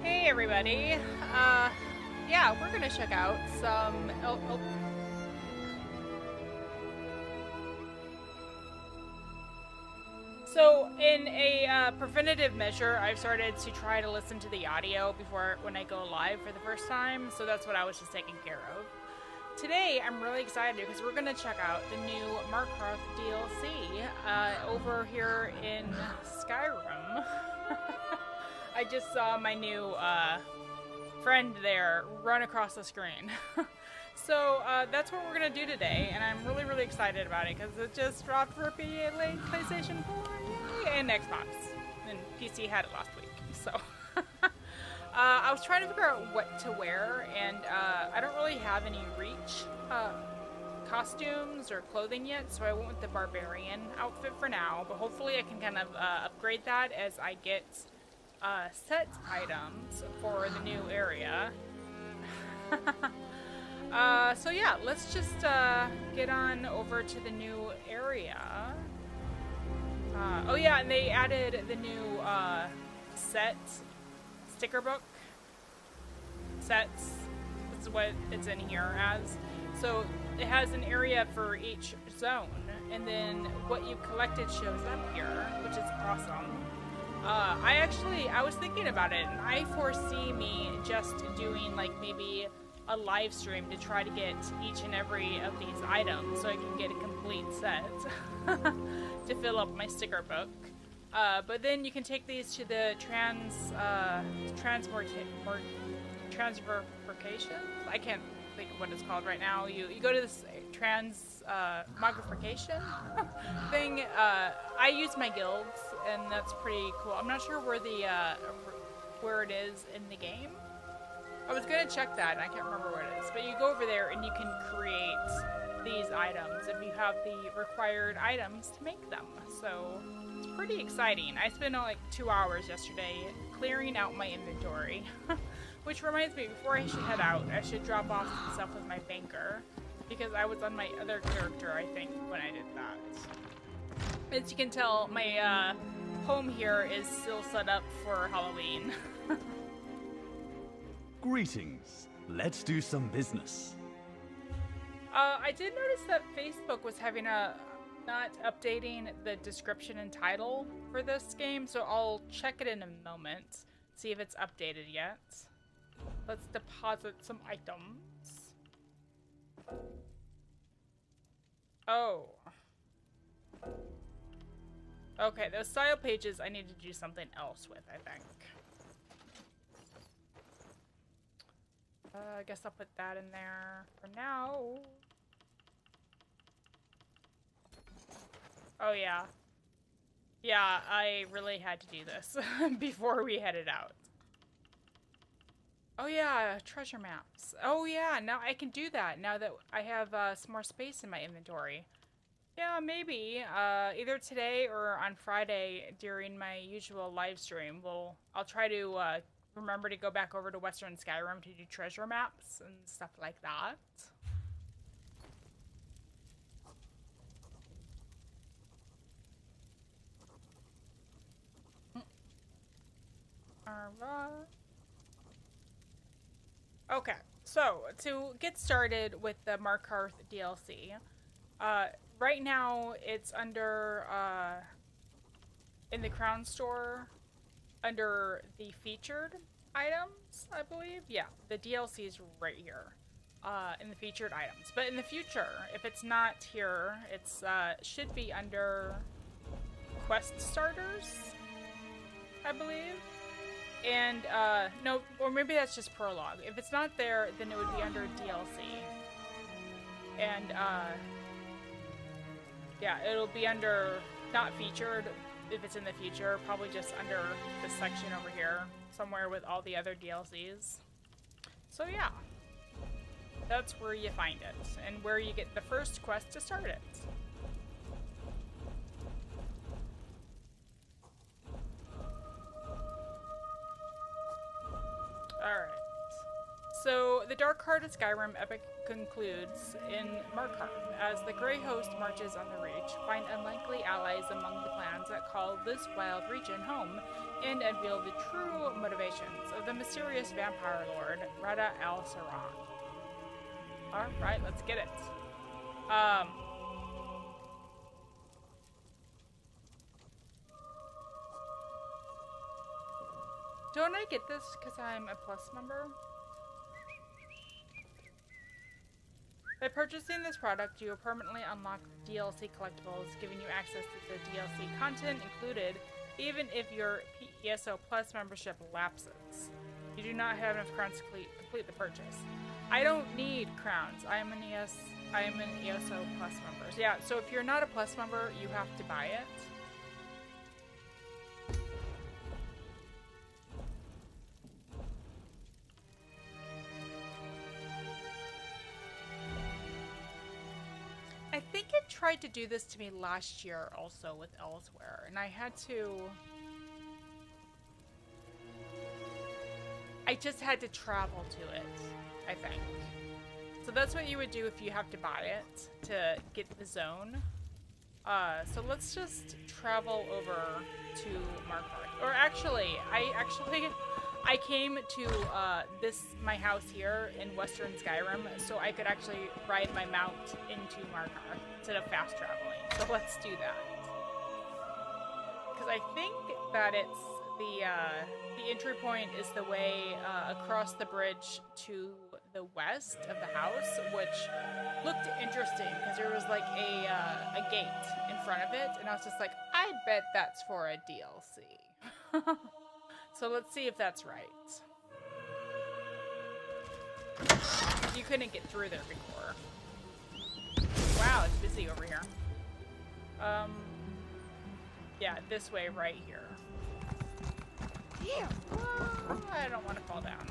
Hey everybody. Yeah, we're gonna check out some. So, in a preventative measure, I've started to try to listen to the audio before when I go live for the first time. So that's what I was just taking care of. Today, I'm really excited because we're gonna check out the new Markarth DLC over here in Skyrim. I just saw my new friend there run across the screen. So that's what we're gonna do today, and I'm really, really excited about it because it just dropped for PlayStation 4, yay, and Xbox, and PC had it last week. So I was trying to figure out what to wear, and I don't really have any Reach costumes or clothing yet, so I went with the barbarian outfit for now. But hopefully, I can kind of upgrade that as I get set items for the new area. So yeah, let's just get on over to the new area. Oh yeah, and they added the new set sticker book sets. That's what it's in here as. So it has an area for each zone, and then what you collected shows up here, which is awesome. I was thinking about it, and I foresee me just doing like maybe a live stream to try to get each and every of these items so I can get a complete set to fill up my sticker book. But then you can take these to the transmogrification? I can't think of what it's called right now. You go to this transmogrification thing. I use my guilds, and that's pretty cool. I'm not sure where where it is in the game. I was gonna check that, and I can't remember where it is. But you go over there, and you can create these items if you have the required items to make them. So it's pretty exciting. I spent like 2 hours yesterday clearing out my inventory. Which reminds me, before I should head out, I should drop off some stuff with my banker. Because I was on my other character, I think, when I did that. As you can tell, my home here is still set up for Halloween. Greetings. Let's do some business. I did notice that Facebook was having not updating the description and title for this game, so I'll check it in a moment, see if it's updated yet. Let's deposit some items. Oh. Okay, those style pages I need to do something else with, I think. I guess I'll put that in there for now. Oh yeah. Yeah, I really had to do this before we headed out. Oh yeah, treasure maps. Oh yeah, now I can do that now that I have some more space in my inventory. Yeah, maybe either today or on Friday during my usual live stream, I'll try to remember to go back over to Western Skyrim to do treasure maps and stuff like that. Alright. Okay, so to get started with the Markarth DLC, right now it's under, in the Crown Store, under the featured items, I believe. Yeah, the DLC is right here, in the featured items. But in the future, if it's not here, it's, should be under quest starters, I believe. And, no, or maybe that's just prologue. If it's not there, then it would be under DLC. And, yeah, it'll be under, not featured, if it's in the future, probably just under this section over here, somewhere with all the other DLCs. So yeah, that's where you find it, and where you get the first quest to start it. Alright, So, the Dark Heart of Skyrim epic concludes in Markarth as the Grey Host marches on the Reach, find unlikely allies among the clans that call this wild region home, and unveil the true motivations of the mysterious vampire lord, Rada al-Saran. Alright, let's get it. Don't I get this because I'm a Plus member? By purchasing this product, you will permanently unlock DLC collectibles, giving you access to the DLC content included, even if your ESO Plus membership lapses. You do not have enough crowns to complete the purchase. I don't need crowns. I am an ESO Plus member. So yeah, so if you're not a Plus member, you have to buy it. I think it tried to do this to me last year also with Elsewhere, and I just had to travel to it, I think. So that's what you would do if you have to buy it to get the zone. So let's just travel over to Markarth. Or actually, I came to my house here in Western Skyrim, so I could actually ride my mount into Markarth instead of fast traveling. So let's do that. Because I think that it's the entry point is the way across the bridge to the west of the house, which looked interesting because there was like a gate in front of it, and I was just like, I bet that's for a DLC. So let's see if that's right. You couldn't get through there before. Wow, it's busy over here. Yeah, this way right here. Yeah. I don't want to fall down.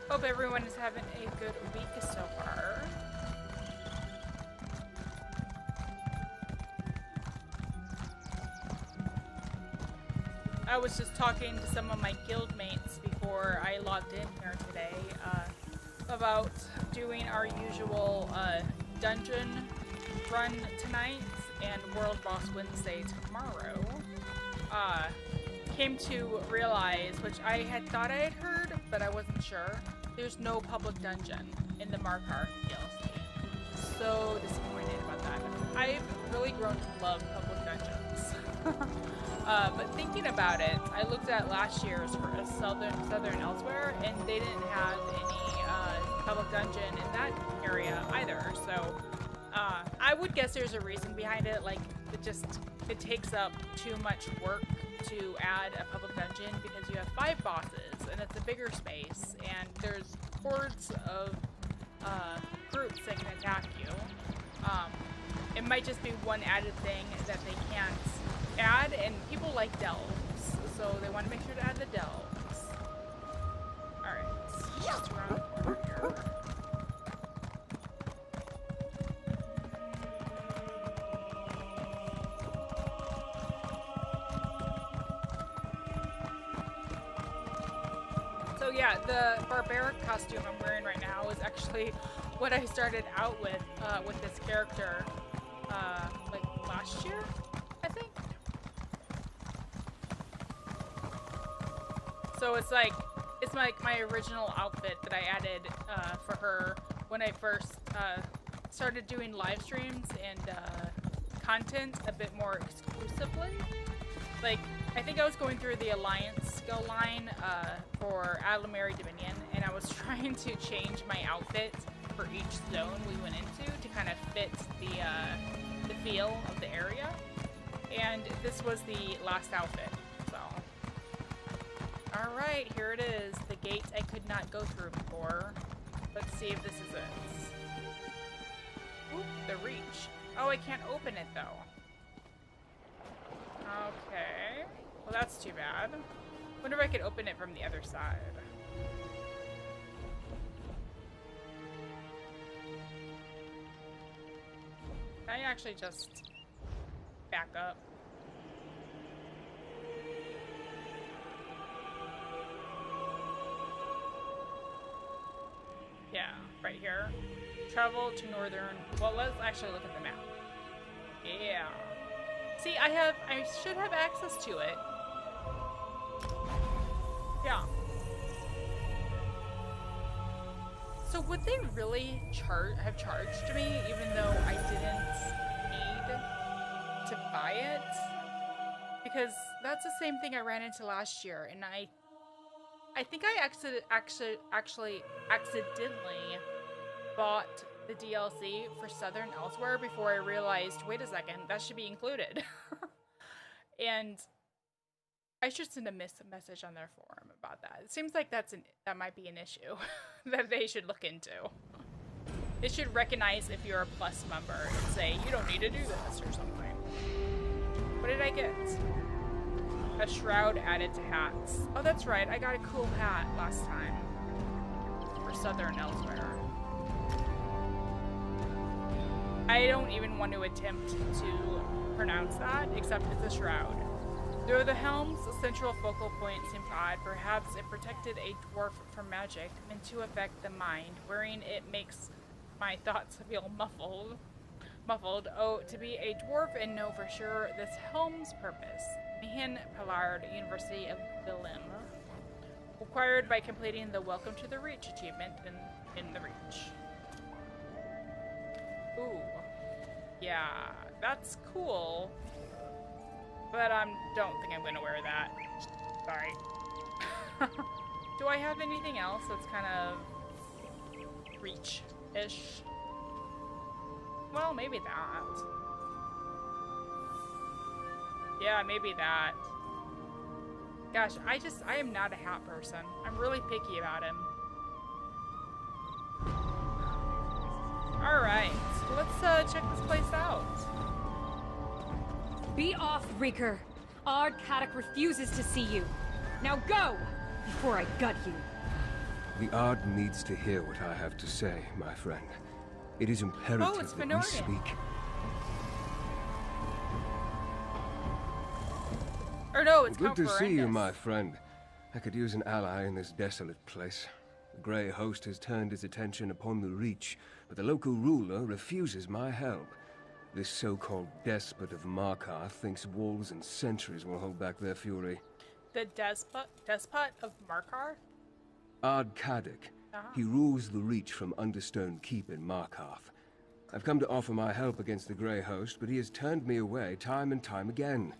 Hope everyone is having a good week so far. I was just talking to some of my guild mates before I logged in here today about doing our usual dungeon run tonight and World Boss Wednesday tomorrow. Came to realize, which I had thought I had heard, but I wasn't sure, there's no public dungeon in the Markarth DLC. So disappointed about that. I've really grown to love public dungeons. But thinking about it, I looked at last year's for a Southern Elsewhere, and they didn't have any public dungeon in that area either. So I would guess there's a reason behind it. Like it takes up too much work to add a public dungeon because you have 5 bosses, and it's a bigger space, and there's hordes of groups that can attack you. It might just be one added thing that they can't add, and people like delves, so they want to make sure to add the delves. Alright, just around over here. So yeah, the barbaric costume I'm wearing right now is actually what I started out with this character, like last year, I think. So it's like my original outfit that I added for her when I first started doing live streams and content a bit more exclusively. Like, I think I was going through the Alliance skill line for Adlamary Dominion, and I was trying to change my outfit for each zone we went into to kind of fit the feel of the area. And this was the last outfit, so. Alright, here it is. The gate I could not go through before. Let's see if this is it. Oop, the reach. Oh, I can't open it though. Okay. Well, that's too bad. Wonder if I could open it from the other side. Can I actually just back up? right here. Travel to northern. Well, let's actually look at the map. Yeah. See, I should have access to it. Yeah. So would they really have charged me even though I didn't need to buy it? Because that's the same thing I ran into last year, and I think I actually accidentally bought the DLC for Southern Elsewhere before I realized, wait a second, that should be included. And I should send a message on their forum about that. It seems like that might be an issue that they should look into. It should recognize if you're a Plus member and say, you don't need to do this or something. What did I get? A shroud added to hats. Oh, that's right. I got a cool hat last time for Southern Elsewhere. I don't even want to attempt to pronounce that, except it's a shroud. Though the helm's central focal point seemed odd, perhaps it protected a dwarf from magic, meant to affect the mind. Wearing it makes my thoughts feel muffled. Oh, to be a dwarf and know for sure this helm's purpose. Mihan Pallard, University of Vilim. Required by completing the Welcome to the Reach achievement in the Reach. Ooh. Yeah, that's cool. But I don't think I'm gonna wear that. Sorry. Do I have anything else that's kind of Reach-ish? Well, maybe that. Yeah, maybe that. Gosh, I am not a hat person. I'm really picky about him. Alright, let's check this place out. Be off, Reeker. Ard Kaddock refuses to see you. Now go, before I gut you. The Ard needs to hear what I have to say, my friend. It is imperative that we speak. Or no, it's good to see you, my friend. I could use an ally in this desolate place. The Grey Host has turned his attention upon the Reach, but the local ruler refuses my help. This so-called despot of Markarth thinks walls and sentries will hold back their fury. The despot of Markarth? Ard Kaddock. He rules the Reach from Understone Keep in Markarth. I've come to offer my help against the Grey Host, but he has turned me away time and time again.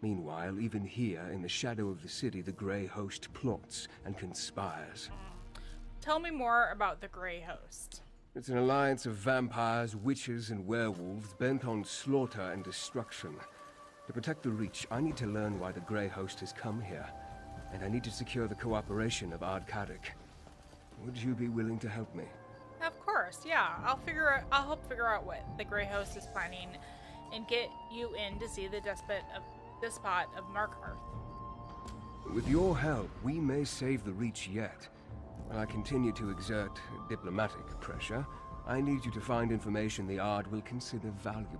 Meanwhile, even here, in the shadow of the city, the Grey Host plots and conspires. Tell me more about the Grey Host. It's an alliance of vampires, witches, and werewolves bent on slaughter and destruction. To protect the Reach, I need to learn why the Grey Host has come here, and I need to secure the cooperation of Ard Kaddock. Would you be willing to help me? Of course, yeah. I'll help figure out what the Grey Host is planning, and get you in to see the despot of Markarth. With your help, we may save the Reach yet. While I continue to exert diplomatic pressure, I need you to find information the Ard will consider valuable.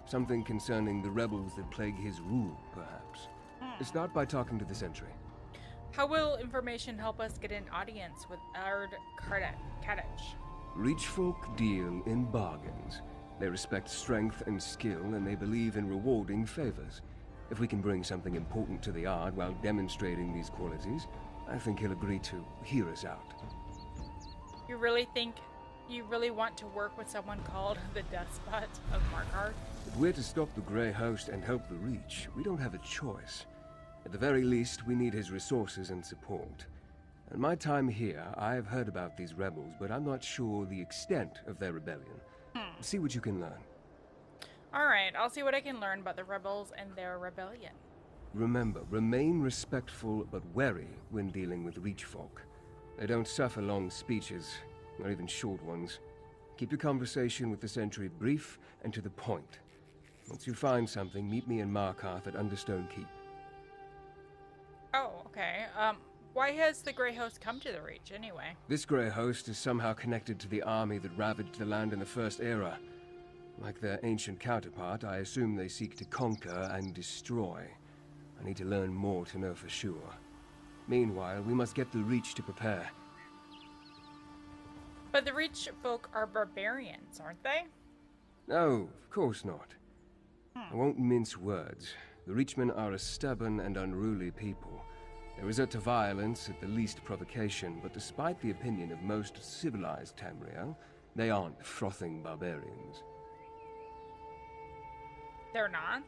Something concerning the rebels that plague his rule, perhaps. Start by talking to the Sentry. How will information help us get an audience with Ard Kaddock? Reach folk deal in bargains. They respect strength and skill, and they believe in rewarding favors. If we can bring something important to the Ard while demonstrating these qualities, I think he'll agree to hear us out. You really want to work with someone called the Despot of Markarth? If we're to stop the Grey Host and help the Reach, we don't have a choice. At the very least, we need his resources and support. In my time here, I have heard about these rebels, but I'm not sure the extent of their rebellion. See what you can learn. Alright, I'll see what I can learn about the rebels and their rebellion. Remember, remain respectful but wary when dealing with Reach folk. They don't suffer long speeches, not even short ones. Keep your conversation with the Sentry brief and to the point. Once you find something, meet me in Markarth at Understone Keep. Oh, okay. Why has the Grey Host come to the Reach, anyway? This Grey Host is somehow connected to the army that ravaged the land in the First Era. Like their ancient counterpart, I assume they seek to conquer and destroy. I need to learn more to know for sure. Meanwhile, we must get the Reach to prepare. But the Reach folk are barbarians, aren't they? No, of course not. I won't mince words. The Reachmen are a stubborn and unruly people. They resort to violence at the least provocation, but despite the opinion of most civilized Tamriel, they aren't frothing barbarians. They're not?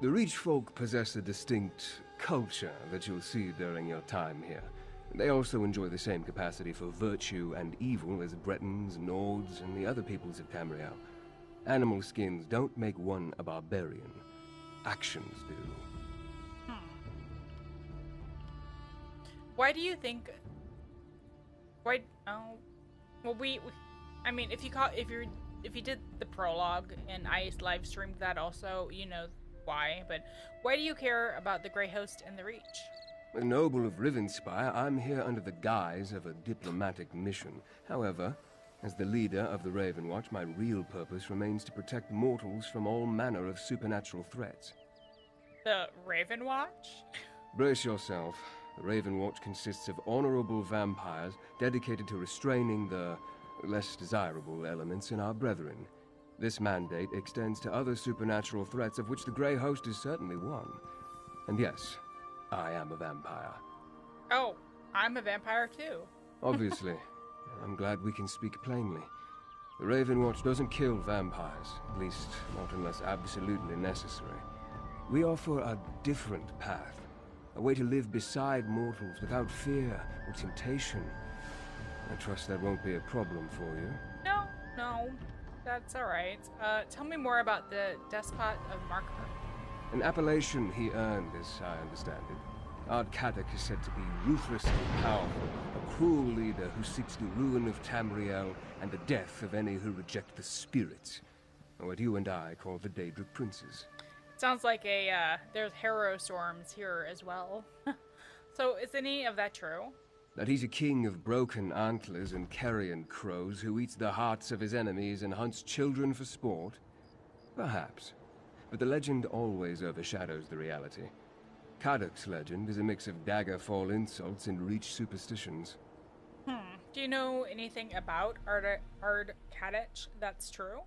The Reach folk possess a distinct culture that you'll see during your time here. They also enjoy the same capacity for virtue and evil as Bretons, Nords, and the other peoples of Tamriel. Animal skins don't make one a barbarian. Actions do. Why do you think... Why... Oh... Well, I mean, if you did the prologue and I live streamed that also, you know why, but why do you care about the Grey Host and the Reach? A noble of Rivenspire, I'm here under the guise of a diplomatic mission. However, as the leader of the Raven Watch, my real purpose remains to protect mortals from all manner of supernatural threats. The Raven Watch? Brace yourself. The Raven Watch consists of honorable vampires dedicated to restraining the less desirable elements in our brethren. This mandate extends to other supernatural threats, of which the Grey Host is certainly one. And yes, I am a vampire. Oh, I'm a vampire too. Obviously. I'm glad we can speak plainly. The Raven Watch doesn't kill vampires, at least not unless absolutely necessary. We offer a different path, a way to live beside mortals without fear or temptation. I trust that won't be a problem for you. No, that's alright. Tell me more about the Despot of Markarth. An appellation he earned, as I understand it. Ardkadok is said to be ruthlessly powerful, a cruel leader who seeks the ruin of Tamriel and the death of any who reject the spirits, or what you and I call the Daedric Princes. Sounds like there's harrow storms here as well. So is any of that true? That he's a king of broken antlers and carrion crows who eats the hearts of his enemies and hunts children for sport? Perhaps. But the legend always overshadows the reality. Kadok's legend is a mix of Daggerfall insults and Reach superstitions. Do you know anything about Ardkadok that's true?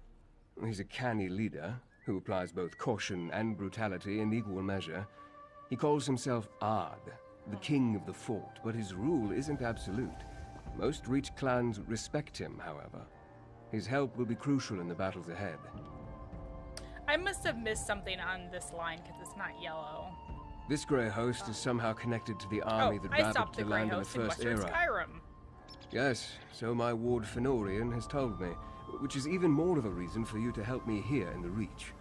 He's a canny leader who applies both caution and brutality in equal measure. He calls himself Ard, the king of the fort, but his rule isn't absolute. Most Reach clans respect him, however. His help will be crucial in the battles ahead. I must have missed something on this line because it's not yellow. This Grey Host is somehow connected to the army that ravaged the land in the First Era. Skyrim. Yes, so my ward Fenorian has told me, which is even more of a reason for you to help me here in the Reach.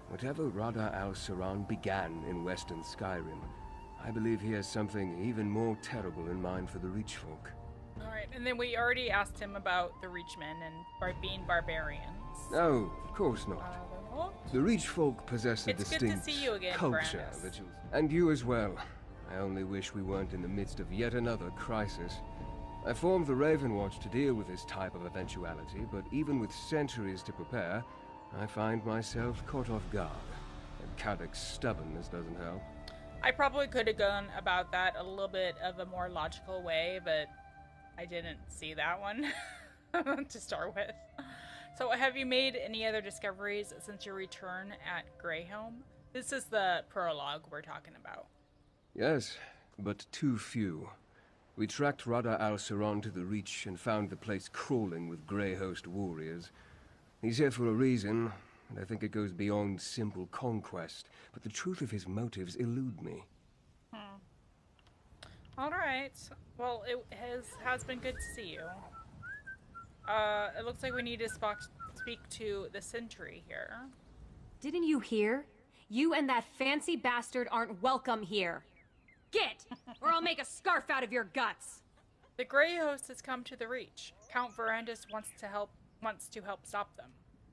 Whatever Radar al-Saran began in Western Skyrim, I believe he has something even more terrible in mind for the Reach folk. Alright, and then we already asked him about the Reachmen and being barbarians. No, of course not. The Reach folk possess a distinct good to see you again, culture that you... And you as well. I only wish we weren't in the midst of yet another crisis. I formed the Raven Watch to deal with this type of eventuality, but even with centuries to prepare, I find myself caught off guard. And Kadok's stubbornness doesn't help. I probably could have gone about that a little bit of a more logical way, but I didn't see that one to start with. So have you made any other discoveries since your return at Greyhelm? This is the prologue we're talking about. Yes, but too few. We tracked Radar al-Saran to the Reach and found the place crawling with Grey Host warriors. He's here for a reason, and I think it goes beyond simple conquest, but the truth of his motives elude me. Alright. Well, it has been good to see you. It looks like we need to speak to the sentry here. Didn't you hear? You and that fancy bastard aren't welcome here. Get, or I'll make a scarf out of your guts. The Grey Host has come to the Reach. Count Verandis wants to help stop them.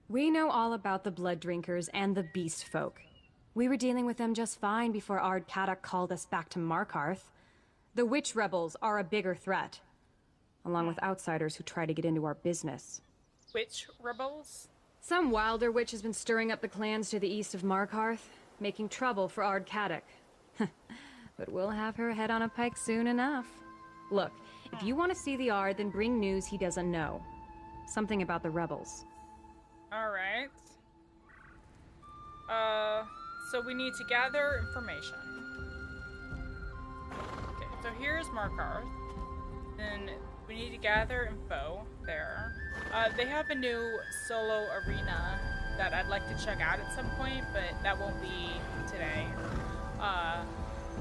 We know all about the Blood Drinkers and the Beast Folk. We were dealing with them just fine before Ardkadok called us back to Markarth. The Witch Rebels are a bigger threat, along with outsiders who try to get into our business. Witch Rebels? Some wilder witch has been stirring up the clans to the east of Markarth, making trouble for Ardkadok. But we'll have her head on a pike soon enough. Look, if you want to see the Ard, then bring news he doesn't know. Something about the rebels. Alright. So we need to gather information. Okay, so here's Markarth. Then we need to gather info there. They have a new solo arena that I'd like to check out at some point, but that won't be today.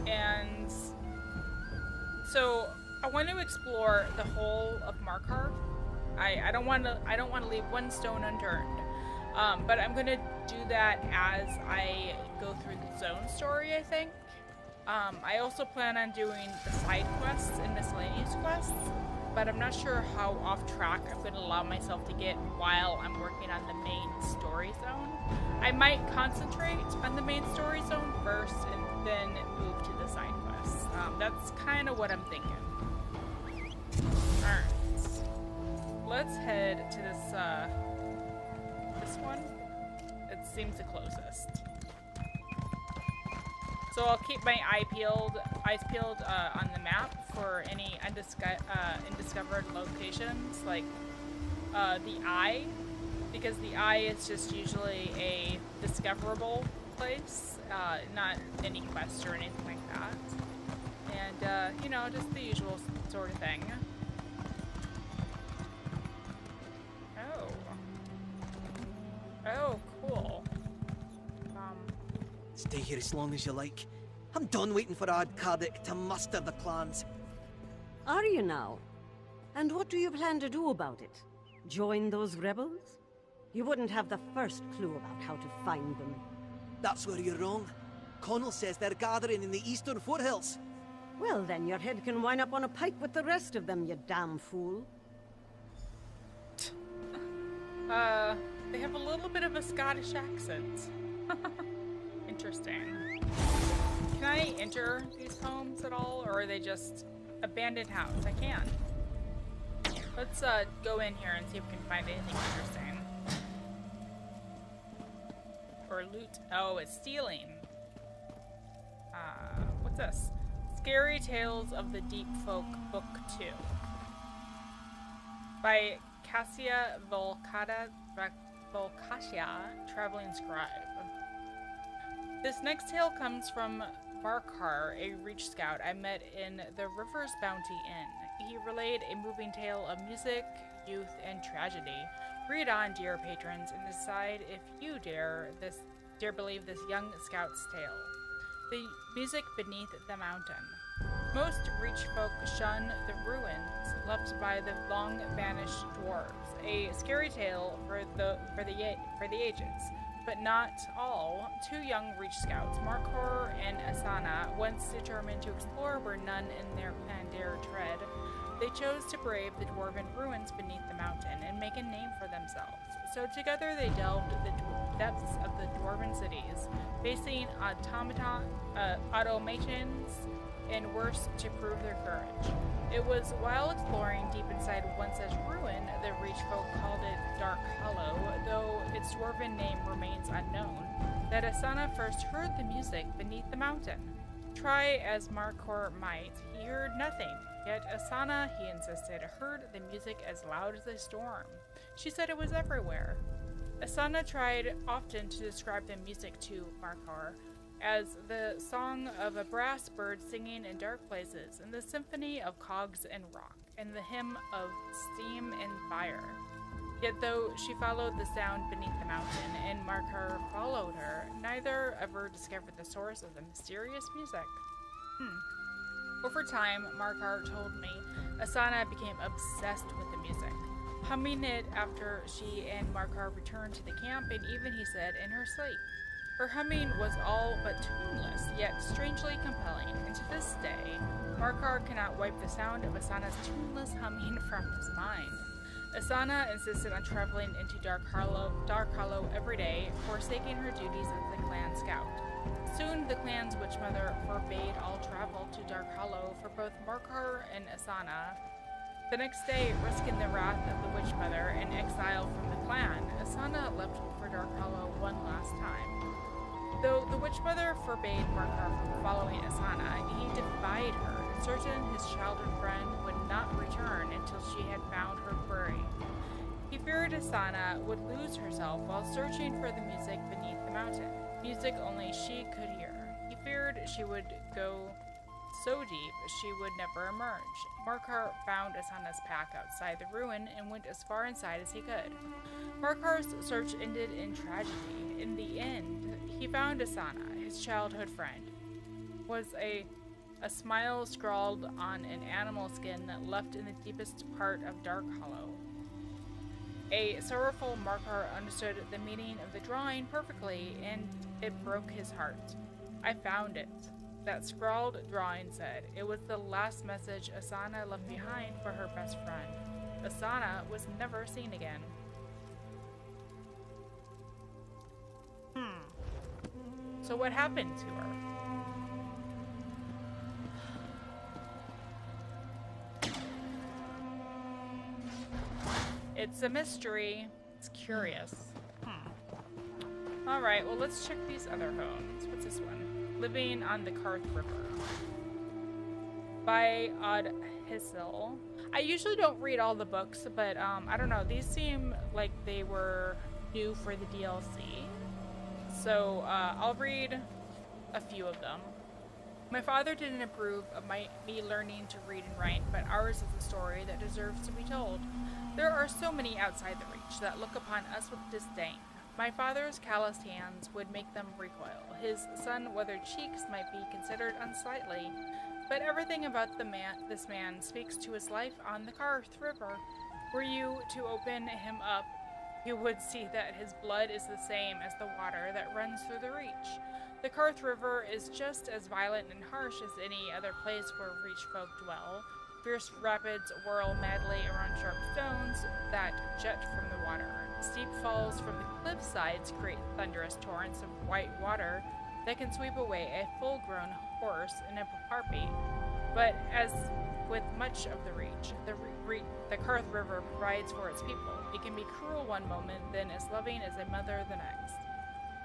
And so I want to explore the whole of Markarth. I don't want to leave one stone unturned. But I'm gonna do that as I go through the zone story, I think. I also plan on doing the side quests and miscellaneous quests, but I'm not sure how off track I'm gonna allow myself to get while I'm working on the main story zone. I might concentrate on the main story zone first and then move to the side quests. That's kind of what I'm thinking. Alright. Let's head to this, this one. It seems the closest. So I'll keep my eyes peeled on the map for any undiscovered locations, like the Eye, because the Eye is just usually a discoverable place, not any quest or anything like that. And, you know, just the usual sort of thing. Oh, cool. Stay here as long as you like. I'm done waiting for Ardcardic to muster the clans. Are you now? And what do you plan to do about it? Join those rebels? You wouldn't have the first clue about how to find them. That's where you're wrong. Connell says they're gathering in the eastern foothills. Well, then your head can wind up on a pike with the rest of them, you damn fool. They have a little bit of a Scottish accent. Interesting. Can I enter these homes at all, or are they just abandoned house? I can. Let's go in here and see if we can find anything interesting. Or loot. Oh, it's stealing. What's this? Scary Tales of the Deep Folk, Book 2. By Cassia Volcatia, Traveling Scribe. This next tale comes from Markarth, a Reach Scout I met in the River's Bounty Inn. He relayed a moving tale of music, youth, and tragedy. Read on, dear patrons, and decide if you dare believe this young scout's tale. The music beneath the mountain. Most Reach folk shun the ruins left by the long-vanished dwarves. A scary tale for the ages, but not all. Two young Reach scouts, Markarth and Asana, once determined to explore where none in their clan dare tread, they chose to brave the dwarven ruins beneath the mountain and make a name for themselves. So together they delved the depths of the dwarven cities, facing automations and worse to prove their courage. It was while exploring deep inside one such ruin, the Reach folk called it Dark Hollow, though its dwarven name remains unknown, that Asana first heard the music beneath the mountain. Try as Markarth might, he heard nothing, yet Asana, he insisted, heard the music as loud as a storm. She said it was everywhere. Asana tried often to describe the music to Markarth as the song of a brass bird singing in dark places, and the symphony of cogs and rock, and the hymn of steam and fire. Yet though she followed the sound beneath the mountain, and Markarth followed her, neither ever discovered the source of the mysterious music. Over time, Markarth told me, Asana became obsessed with the music, humming it after she and Markarth returned to the camp, and even, he said, in her sleep. Her humming was all but tuneless, yet strangely compelling, and to this day, Markarth cannot wipe the sound of Asana's tuneless humming from his mind. Asana insisted on traveling into Dark Hollow every day, forsaking her duties as the clan scout. Soon, the clan's witchmother forbade all travel to Dark Hollow for both Markarth and Asana. The next day, risking the wrath of the witchmother and exile from the clan, Asana left for Dark Hollow one last time. Though the witchmother forbade Markarth from following Asana, he defied her, certain his childhood friend would not return until she had found her quarry. He feared Asana would lose herself while searching for the music beneath the mountain, music only she could hear. He feared she would go so deep she would never emerge. Markarth found Asana's pack outside the ruin and went as far inside as he could. Markarth's search ended in tragedy. In the end, he found Asana, his childhood friend. Was a smile scrawled on an animal skin left in the deepest part of Dark Hollow. A sorrowful Markarth understood the meaning of the drawing perfectly, and it broke his heart. I found it. That scrawled drawing said it was the last message Asana left behind for her best friend. Asana was never seen again. So what happened to her? It's a mystery. It's curious. Alright, well let's check these other homes. What's this one? Living on the Karth River. By Odd Hissil. I usually don't read all the books, but I don't know. These seem like they were new for the DLC. So I'll read a few of them. My father didn't approve of me learning to read and write, but ours is a story that deserves to be told. There are so many outside the Reach that look upon us with disdain. My father's calloused hands would make them recoil. His sun-weathered cheeks might be considered unsightly, but everything about this man speaks to his life on the Karth River. Were you to open him up, you would see that his blood is the same as the water that runs through the Reach. The Karth River is just as violent and harsh as any other place where Reach folk dwell. Fierce rapids whirl madly around sharp stones that jet from the water. Steep falls from the cliff sides create thunderous torrents of white water that can sweep away a full-grown horse in a harpy. But as with much of the Reach, the Karth River provides for its people. It can be cruel one moment, then as loving as a mother the next.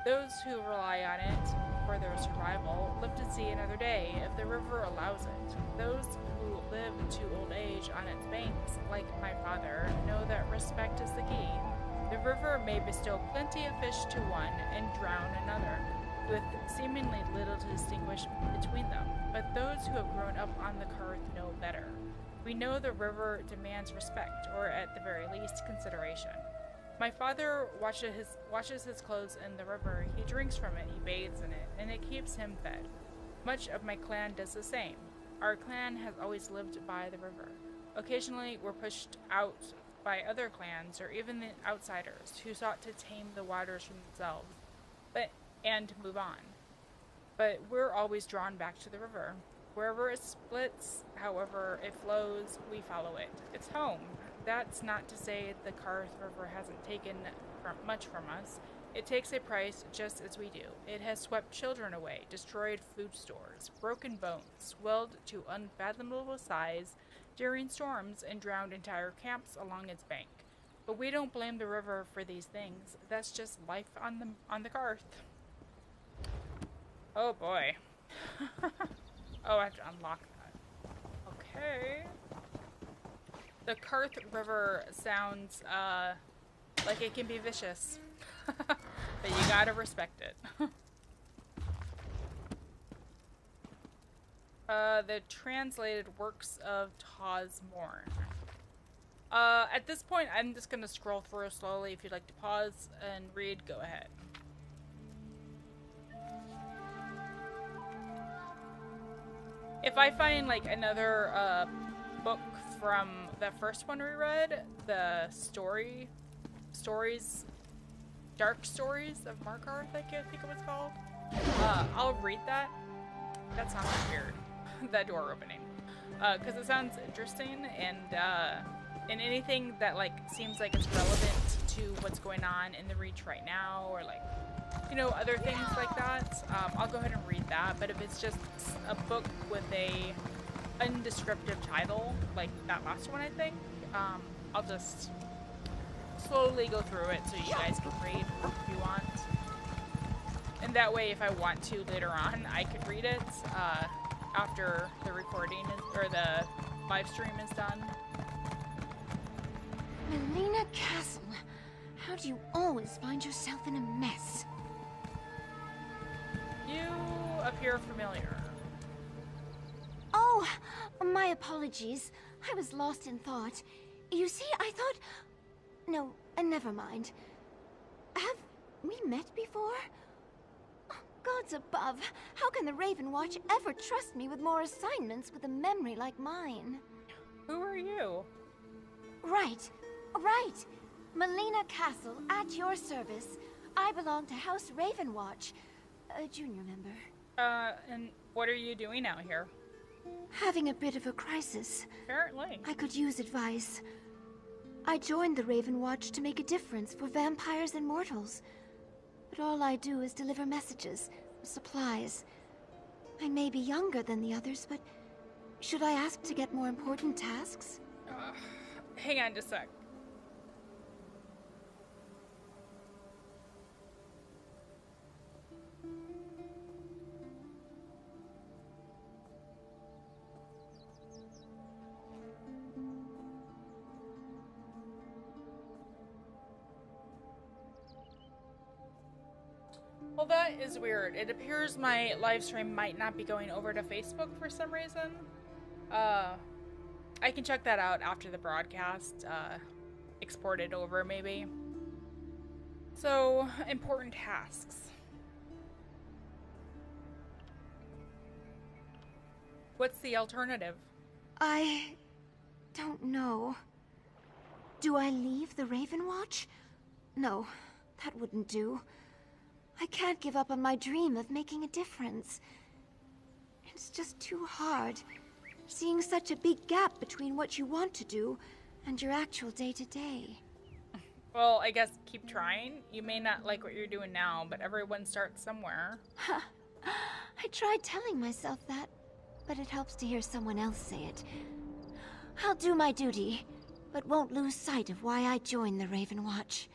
Those who rely on it for their survival live to see another day if the river allows it. Those who live to old age on its banks, like my father, know that respect is the key. The river may bestow plenty of fish to one and drown another, with seemingly little to distinguish between them, but those who have grown up on the Karth know better. We know the river demands respect, or at the very least, consideration. My father washes his clothes in the river, he drinks from it, he bathes in it, and it keeps him fed. Much of my clan does the same. Our clan has always lived by the river. Occasionally, we're pushed out by other clans, or even the outsiders, who sought to tame the waters from themselves, and move on. But we're always drawn back to the river. Wherever it splits, however it flows, we follow it. It's home. That's not to say the Karth River hasn't taken much from us. It takes a price just as we do. It has swept children away, destroyed food stores, broken bones, swelled to unfathomable size during storms, and drowned entire camps along its bank. But we don't blame the river for these things. That's just life on the Karth. Oh boy. Oh, I have to unlock that. Okay. The Karth River sounds like it can be vicious. But you gotta respect it. The translated works of Taz Morn. At this point, I'm just gonna scroll through slowly. If you'd like to pause and read, go ahead. If I find like another book from the first one we read, the Dark Stories of Markarth, I think it was called. I'll read that. That sounds weird. That door opening, because it sounds interesting, and anything that like seems like it's relevant to what's going on in the Reach right now, or like, you know, other things like that. I'll go ahead and read that. But if it's just a book with a undescriptive title, like that last one, I think, I'll just slowly go through it so you guys can read if you want. And that way, if I want to later on, I could read it after the recording or the live stream is done. Melina Castle. How do you always find yourself in a mess? You appear familiar. Oh, my apologies. I was lost in thought. You see, I thought... No, never mind. Have we met before? Oh, gods above, how can the Raven Watch ever trust me with more assignments with a memory like mine? Who are you? Right. Melina Castle, at your service. I belong to House Ravenwatch, a junior member. And what are you doing out here? Having a bit of a crisis. Apparently. I could use advice. I joined the Ravenwatch to make a difference for vampires and mortals. But all I do is deliver messages, supplies. I may be younger than the others, but should I ask to get more important tasks? Hang on just a sec. Well, that is weird. It appears my live stream might not be going over to Facebook for some reason. I can check that out after the broadcast. Export it over, maybe. So, important tasks. What's the alternative? I don't know. Do I leave the Ravenwatch? No, that wouldn't do. I can't give up on my dream of making a difference. It's just too hard, seeing such a big gap between what you want to do and your actual day-to-day. Well, I guess keep trying. You may not like what you're doing now, but everyone starts somewhere. I tried telling myself that, but it helps to hear someone else say it. I'll do my duty, but won't lose sight of why I joined the Ravenwatch.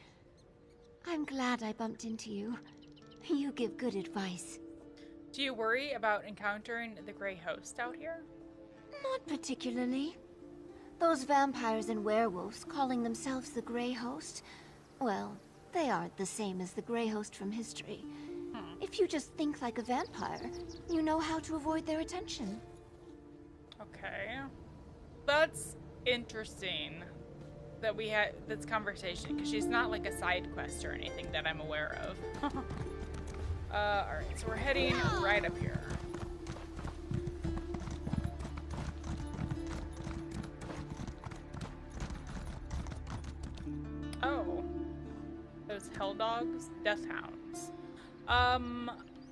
I'm glad I bumped into you. You give good advice. Do you worry about encountering the Grey Host out here? Not particularly. Those vampires and werewolves calling themselves the Grey Host, well, they aren't the same as the Grey Host from history. If you just think like a vampire, you know how to avoid their attention. Okay. That's interesting that we had this conversation, because she's not like a side quest or anything that I'm aware of. Alright, so we're heading right up here. Oh. Those hell dogs? Death hounds.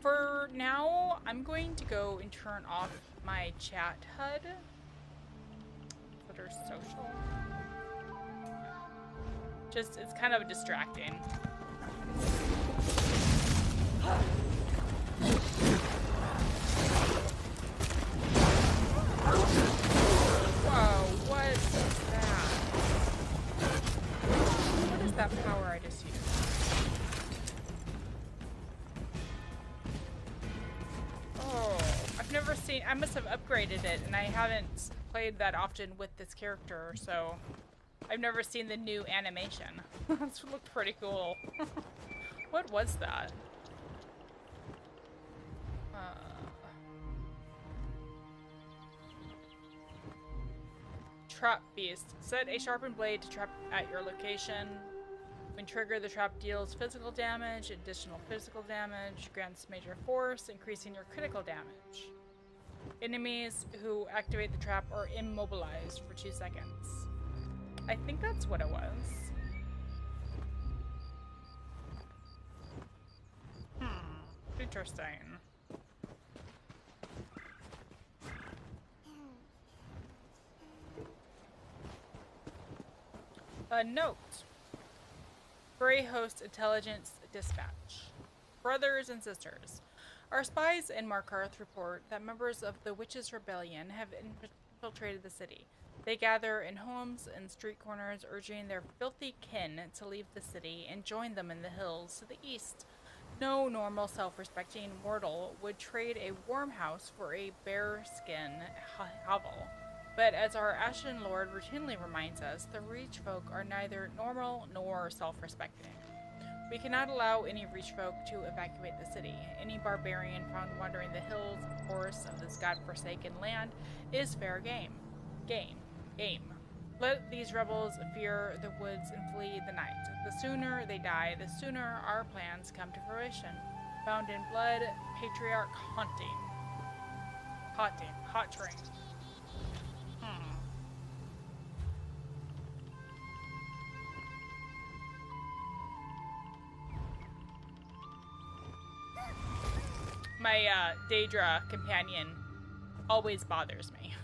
For now, I'm going to go and turn off my chat HUD. Twitter social. Just, it's kind of distracting. Whoa, what is that? What is that power I just used? Oh, I've never seen, I must have upgraded it, and I haven't played that often with this character, so I've never seen the new animation. This looked pretty cool. What was that? Trap Beast. Set a sharpened blade to trap at your location. When triggered, the trap deals physical damage, additional physical damage, grants major force, increasing your critical damage. Enemies who activate the trap are immobilized for 2 seconds. I think that's what it was. Interesting. A note. Grey Host Intelligence Dispatch. Brothers and sisters, our spies in Markarth report that members of the Witches' Rebellion have infiltrated the city. They gather in homes and street corners, urging their filthy kin to leave the city and join them in the hills to the east. No normal, self-respecting mortal would trade a warm house for a bear-skin hovel. But as our Ashen Lord routinely reminds us, the Reach folk are neither normal nor self-respecting. We cannot allow any Reach folk to evacuate the city. Any barbarian found wandering the hills and forests of this godforsaken land is fair game. Game. Let these rebels fear the woods and flee the night. The sooner they die, the sooner our plans come to fruition. Bound in blood, patriarch haunting. Hot train. My Daedra companion always bothers me.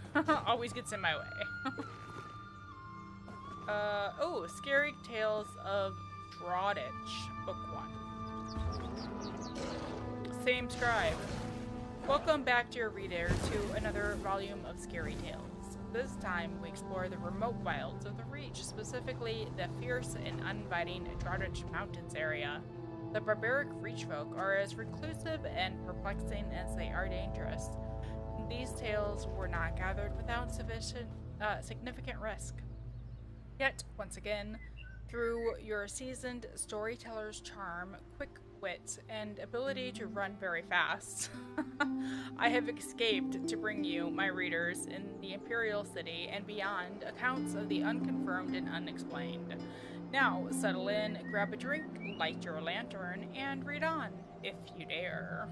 Always gets in my way. Oh, Scary Tales of Drottich, Book 1. Same scribe. Welcome back, dear reader, to another volume of Scary Tales. This time, we explore the remote wilds of the Reach, specifically the fierce and uninviting Drottich Mountains area. The barbaric Reach folk are as reclusive and perplexing as they are dangerous. These tales were not gathered without significant risk. Yet, once again, through your seasoned storyteller's charm, quick wit, and ability to run very fast, I have escaped to bring you, my readers, in the Imperial City and beyond, accounts of the unconfirmed and unexplained. Now, settle in, grab a drink, light your lantern, and read on, if you dare.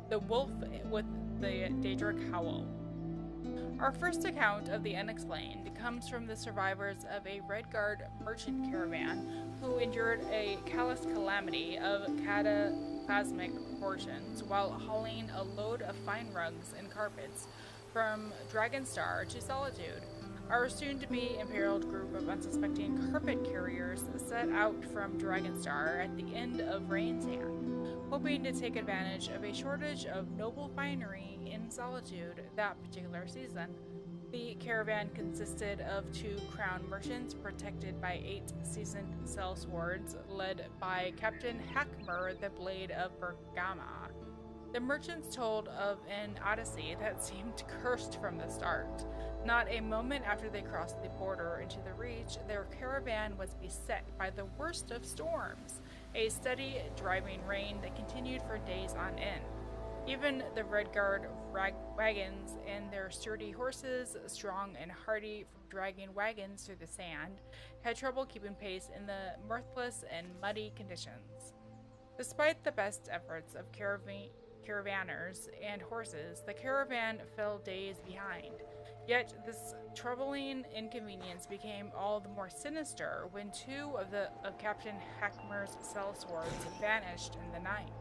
The Wolf with the Daedric Howl. Our first account of the unexplained comes from the survivors of a Redguard merchant caravan who endured a callous calamity of cataclysmic proportions while hauling a load of fine rugs and carpets from Dragonstar to Solitude. Our soon-to-be imperiled group of unsuspecting carpet carriers set out from Dragonstar at the end of Rain's Hand, hoping to take advantage of a shortage of noble finery in Solitude that particular season. The caravan consisted of 2 crown merchants protected by 8 seasoned sellswords led by Captain Hackmer, the Blade of Bergama. The merchants told of an odyssey that seemed cursed from the start. Not a moment after they crossed the border into the Reach, their caravan was beset by the worst of storms, a steady driving rain that continued for days on end. Even the Redguard wagons and their sturdy horses, strong and hardy from dragging wagons through the sand, had trouble keeping pace in the mirthless and muddy conditions. Despite the best efforts of caravanners and horses, the caravan fell days behind. Yet this troubling inconvenience became all the more sinister when 2 of Captain Hackmer's sellswords vanished in the night.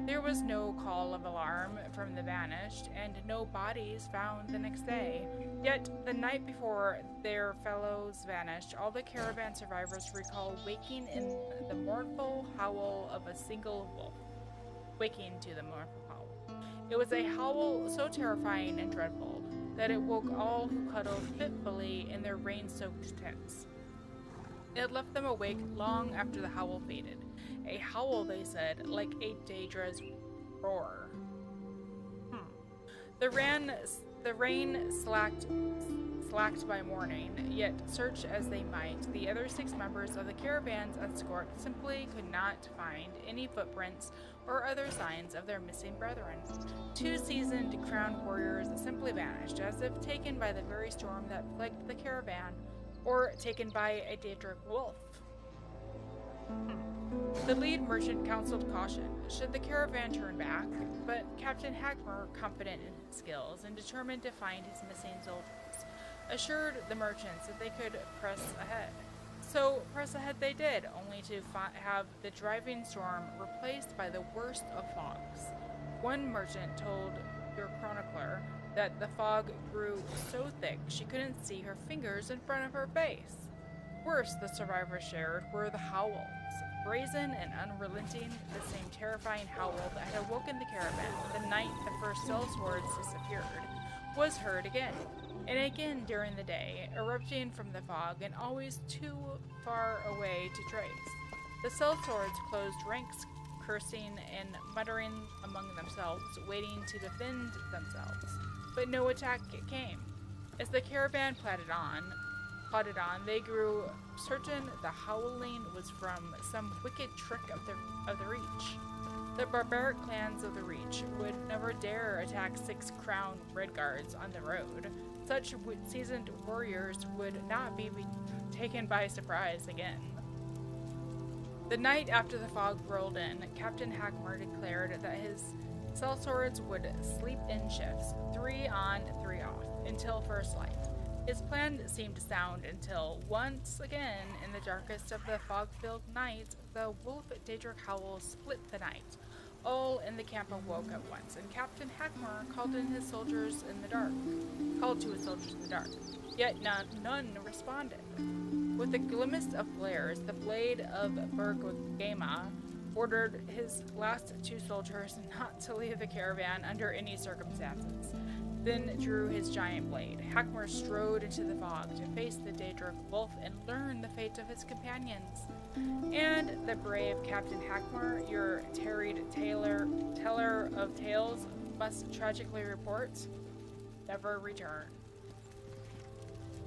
There was no call of alarm from the vanished, and no bodies found the next day. Yet, the night before their fellows vanished, all the caravan survivors recall waking in the mournful howl of a single wolf. Waking to the mournful howl. It was a howl so terrifying and dreadful that it woke all who cuddled fitfully in their rain-soaked tents. It left them awake long after the howl faded. A howl, they said, like a Daedra's roar. The rain slacked by morning, yet search as they might, the other 6 members of the caravan's escort simply could not find any footprints or other signs of their missing brethren. 2 seasoned crowned warriors simply vanished, as if taken by the very storm that plagued the caravan, or taken by a Daedric wolf. The lead merchant counseled caution should the caravan turn back, but Captain Hackmer, confident in his skills and determined to find his missing soldiers, assured the merchants that they could press ahead. So press ahead they did, only to have the driving storm replaced by the worst of fogs. One merchant told your chronicler that the fog grew so thick she couldn't see her fingers in front of her face. Worse, the survivors shared, were the howls. Brazen and unrelenting, the same terrifying howl that had awoken the caravan the night the first sellswords disappeared, was heard again, and again during the day, erupting from the fog and always too far away to trace. The sellswords closed ranks, cursing and muttering among themselves, waiting to defend themselves. But no attack came. As the caravan plodded on, they grew certain the howling was from some wicked trick of the Reach. The barbaric clans of the Reach would never dare attack 6 crown Redguards on the road. Such seasoned warriors would not be taken by surprise again. The night after the fog rolled in, Captain Hackmore declared that his sellswords would sleep in shifts, 3 on, 3 off, until first light. His plan seemed sound until, once again, in the darkest of the fog-filled night, the wolf Daedric howl split the night. All in the camp awoke at once, and Captain Hackmore called to his soldiers in the dark. Yet none responded. With the glimmest of flares, the blade of Greymoor ordered his last 2 soldiers not to leave the caravan under any circumstances, then drew his giant blade. Hackmore strode into the fog to face the Daedric wolf and learn the fate of his companions. And the brave Captain Hackmore, your tarried teller of tales, must tragically report, never return.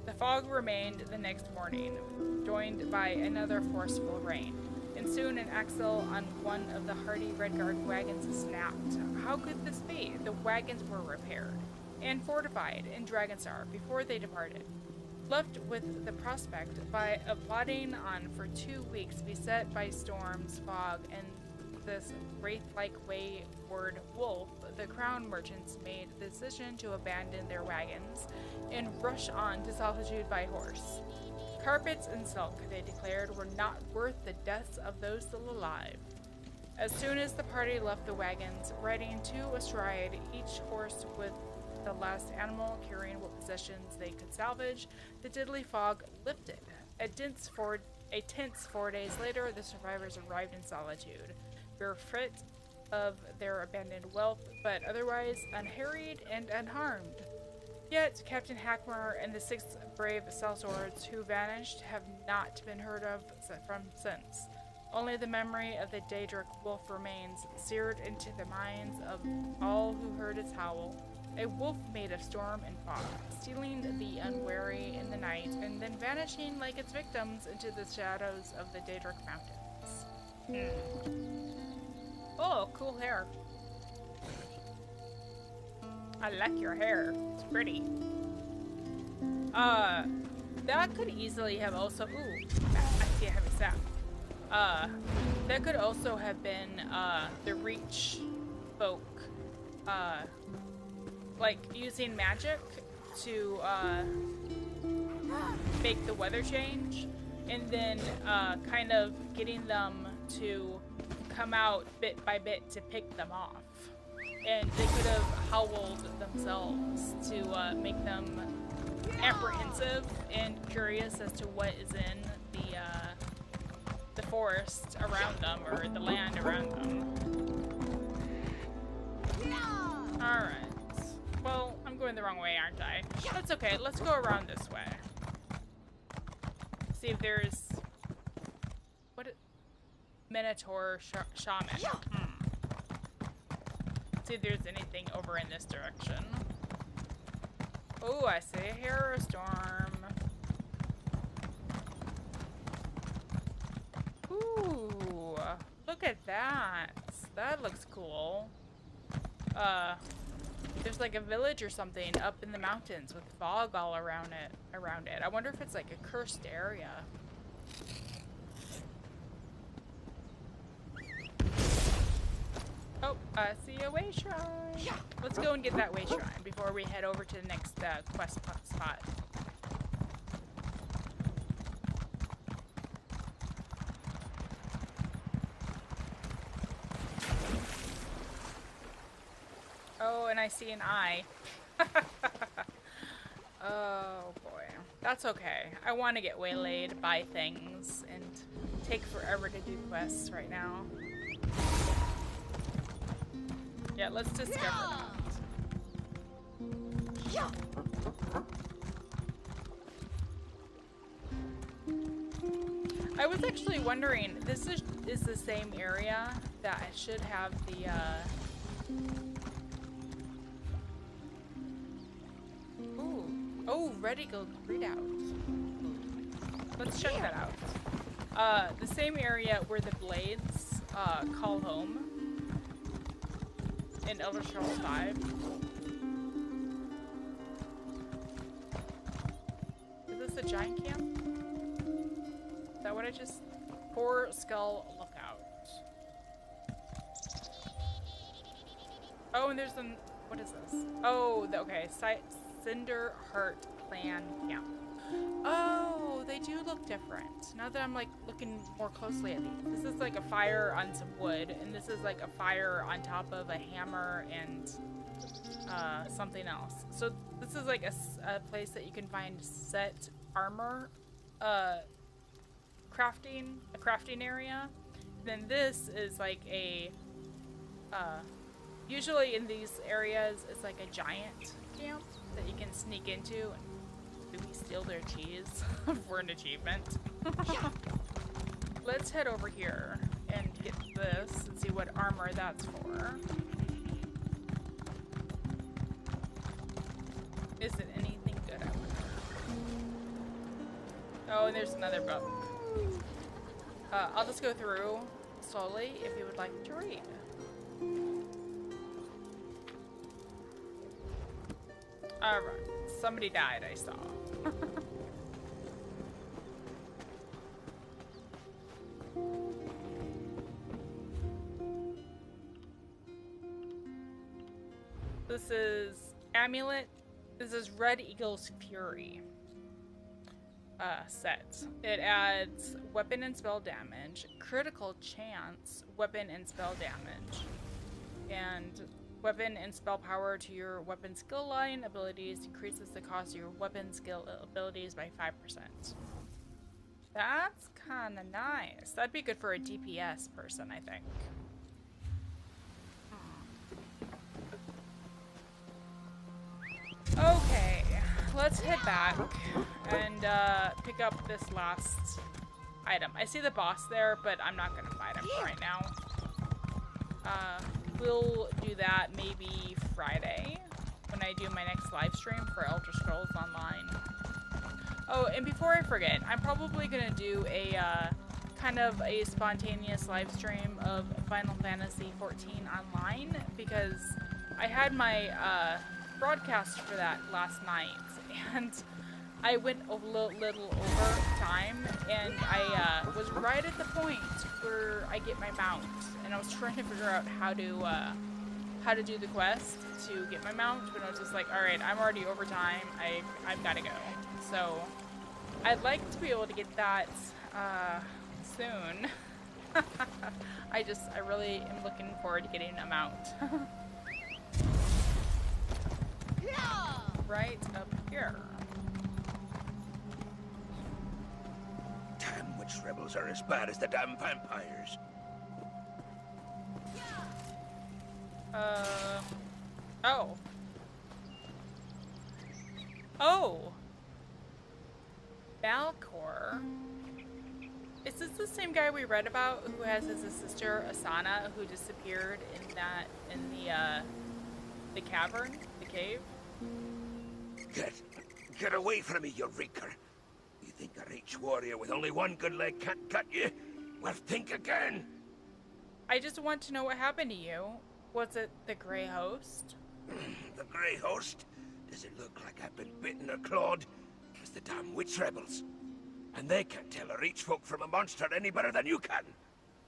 The fog remained the next morning, joined by another forceful rain, and soon an axle on one of the hardy Redguard wagons snapped. How could this be? The wagons were repaired and fortified in Dragonstar before they departed. Left with the prospect of plodding on for 2 weeks, beset by storms, fog, and this wraith-like wayward wolf, the crown merchants made the decision to abandon their wagons and rush on to Solitude by horse. Carpets and silk, they declared, were not worth the deaths of those still alive. As soon as the party left the wagons, riding 2 astride, each horse with the last animal carrying what possessions they could salvage, the deadly fog lifted. A tense 4 days later, the survivors arrived in Solitude, bereft of their abandoned wealth, but otherwise unharried and unharmed. Yet Captain Hackmore and the 6 brave sellswords who vanished have not been heard of from since. Only the memory of the Daedric wolf remains, seared into the minds of all who heard its howl. A wolf made of storm and fog, stealing the unwary in the night, and then vanishing like its victims into the shadows of the Daedric mountains. Oh, cool hair. I like your hair. It's pretty. That could easily have also... Ooh, I see a heavy staff. That could also have been, the Reach folk, like, using magic to, make the weather change, and then, kind of getting them to come out bit by bit to pick them off. And they could have howled themselves to, make them apprehensive and curious as to what is in the forest around them, or the land around them. Alright. Well, I'm going the wrong way, aren't I? That's okay. Let's go around this way. See if there's... What? Minotaur Shaman. See if there's anything over in this direction. Oh, I see a hero storm. Ooh, look at that. That looks cool. There's like a village or something up in the mountains with fog all around it. I wonder if it's like a cursed area. Oh, I see a way shrine. Let's go and get that way shrine before we head over to the next quest spot. Oh, and I see an eye. Oh boy. That's okay. I want to get waylaid by things and take forever to do quests right now. Yeah, let's discover that. I was actually wondering, this is the same area that I should have the, Ooh. Oh, Ooh, Red Eagle readout. Let's check that out. The same area where the Blades call home in Elder Scrolls 5. Is this a giant camp? Is that what I just... Four Skull Lookout. Oh, and there's some... What is this? Oh, okay. Cinder Heart Clan Camp. Oh, they do look different. Now that I'm like looking more closely at these. This is like a fire on some wood, and this is like a fire on top of a hammer and something else. So this is like a place that you can find set armor, crafting area. Then this is like a usually in these areas it's like a giant camp that you can sneak into. Do we steal their cheese for an achievement? Let's head over here and get this and see what armor that's for. Is it anything good? I wonder. Oh, and there's another book. I'll just go through slowly if you would like to read. Alright, somebody died, I saw. This is Amulet. This is Red Eagle's Fury set. It adds weapon and spell damage, critical chance, weapon and spell damage, and weapon and spell power to your weapon skill line abilities decreases the cost of your weapon skill abilities by 5%. That's kind of nice. That'd be good for a DPS person, I think. Okay, let's head back and pick up this last item. I see the boss there, but I'm not gonna fight him right now. We'll do that maybe Friday when I do my next live stream for Elder Scrolls Online. Oh, and before I forget, I'm probably gonna do a kind of a spontaneous live stream of Final Fantasy XIV Online because I had my broadcast for that last night and I went a little over time and I was right at the point where I get my mount and I was trying to figure out how to do the quest to get my mount, but I was just like, alright, I'm already over time, I've gotta go. So I'd like to be able to get that soon. I really am looking forward to getting a mount. Right up here. Damn witch rebels are as bad as the damn vampires. Oh. Oh. Balcor. Is this the same guy we read about who has his sister Asana who disappeared in the cavern, the cave? Get away from me, you reeker. You think a reach warrior with only one good leg can't cut you? Well, think again. I just want to know what happened to you. Was it the Grey Host? The Grey Host? Does it look like I've been bitten or clawed? It was the damn witch rebels. And they can't tell a reach folk from a monster any better than you can.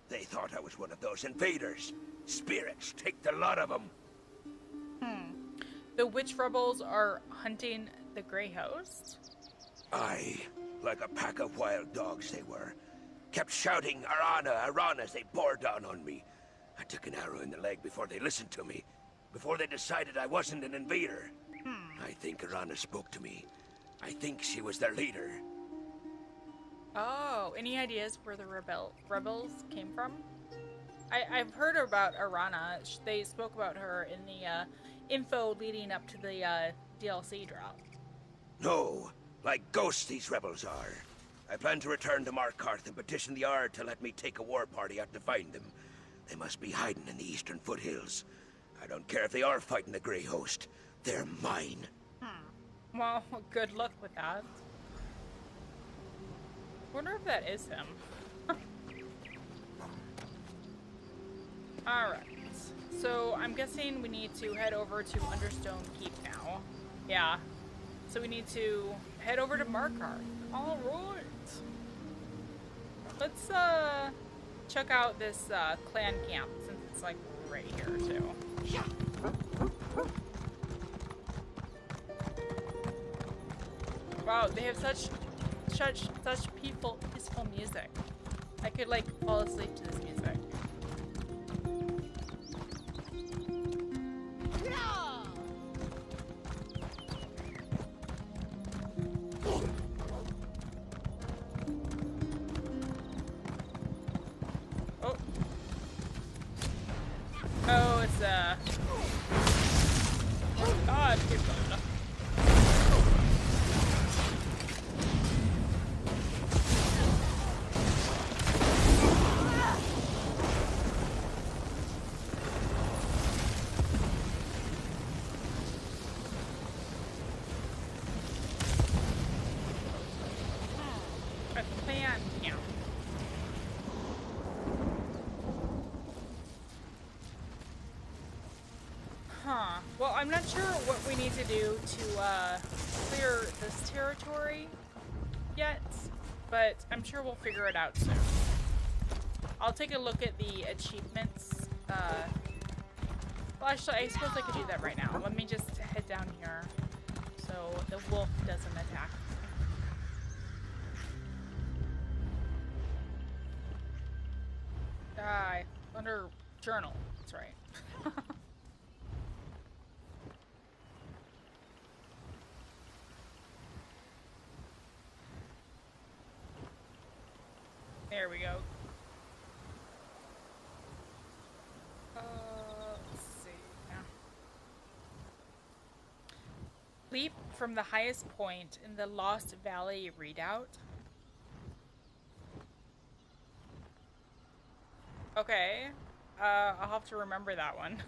They thought I was one of those invaders. Spirits, take the lot of them. The witch rebels are hunting the Grey Host? Aye, like a pack of wild dogs they were. Kept shouting, Arana, Arana, as they bore down on me. I took an arrow in the leg before they listened to me. Before they decided I wasn't an invader. I think Arana spoke to me. I think she was their leader. Oh, any ideas where the rebels came from? I've heard about Arana. They spoke about her in the info leading up to the DLC drop. No, like ghosts these rebels are. I plan to return to Markarth and petition the Ard to let me take a war party out to find them. They must be hiding in the eastern foothills. I don't care if they are fighting the Grey Host. They're mine. Well, good luck with that. Wonder if that is him. Alright. So I'm guessing we need to head over to Understone Keep now. Yeah. So we need to head over to Markarth. Alright. Let's check out this clan camp since it's like right here too. Wow, they have such peaceful music. I could like fall asleep to this music. Oh. Oh, it's oh God, keep going. Huh. Well, I'm not sure what we need to do to clear this territory yet, but I'm sure we'll figure it out soon. I'll take a look at the achievements. Well, actually, I suppose I could do that right now. Let me just head down here so the wolf doesn't attack. Under journal. That's right. There we go. Let's see. Yeah. Leap from the highest point in the Lost Valley Redoubt. Okay. I'll have to remember that one.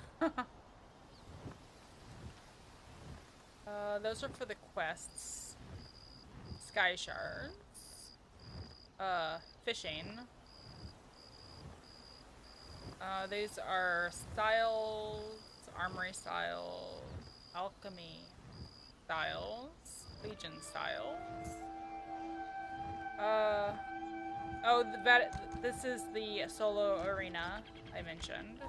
Those are for the quests. Sky shards. Fishing. These are styles, armory styles, alchemy styles, legion styles. Oh, this is the solo arena I mentioned.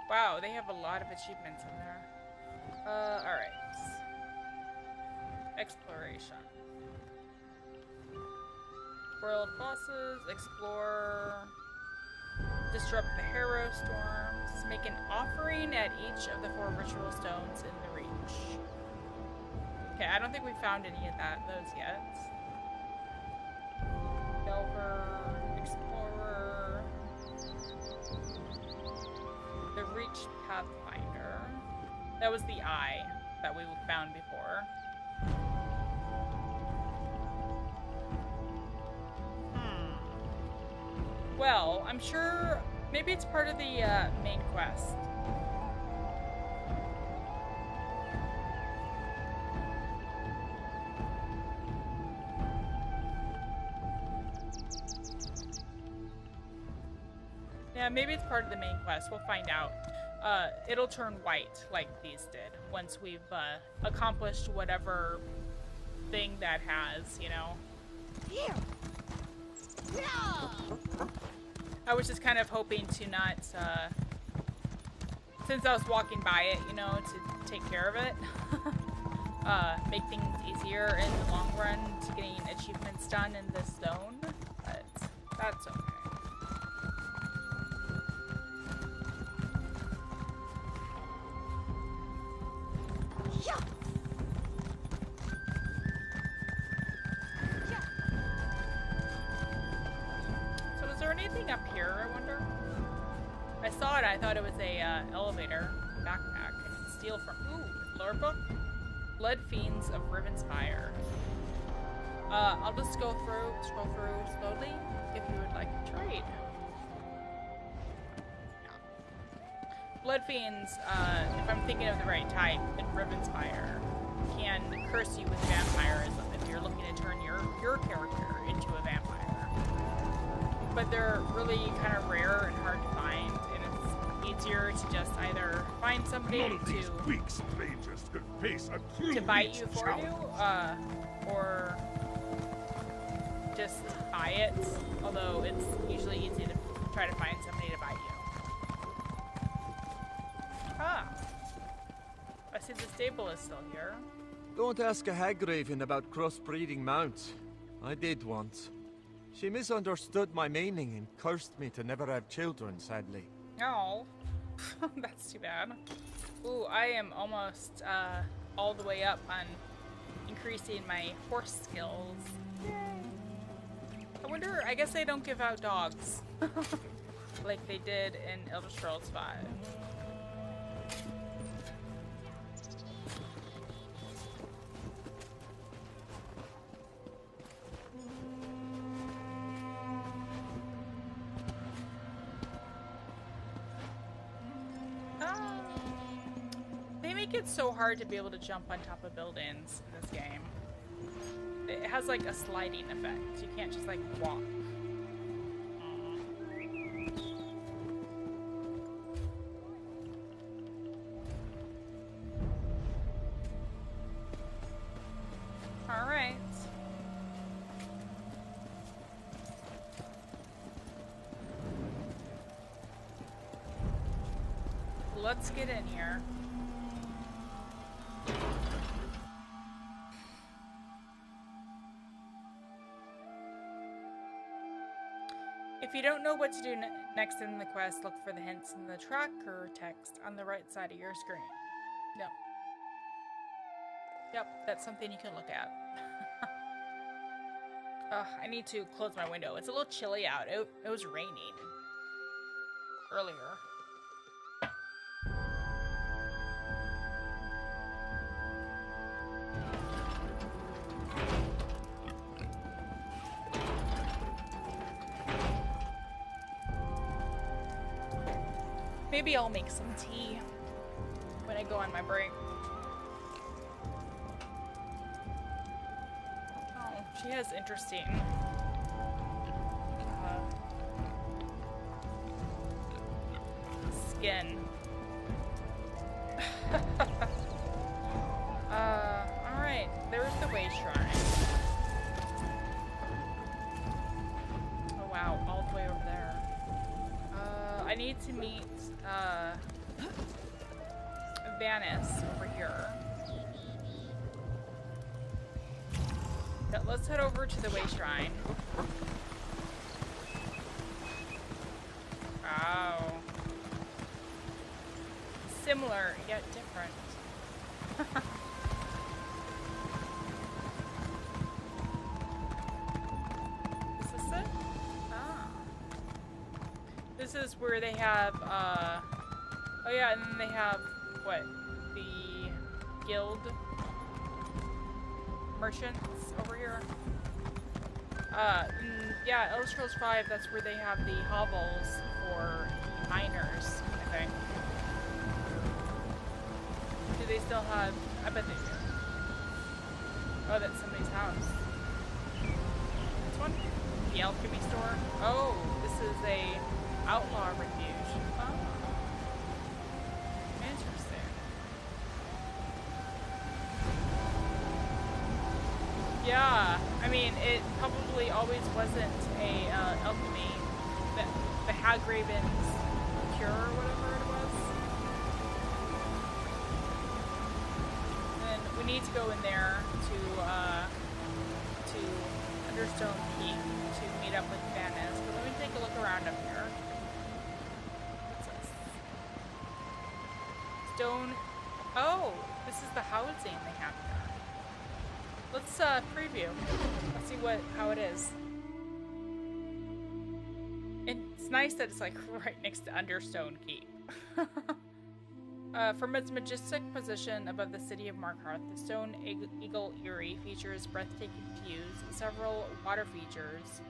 Wow, they have a lot of achievements in there. Alright. Exploration. World bosses, explore, disrupt the Harrow storms, make an offering at each of the 4 ritual stones in the Reach. Okay, I don't think we found any of those yet. Delver, explorer, the Reach Pathfinder. That was the eye that we found before. Well, I'm sure maybe it's part of the main quest. Yeah, maybe it's part of the main quest. We'll find out. It'll turn white like these did once we've accomplished whatever thing that has, you know. Here. I was just kind of hoping to not, since I was walking by it, you know, to take care of it. Make things easier in the long run to getting achievements done in this zone, but that's okay. So is there anything up here, I wonder? I saw it, I thought it was a elevator backpack. I can steal from, ooh, lore book? Blood Fiends of Rivenspire. I'll just scroll through slowly if you would like to trade. Yeah. Blood Fiends, if I'm thinking of the right type, in Rivenspire, can curse you with vampirism if you're looking to turn your character into a vampire. But they're really kind of rare and hard to find, and it's easier to just either find somebody to bite you for you, or just buy it, although it's usually easy to try to find somebody to bite you. Ah! I see the stable is still here. Don't ask a Hagraven about crossbreeding mounts. I did once. She misunderstood my meaning and cursed me to never have children, sadly. Oh, that's too bad. Ooh, I am almost all the way up on increasing my horse skills. Yay. I wonder, I guess they don't give out dogs like they did in Elder Scrolls V. They make it so hard to be able to jump on top of buildings in this game. It has like a sliding effect. You can't just like walk. All right. Let's get in here. If you don't know what to do next in the quest, look for the hints in the tracker text on the right side of your screen. Yep. Yep, that's something you can look at. I need to close my window. It's a little chilly out. It was raining earlier. Maybe I'll make some tea when I go on my break. Oh, she has interesting skin. Alright, there's the way shrine. Oh wow, all the way over there. I need to meet Vanis over here. But let's head over to the way shrine. Wow. Similar yet different. Is this it? Ah. This is where they have, oh yeah, and then they have, what, the guild merchants over here. Yeah, Elder Scrolls V, that's where they have the hovels for miners, I think. Do they still have, I bet they do. Oh, that's somebody's house. This one? The alchemy store? Oh, this is a outlaw refuge. Oh. Interesting. Yeah, I mean, it probably always wasn't a alchemy. The Hagraven's cure or whatever it was. And we need to go in there to Understone Peak to meet up with Vanis. But let me take a look around up here. What's this? Stone. Oh, this is the housing they have here. Let's preview. Let's see how it is. It's nice that it's like right next to Understone Keep. From its majestic position above the city of Markarth, the Stone Eagle Eyrie features breathtaking views, several water features,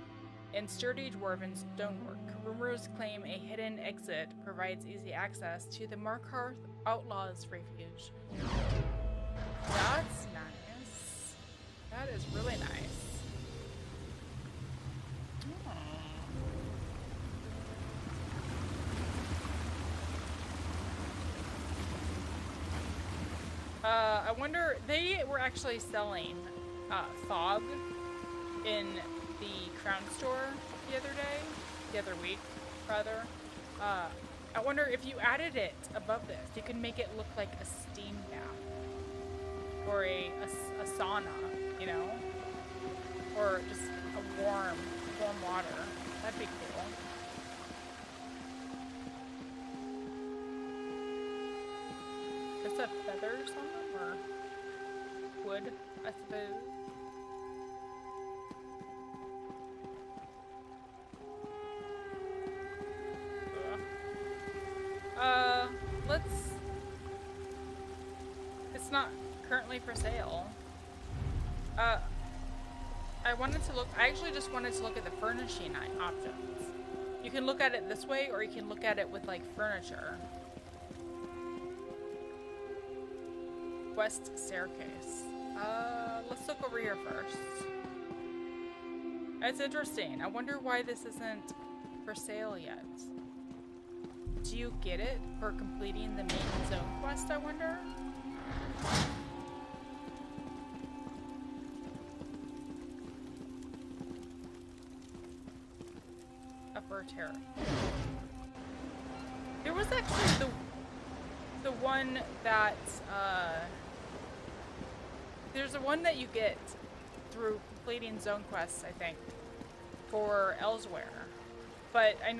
and sturdy dwarven stonework. Rumors claim a hidden exit provides easy access to the Markarth Outlaws Refuge. That's nice. That is really nice. I wonder, they were actually selling fog in the Crown store the other week, rather. I wonder if you added it above this, you can make it look like a steam bath. Or a sauna, you know? Or just a warm water. That'd be cool. Does that have feathers on them, or wood, I suppose? It's not currently for sale. I actually just wanted to look at the furnishing options. You can look at it this way, or you can look at it with, like, furniture. West staircase. Let's look over here first. It's interesting. I wonder why this isn't for sale yet. Do you get it for completing the main zone quest, I wonder? Upper terrace. There was actually the one that, there's a one that you get through completing zone quests, I think, for Elsewhere. But I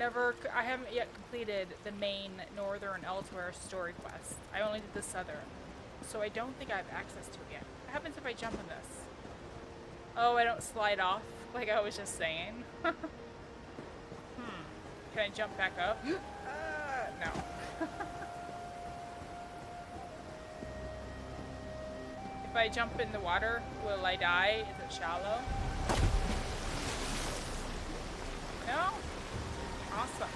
haven't yet completed the main Northern Elsewhere story quest. I only did the Southern. So I don't think I have access to it yet. What happens if I jump in this? Oh, I don't slide off, like I was just saying. Can I jump back up? No. If I jump in the water, will I die? Is it shallow? No? Awesome.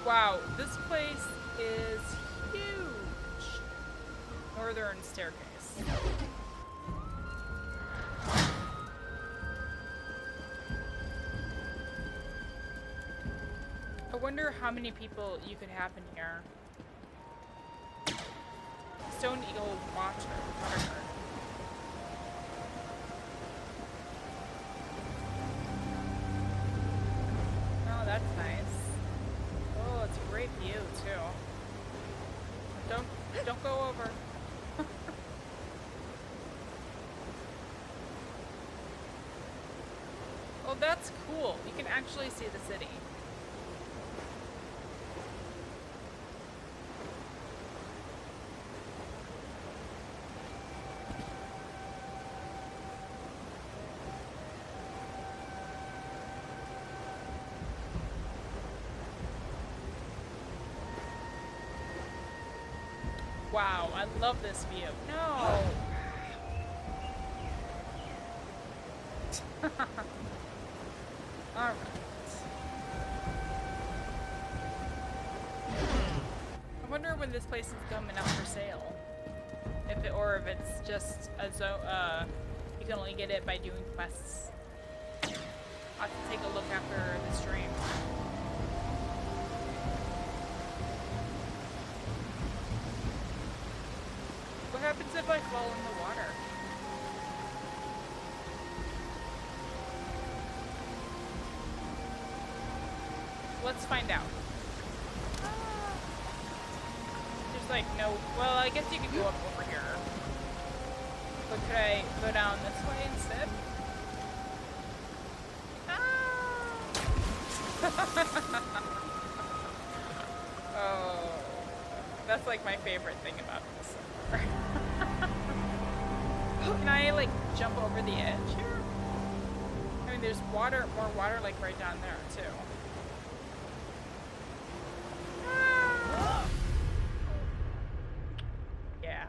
Wow, this place is huge. Northern staircase. I wonder how many people you could have in here. Stone Eagle Watcher. Oh, that's nice. Oh, it's a great view too. Don't go over. Oh, that's cool. You can actually see the city. Wow, I love this view. No! Alright. I wonder when this place is coming up for sale. Or if it's just a you can only get it by doing quests. I'll have to take a look after the stream. What happens if I fall in the water? Let's find out. There's like no... Well, I guess you could go up over here. But could I go down this way instead? Oh, that's like my favorite thing about this. Can I like jump over the edge here? I mean, there's more water like right down there too. Yeah.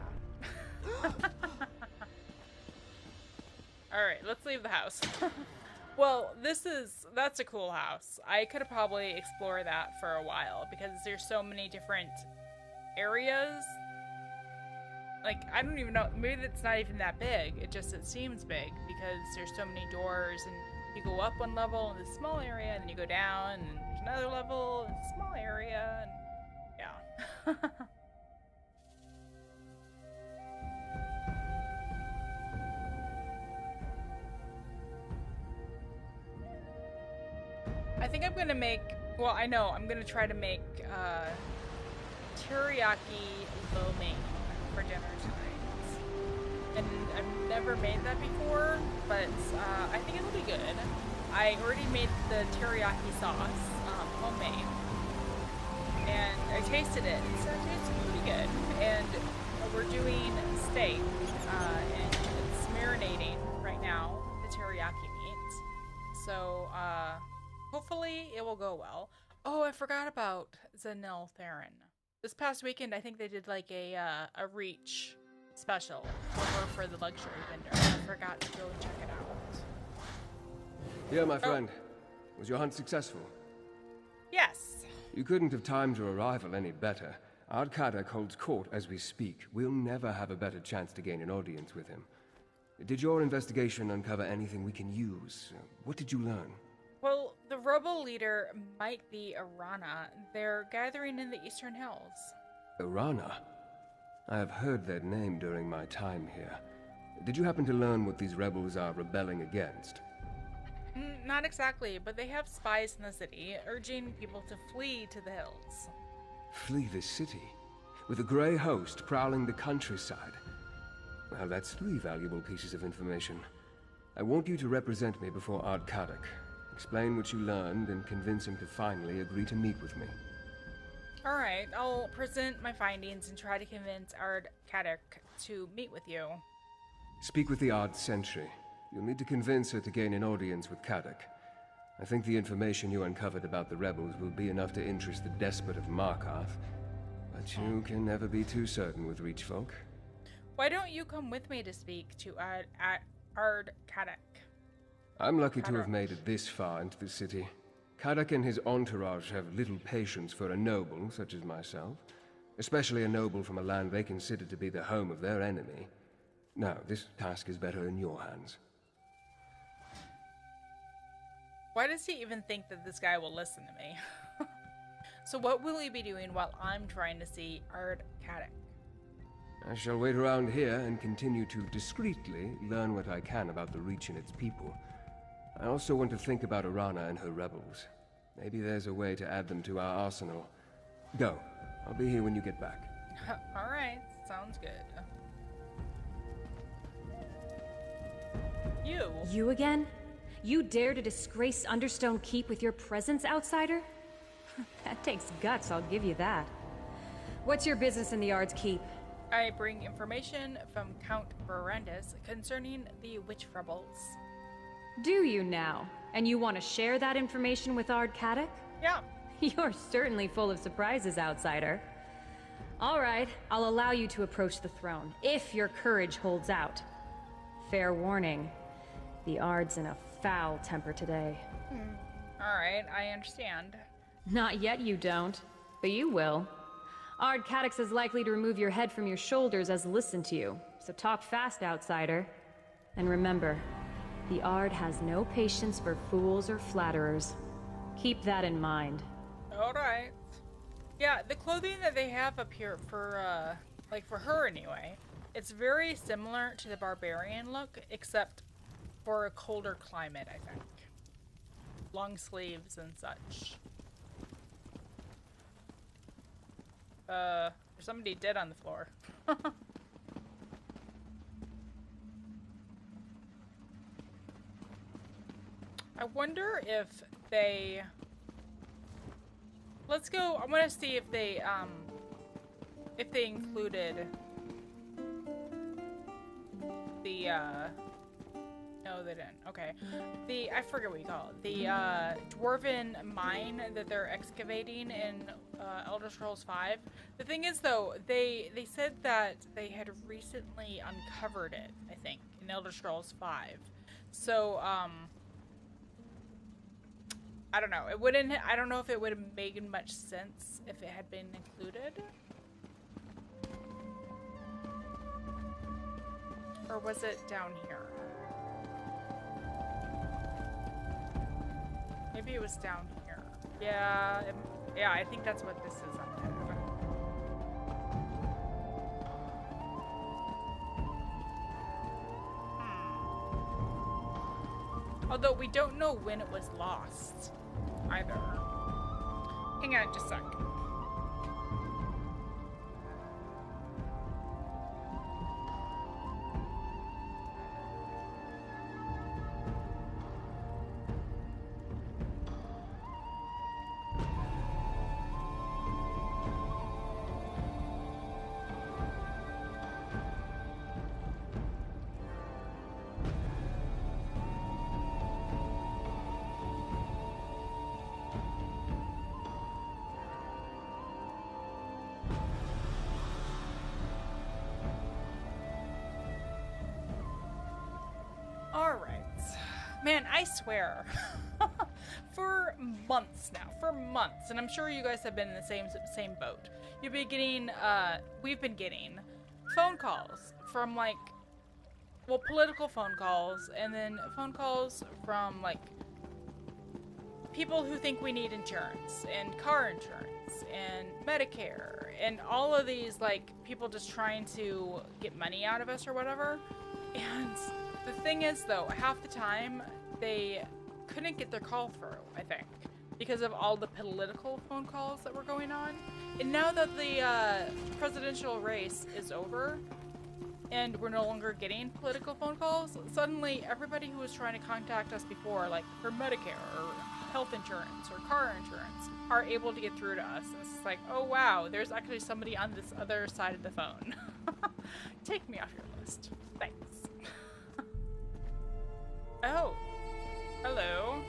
All right, let's leave the house. Well, that's a cool house. I could probably explore that for a while because there's so many different areas like, I don't even know, maybe it's not even that big. It seems big because there's so many doors, and you go up one level in this small area, and then you go down, and there's another level in a small area, and yeah. I think I'm gonna make, well, I know, I'm gonna try to make teriyaki lo mein for dinner tonight. And I've never made that before, but I think it'll be good. I already made the teriyaki sauce, homemade, and I tasted it. It tastes pretty good. And we're doing steak, and it's marinating right now, the teriyaki meat. So, hopefully it will go well. Oh, I forgot about Zanel Theron. This past weekend, I think they did like a Reach special over for the luxury vendor. I forgot to go and check it out. Yeah, my friend. Was your hunt successful? Yes. You couldn't have timed your arrival any better. Ard Kadok holds court as we speak. We'll never have a better chance to gain an audience with him. Did your investigation uncover anything we can use? What did you learn? Well, the rebel leader might be Arana. They're gathering in the Eastern Hills. Arana? I have heard that name during my time here. Did you happen to learn what these rebels are rebelling against? Not exactly, but they have spies in the city, urging people to flee to the hills. Flee the city? With a grey host prowling the countryside? Well, that's 3 valuable pieces of information. I want you to represent me before Ard Kadok. Explain what you learned and convince him to finally agree to meet with me. Alright, I'll present my findings and try to convince Ard Kadok to meet with you. Speak with the Ard Sentry. You'll need to convince her to gain an audience with Kadok. I think the information you uncovered about the rebels will be enough to interest the despot of Markarth. But you can never be too certain with Reach folk. Why don't you come with me to speak to Ard Kadok? I'm lucky to have made it this far into the city. Kadok and his entourage have little patience for a noble such as myself, especially a noble from a land they consider to be the home of their enemy. Now, this task is better in your hands. Why does he even think that this guy will listen to me? So what will he be doing while I'm trying to see Ard Kadok? I shall wait around here and continue to discreetly learn what I can about the Reach and its people. I also want to think about Arana and her rebels. Maybe there's a way to add them to our arsenal. Go. I'll be here when you get back. Alright, sounds good. You again? You dare to disgrace Understone Keep with your presence, outsider? That takes guts, I'll give you that. What's your business in the Ard's Keep? I bring information from Count Verandis concerning the witch rebels. Do you now? And you want to share that information with Ard Kadok? Yeah. You're certainly full of surprises, outsider. All right, I'll allow you to approach the throne, if your courage holds out. Fair warning, the Ard's in a foul temper today. Alright, I understand. Not yet you don't, but you will. Ard Kadok's as likely to remove your head from your shoulders as listen to you, so talk fast, outsider. And remember, the Ard has no patience for fools or flatterers. Keep that in mind. Alright. Yeah, the clothing that they have up here for, like for her anyway, it's very similar to the barbarian look, except for a colder climate, I think. Long sleeves and such. There's somebody dead on the floor. I wonder if they... Let's go, I want to see if they included the, no they didn't, okay. I forget what you call it. The, dwarven mine that they're excavating in, Elder Scrolls V. The thing is though, they said that they had recently uncovered it, I think, in Elder Scrolls V. So, I don't know. I don't know if it would have made much sense if it had been included. was it down here? Maybe it was down here. Yeah, yeah, I think that's what this is up there. Although we don't know when it was lost either. Hang on just a sec. Man, I swear, for months now, and I'm sure you guys have been in the same boat. You've been getting, we've been getting phone calls from like, well, political phone calls, and then phone calls from like people who think we need insurance and car insurance and Medicare and all of these like people just trying to get money out of us or whatever. And the thing is, though, half the time they couldn't get their call through, I think, because of all the political phone calls that were going on. And now that the presidential race is over and we're no longer getting political phone calls, suddenly everybody who was trying to contact us before, like for Medicare or health insurance or car insurance, are able to get through to us. And it's just like, oh wow, there's actually somebody on this other side of the phone. Take me off your list. Thanks. Oh, hello.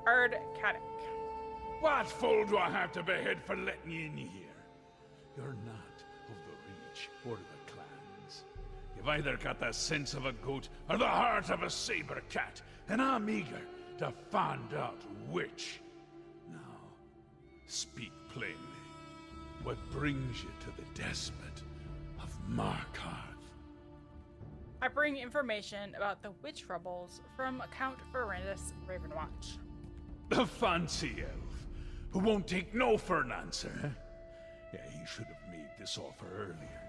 Ard Caddick. What fool do I have to behead for letting you in here? You're not of the Reach or the clans. You've either got the sense of a goat or the heart of a saber cat, and I'm eager to find out which. Now, speak plainly. What brings you to the despot of Markarth? I bring information about the witch rebels from Count Verendus Ravenwatch. The fancy elf, who won't take no for an answer, huh? Yeah, he should have made this offer earlier.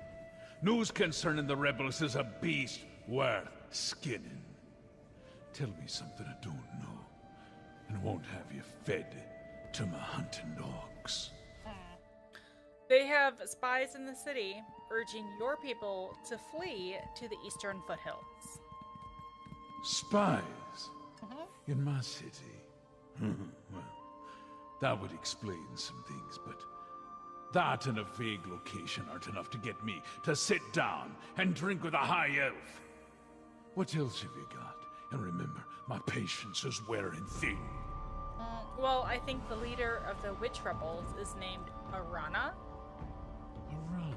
News concerning the rebels is a beast worth skinning. Tell me something I don't know, and I won't have you fed to my hunting dogs. They have spies in the city urging your people to flee to the eastern foothills. Spies? In my city? Well, that would explain some things, but that and a vague location aren't enough to get me to sit down and drink with a high elf. What else have you got? And remember, my patience is wearing thin. Well, I think the leader of the witch rebels is named Arana. Arana?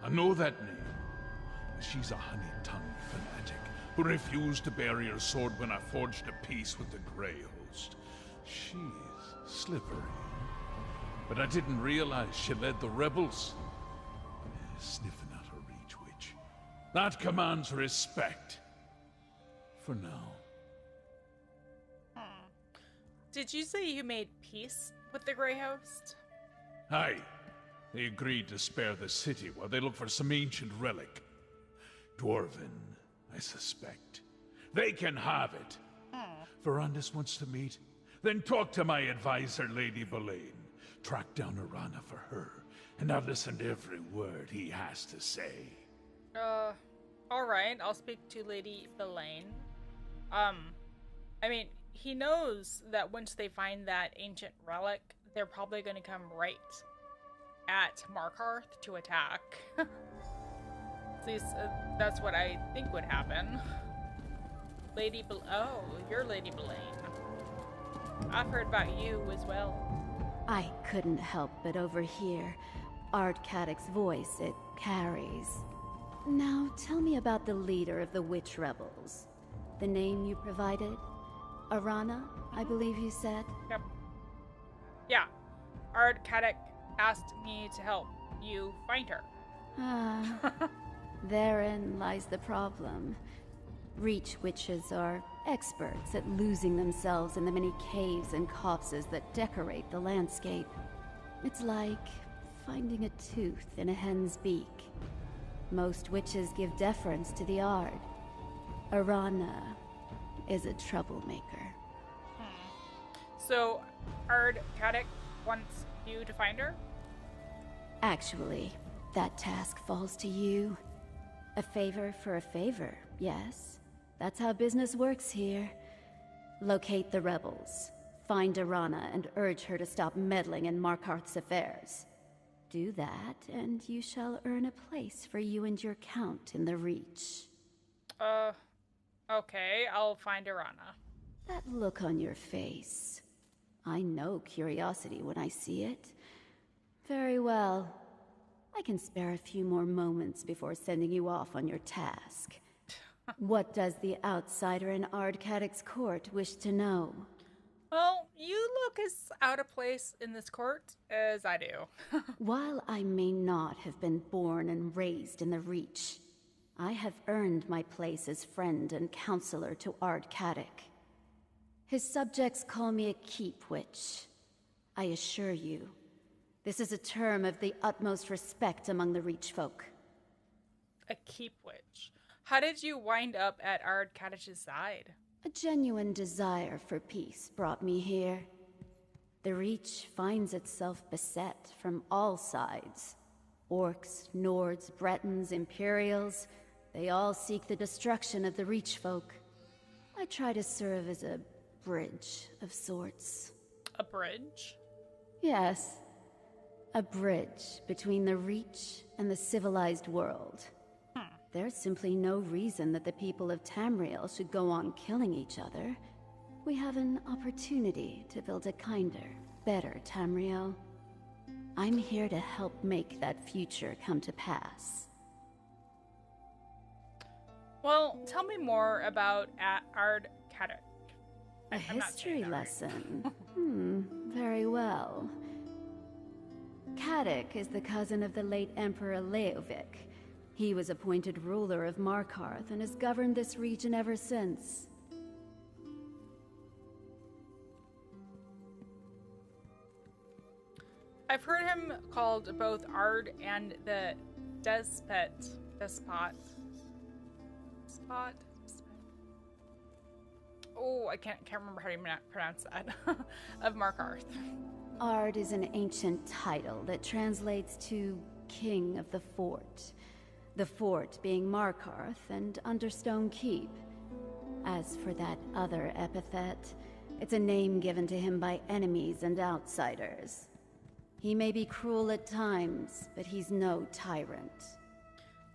I know that name. She's a honey-tongued fanatic who refused to bury her sword when I forged a peace with the Grey Host. She's slippery. But I didn't realize she led the rebels. Sniffing out a Reach witch. That commands respect. For now. Did you say you made peace with the Grey Host? Aye. They agreed to spare the city while they look for some ancient relic. Dwarven, I suspect. They can have it. Verandis wants to meet? Then talk to my advisor, Lady Belaine. Track down Arana for her, and I'll listen to every word he has to say. Alright, I'll speak to Lady Belaine. I mean, he knows that once they find that ancient relic, they're probably going to come right at Markarth to attack. At least, that's what I think would happen. Oh, you're Lady Belaine. I've heard about you as well. I couldn't help but overhear Ard Caddick's voice. It carries. Now, tell me about the leader of the witch rebels. The name you provided? Arana, I believe you said? Yep. Yeah. Ard Caddick asked me to help you find her. Ah, therein lies the problem. Reach witches are experts at losing themselves in the many caves and copses that decorate the landscape. It's like finding a tooth in a hen's beak. Most witches give deference to the Ard. Arana is a troublemaker. So, Ard Kadok wants you to find her? Actually, that task falls to you. A favor for a favor, yes. That's how business works here. Locate the rebels, find Arana, and urge her to stop meddling in Markarth's affairs. Do that, and you shall earn a place for you and your count in the Reach. Okay, I'll find Arana. That look on your face. I know curiosity when I see it. Very well. I can spare a few more moments before sending you off on your task. What does the outsider in Ard Kadok's court wish to know? Well, you look as out of place in this court as I do. While I may not have been born and raised in the Reach, I have earned my place as friend and counselor to Ard Kadok. His subjects call me a keep witch. I assure you, this is a term of the utmost respect among the Reach folk. A keep witch. How did you wind up at Ard Kadok's side? A genuine desire for peace brought me here. The Reach finds itself beset from all sides. Orcs, Nords, Bretons, Imperials, they all seek the destruction of the Reach folk. I try to serve as a bridge of sorts. A bridge? Yes. A bridge between the Reach and the civilized world. There's simply no reason that the people of Tamriel should go on killing each other. We have an opportunity to build a kinder, better Tamriel. I'm here to help make that future come to pass. Well, tell me more about Ard Kadok. A history lesson. Very well. Kadok is the cousin of the late Emperor Leovic. He was appointed ruler of Markarth and has governed this region ever since. I've heard him called both Ard and the Despot. Oh, I can't remember how to pronounce that. Of Markarth. Ard is an ancient title that translates to King of the Fort. The fort being Markarth and Understone Keep. As for that other epithet, it's a name given to him by enemies and outsiders. He may be cruel at times, but he's no tyrant.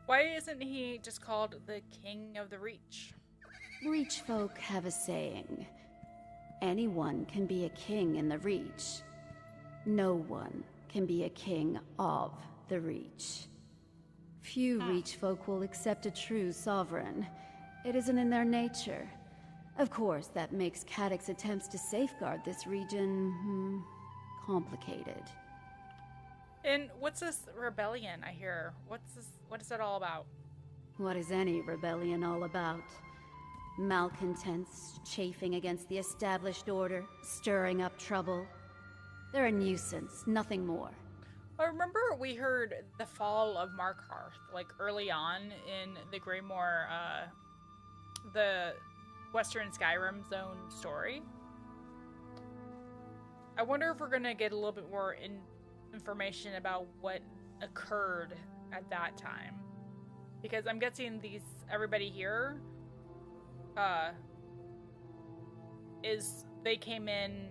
Why isn't he just called the King of the Reach? Reach folk have a saying. Anyone can be a king in the Reach. No one can be a king of the Reach. Few Reach folk will accept a true sovereign. It isn't in their nature. Of course, that makes Kadok's attempts to safeguard this region, complicated. And what's this rebellion I hear? What is that all about? What is any rebellion all about? Malcontents chafing against the established order, stirring up trouble. They're a nuisance, nothing more. I remember we heard the fall of Markarth, like early on in the Greymoor, the Western Skyrim Zone story. I wonder if we're gonna get a little bit more information about what occurred at that time, because I'm guessing everybody here, they came in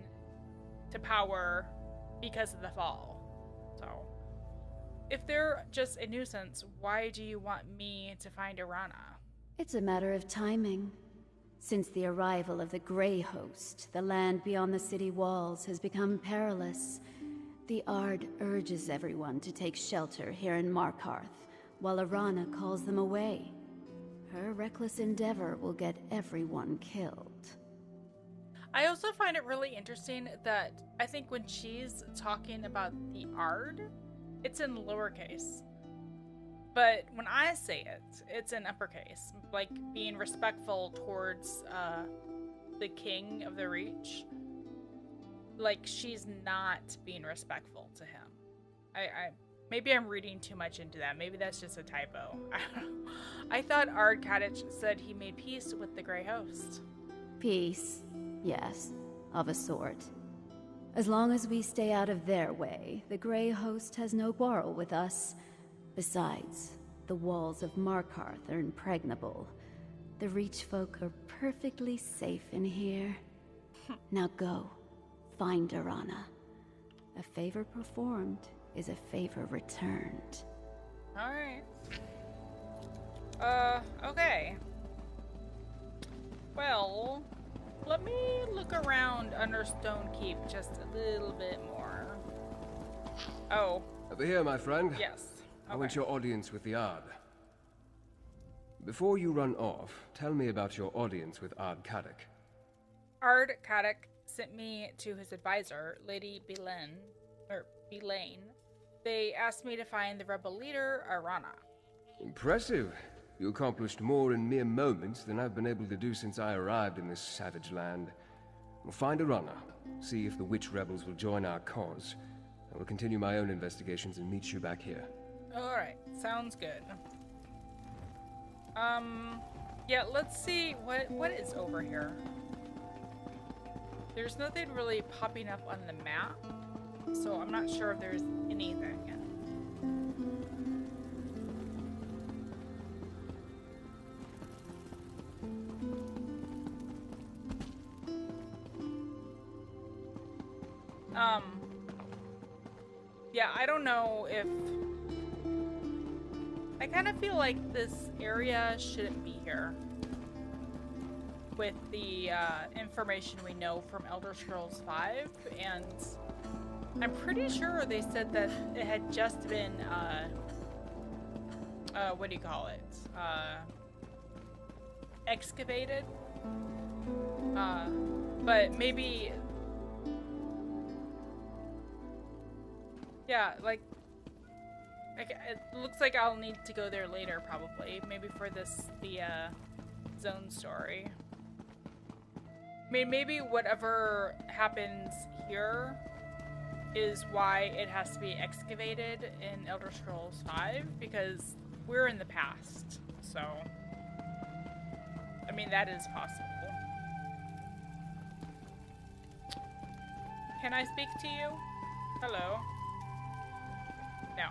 to power because of the fall. So, if they're just a nuisance, why do you want me to find Arana? It's a matter of timing. Since the arrival of the Grey Host, the land beyond the city walls has become perilous. The Ard urges everyone to take shelter here in Markarth, while Arana calls them away. Her reckless endeavor will get everyone killed. I also find it really interesting that I think when she's talking about the Ard, it's in lowercase. But when I say it, it's in uppercase. Like being respectful towards the king of the Reach. Like she's not being respectful to him. Maybe I'm reading too much into that. Maybe that's just a typo. I don't know. I thought Ard Kadich said he made peace with the Grey Host. Peace, yes, of a sort. As long as we stay out of their way, the Grey Host has no quarrel with us. Besides, the walls of Markarth are impregnable. The Reach folk are perfectly safe in here. Now go, find Arana. A favor performed is a favor returned. Alright. Okay. Well, let me look around under Stone Keep just a little bit more. Oh. Over here, my friend. Yes. I want your audience with the Ard. Before you run off, tell me about your audience with Ard Kadich. Ard Kadich sent me to his advisor, Lady Belaine. They asked me to find the rebel leader, Arana. Impressive. You accomplished more in mere moments than I've been able to do since I arrived in this savage land. We'll find Arana, see if the witch rebels will join our cause. I will continue my own investigations and meet you back here. Alright, sounds good. Yeah, let's see what is over here. There's nothing really popping up on the map, so I'm not sure if there's anything. Yeah, I don't know if... I kind of feel like this area shouldn't be here. With the information we know from Elder Scrolls V, and I'm pretty sure they said that it had just been, what do you call it? Excavated? But maybe... Yeah, like, it looks like I'll need to go there later, probably. Maybe for the zone story. I mean, maybe whatever happens here is why it has to be excavated in Elder Scrolls V, because we're in the past, so... I mean, that is possible. Can I speak to you? Hello? No.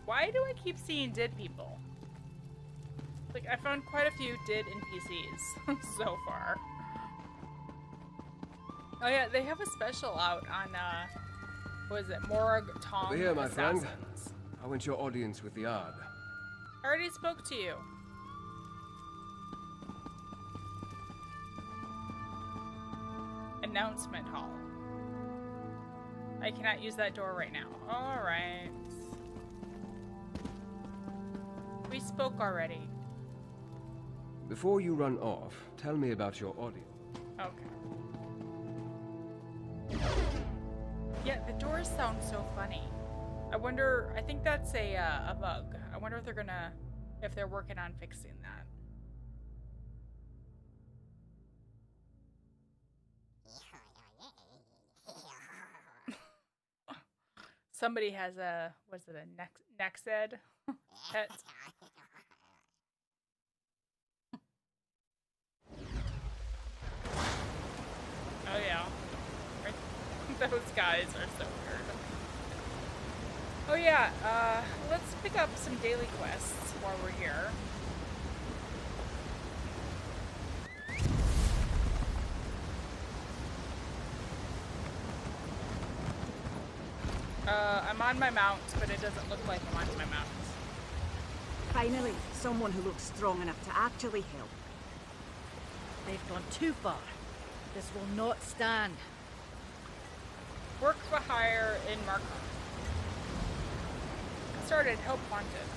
Why do I keep seeing dead people? Like, I found quite a few dead NPCs so far. Oh yeah, they have a special out on, what is it, Morag Tong Over here, my Assassins. friend. I want your audience with the Ard. I already spoke to you. Announcement hall. I cannot use that door right now. Alright. We spoke already. Before you run off, tell me about your audience. Okay. Yeah, the doors sound so funny. I wonder, I think that's a bug. I wonder if if they're working on fixing that. Somebody has a, was it a Nexed pet? Oh yeah. Those guys are so weird. Oh yeah, let's pick up some daily quests while we're here. I'm on my mount, but it doesn't look like I'm on my mount. Finally, someone who looks strong enough to actually help. They've gone too far. This will not stand. Work for hire in Markarth. Started help wanted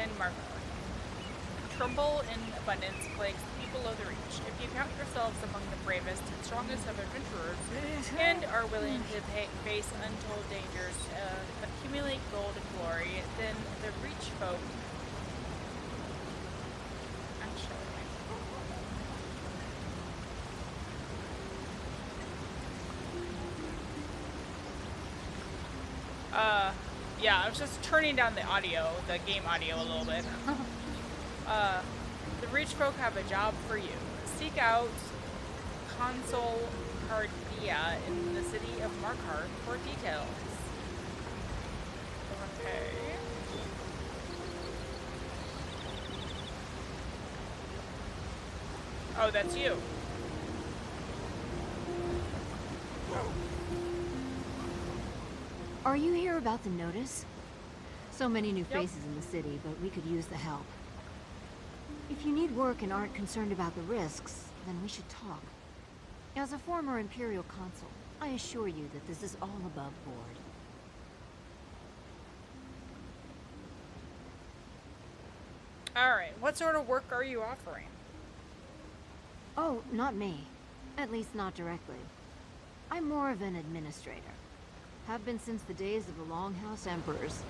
in Markarth. Trouble in abundance plagues the people of the Reach. If you count yourselves among the bravest and strongest of adventurers and are willing to face untold dangers, accumulate gold and glory, then the Reach folk... Yeah, I was just turning down the audio, the game audio a little bit. The Reach folk have a job for you. Seek out Consul Cardia in the city of Markarth for details. Okay. Oh, that's you. Are you here about the notice? So many new faces in the city, but we could use the help. If you need work and aren't concerned about the risks, then we should talk. As a former Imperial consul, I assure you that this is all above board. Alright, what sort of work are you offering? Oh, not me. At least not directly. I'm more of an administrator. Have been since the days of the Longhouse Emperors.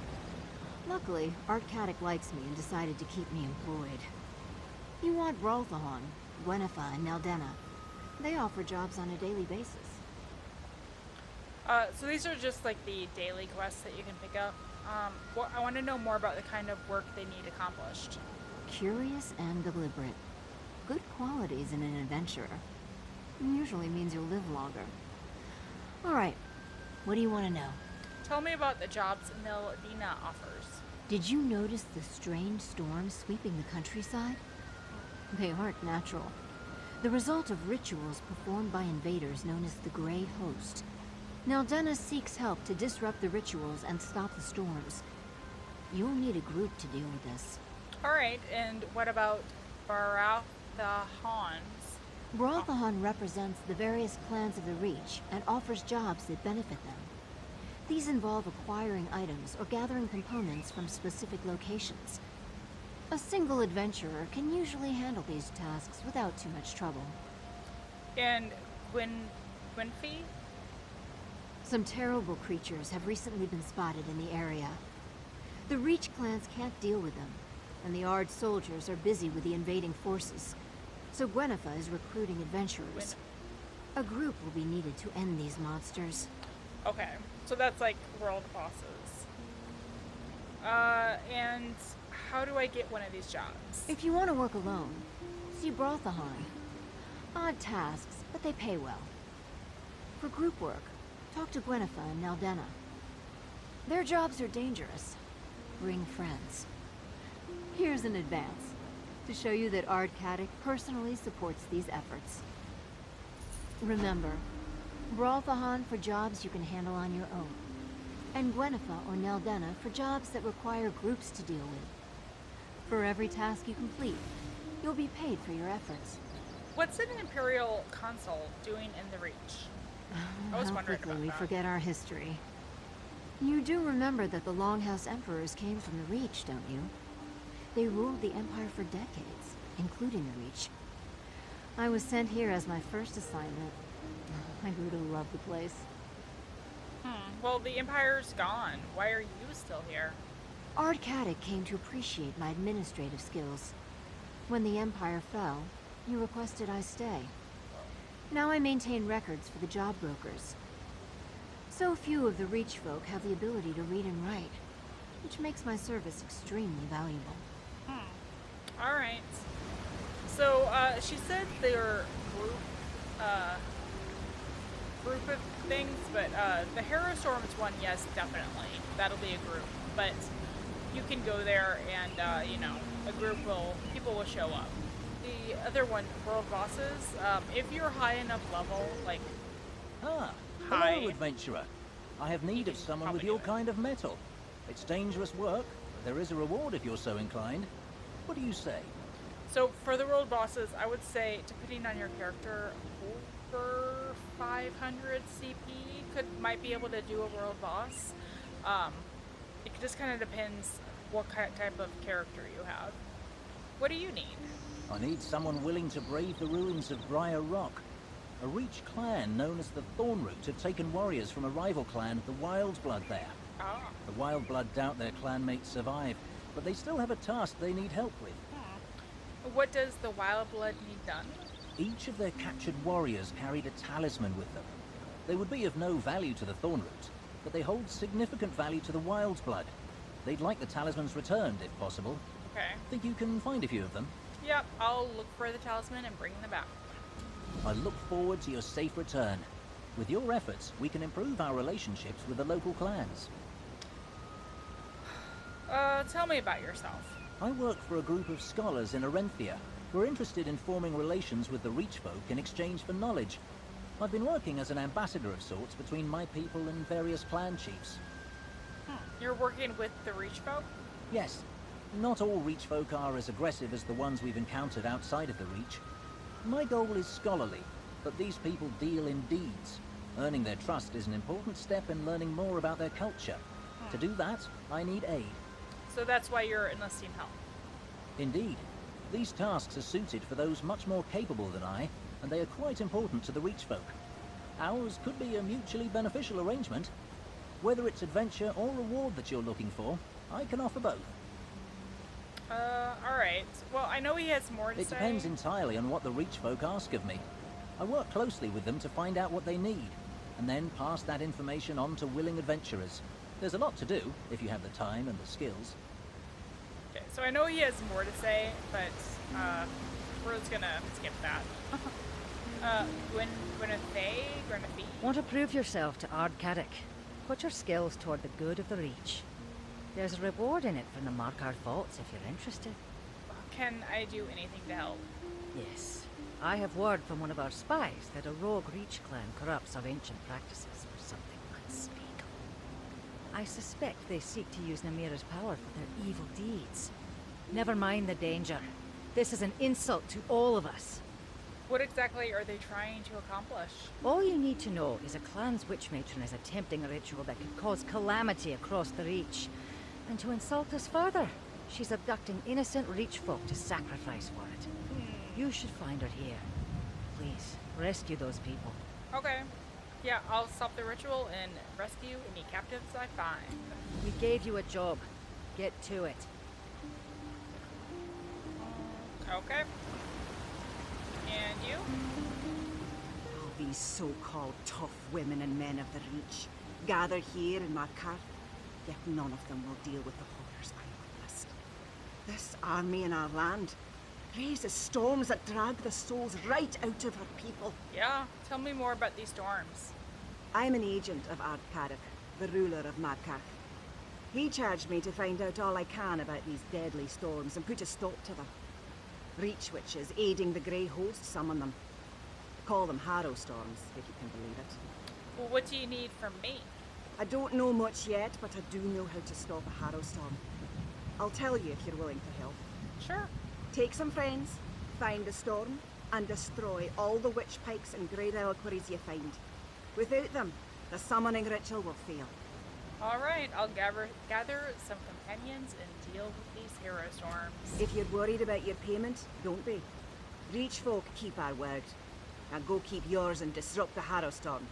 Luckily, Arkadic likes me and decided to keep me employed. You want Rolthahan, Gwennifa, and Neldenna. They offer jobs on a daily basis. So these are just like the daily quests that you can pick up. I want to know more about the kind of work they need accomplished. Curious and deliberate. Good qualities in an adventurer. Usually means you'll live longer. Alright, what do you want to know? Tell me about the jobs Neldenna offers. Did you notice the strange storms sweeping the countryside? They aren't natural. The result of rituals performed by invaders known as the Grey Host. Neldenna seeks help to disrupt the rituals and stop the storms. You'll need a group to deal with this. Alright, and what about Baralthahans? Baralthahan represents the various clans of the Reach and offers jobs that benefit them. These involve acquiring items or gathering components from specific locations. A single adventurer can usually handle these tasks without too much trouble. And Gwynfi? Some terrible creatures have recently been spotted in the area. The Reach clans can't deal with them, and the Ard soldiers are busy with the invading forces. So Gwennifa is recruiting adventurers. A group will be needed to end these monsters. Okay, so that's like world bosses. And how do I get one of these jobs? If you want to work alone, see Baralthahan. Odd tasks, but they pay well. For group work, talk to Gwennifa and Neldenna. Their jobs are dangerous. Bring friends. Here's an advance, to show you that Arkadic personally supports these efforts. Remember, Baralthahan for jobs you can handle on your own, and Gwennifa or Neldenna for jobs that require groups to deal with. For every task you complete, you'll be paid for your efforts. What's an Imperial consul doing in the Reach? I was wondering quickly about we that. forget our history. You do remember that the Longhouse Emperors came from the Reach, don't you? They ruled the Empire for decades, including the Reach. I was sent here as my first assignment. I grew to love the place. Well, the Empire's gone. Why are you still here? Arkadic came to appreciate my administrative skills. When the Empire fell, you requested I stay. Now I maintain records for the job brokers. So few of the Reach folk have the ability to read and write, which makes my service extremely valuable. Alright. So, she said their group of things, but, the Harrowstorms one, yes, definitely. That'll be a group. But you can go there and, you know, people will show up. The other one, World Bosses, if you're high enough level, like... Hello, adventurer. I have need of someone with your kind of metal. It's dangerous work, but there is a reward if you're so inclined. What do you say? So, for the world bosses, I would say, depending on your character, over 500 CP might be able to do a world boss. It just kind of depends what type of character you have. What do you need? I need someone willing to brave the ruins of Briar Rock. A Reach clan known as the Thornroot have taken warriors from a rival clan, the Wildblood, there. Oh. The Wildblood doubt their clanmates survive, but they still have a task they need help with. What does the Wildblood need done? Each of their captured warriors carried a talisman with them. They would be of no value to the Thornroot, but they hold significant value to the Wildblood. They'd like the talismans returned, if possible. Okay. Think you can find a few of them? Yep, I'll look for the talisman and bring them back. I look forward to your safe return. With your efforts, we can improve our relationships with the local clans. Tell me about yourself. I work for a group of scholars in Arenthia who are interested in forming relations with the Reach folk in exchange for knowledge. I've been working as an ambassador of sorts between my people and various clan chiefs. You're working with the Reach folk? Yes. Not all Reach folk are as aggressive as the ones we've encountered outside of the Reach. My goal is scholarly, but these people deal in deeds. Earning their trust is an important step in learning more about their culture. To do that, I need aid. So that's why you're enlisting help? Indeed. These tasks are suited for those much more capable than I, and they are quite important to the Reach folk. Ours could be a mutually beneficial arrangement. Whether it's adventure or reward that you're looking for, I can offer both. Alright. Well, I know he has more to say. It depends entirely on what the Reach folk ask of me. I work closely with them to find out what they need, and then pass that information on to willing adventurers. There's a lot to do, if you have the time and the skills. Okay, so I know he has more to say, but, we're just gonna skip that. Gwenathy? Want to prove yourself to Ard Carrick? Put your skills toward the good of the Reach. There's a reward in it from the Markarth vaults if you're interested. Can I do anything to help? Yes. I have word from one of our spies that a rogue Reach clan corrupts our ancient practices for something unspeakable. I suspect they seek to use Namira's power for their evil deeds. Never mind the danger. This is an insult to all of us. What exactly are they trying to accomplish? All you need to know is a clan's witch matron is attempting a ritual that could cause calamity across the Reach. And to insult us further, she's abducting innocent Reach folk to sacrifice for it. You should find her here. Please, rescue those people. Okay. Yeah, I'll stop the ritual and rescue any captives I find. We gave you a job. Get to it. Okay. And you? All these so-called tough women and men of the Reach gather here in Markarth, yet none of them will deal with the horrors I witnessed. This army in our land raises storms that drag the souls right out of our people. Yeah, tell me more about these storms. I'm an agent of Ard Carrick, the ruler of Markarth. He charged me to find out all I can about these deadly storms and put a stop to them. Reach witches aiding the Grey Host summon them. Call them harrow storms, if you can believe it. Well, what do you need from me? I don't know much yet, but I do know how to stop a harrow storm. I'll tell you if you're willing to help. Sure. Take some friends, find the storm, and destroy all the witch pikes and grey reliquaries you find. Without them, the summoning ritual will fail. Alright, I'll gather some companions and deal with these hero storms. If you're worried about your payment, don't be. Reach folk keep our word. Now go keep yours and disrupt the harrow storm.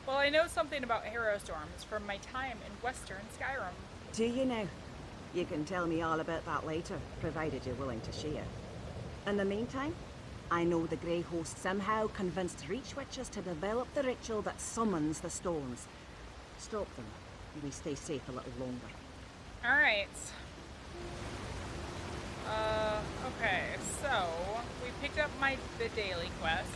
Well, I know something about hero storms from my time in Western Skyrim. Do you now? You can tell me all about that later, provided you're willing to share. In the meantime, I know the Grey Host somehow convinced Reach witches to develop the ritual that summons the storms. Stop them, and we stay safe a little longer. Alright. Okay, so we picked up the daily quests.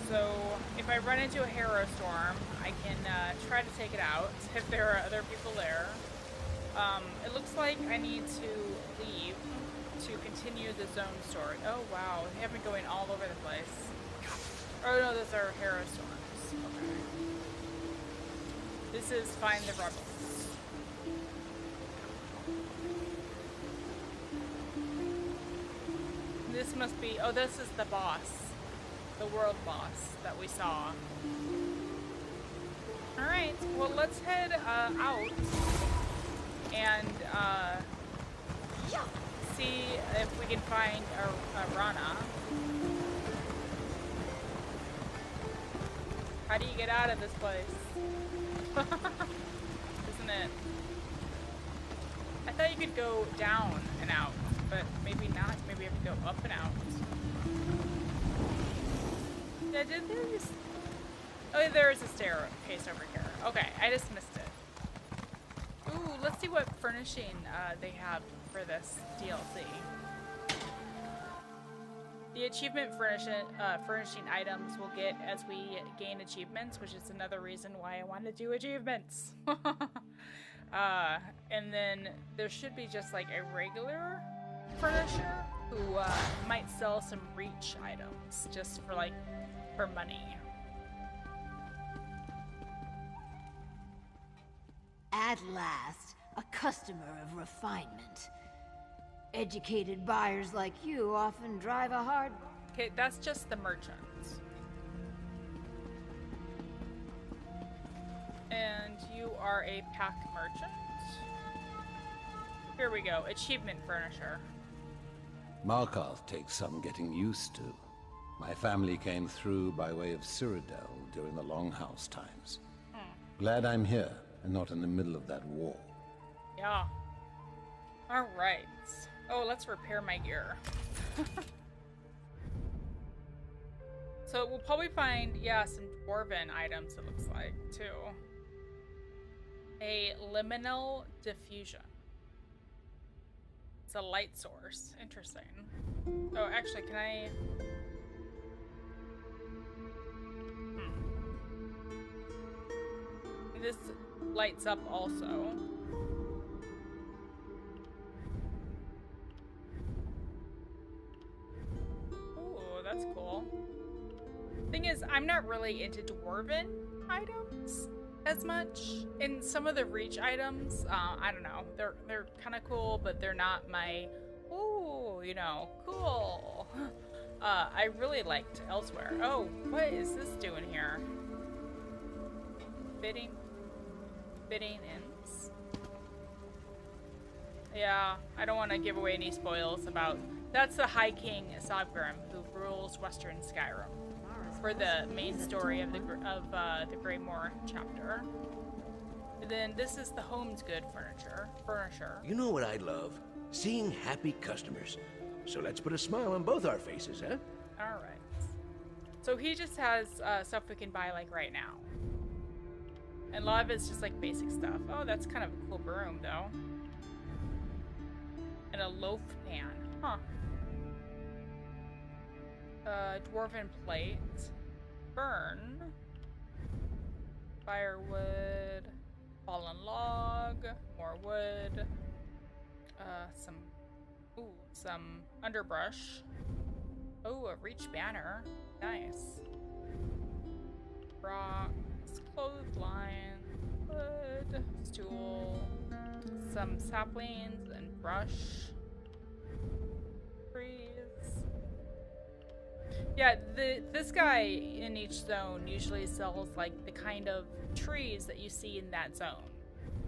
So if I run into a hero storm, I can try to take it out if there are other people there. It looks like I need to leave to continue the zone story. Oh wow, they have been going all over the place. Oh no, those are hero storms. Okay. This is Find the Rebels. This must be, oh, this is the boss. The world boss that we saw. Alright, well let's head out and see if we can find a Rana. How do you get out of this place? Isn't it? I thought you could go down and out, but maybe not. Maybe you have to go up and out. Yeah, did there just... Oh, there is a staircase over here. Okay, I just missed it. Ooh, let's see what furnishing they have for this DLC. The achievement furnishing items we'll get as we gain achievements, which is another reason why I want to do achievements. And then there should be just like a regular furnisher who might sell some reach items just for like for money. At last, a customer of refinement. Educated buyers like you often drive a hard... Okay, that's just the merchants. And you are a pack merchant. Here we go, achievement furnisher. Markarth takes some getting used to. My family came through by way of Cyrodiil during the Longhouse times. Glad I'm here and not in the middle of that war. Yeah. Alright. Oh, let's repair my gear. So we'll probably find, yeah, some dwarven items, it looks like, too. A liminal diffusion. It's a light source. Interesting. Oh, actually, can I... This lights up also. Ooh, that's cool. Thing is, I'm not really into dwarven items as much. In some of the reach items, I don't know, they're kind of cool, but they're not my, ooh, you know, cool. I really liked Elsewhere. Oh, what is this doing here? Bidding ends. Yeah, I don't want to give away any spoils about. That's the High King Sabgrim who rules Western Skyrim for the main story of the Greymoor chapter. And then this is the Home's Good furnisher. You know what I love? Seeing happy customers. So let's put a smile on both our faces, huh? All right. So he just has stuff we can buy like right now. And a lot of it's just like basic stuff. Oh, that's kind of a cool broom though. And a loaf pan. Huh. Dwarven plate. Burn. Firewood. Fallen log. More wood. Some underbrush. Oh, a reach banner. Nice. Rocks. Clothesline. Wood. Stool. Some saplings and brush. Trees. Yeah, this guy in each zone usually sells like the kind of trees that you see in that zone,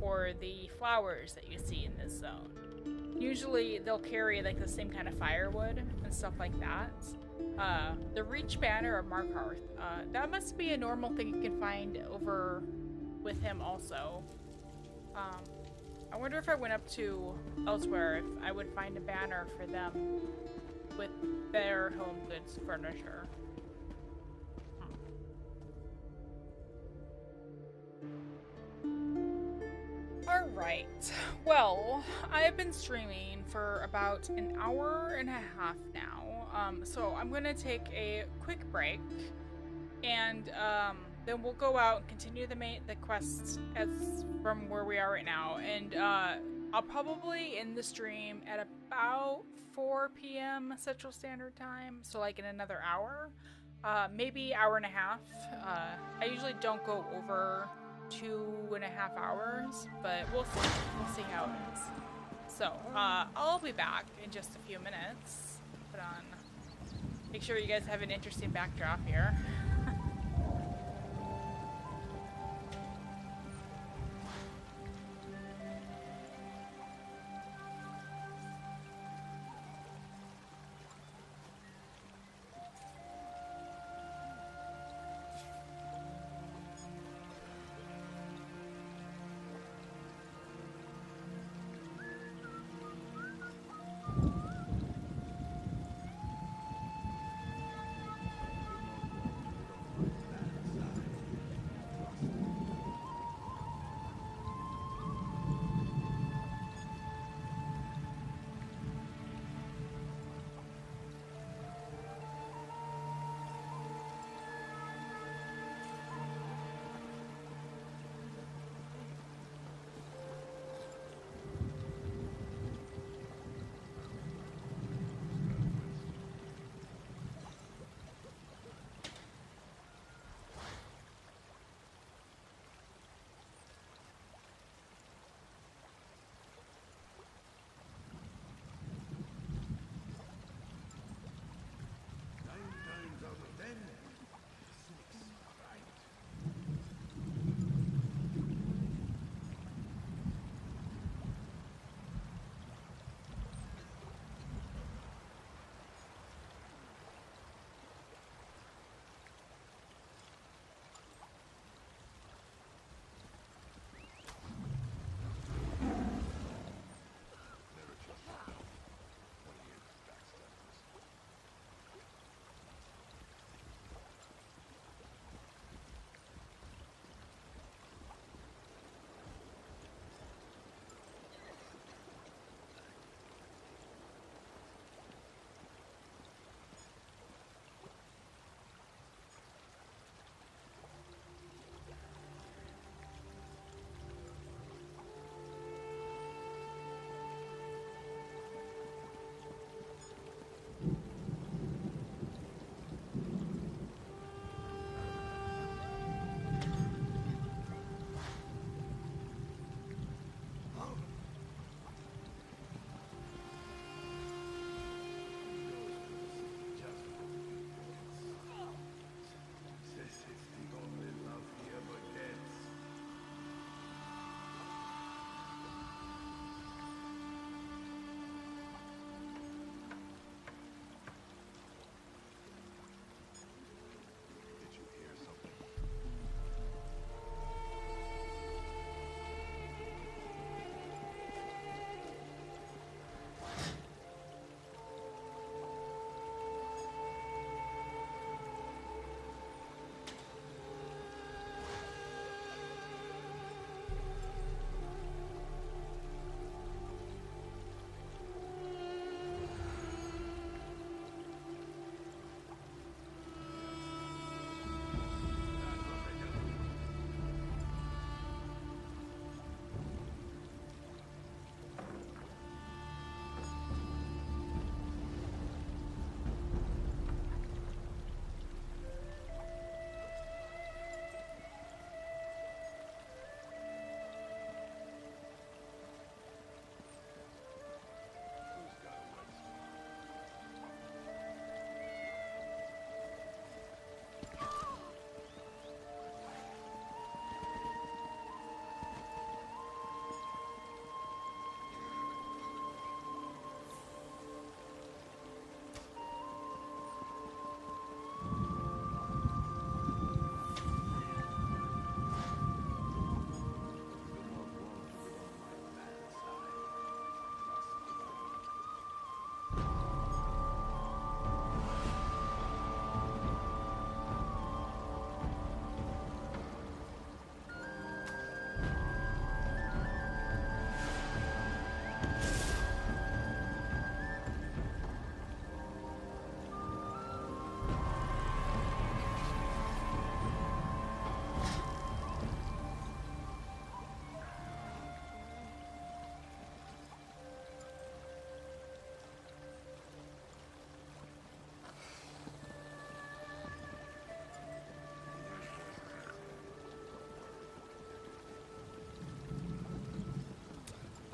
or the flowers that you see in this zone. Usually they'll carry like the same kind of firewood and stuff like that. The Reach Banner of Markarth, that must be a normal thing you can find over with him also. I wonder if I went up to Elsewhere if I would find a banner for them with their home goods furniture. Alright, well, I have been streaming for about an hour and a half now, so I'm gonna take a quick break, and then we'll go out and continue the quest as from where we are right now, and I'll probably end the stream at about 4 p.m. Central Standard Time, so like in another hour, maybe hour and a half. I usually don't go over 2.5 hours, but we'll see how it is. So I'll be back in just a few minutes. Make sure you guys have an interesting backdrop here.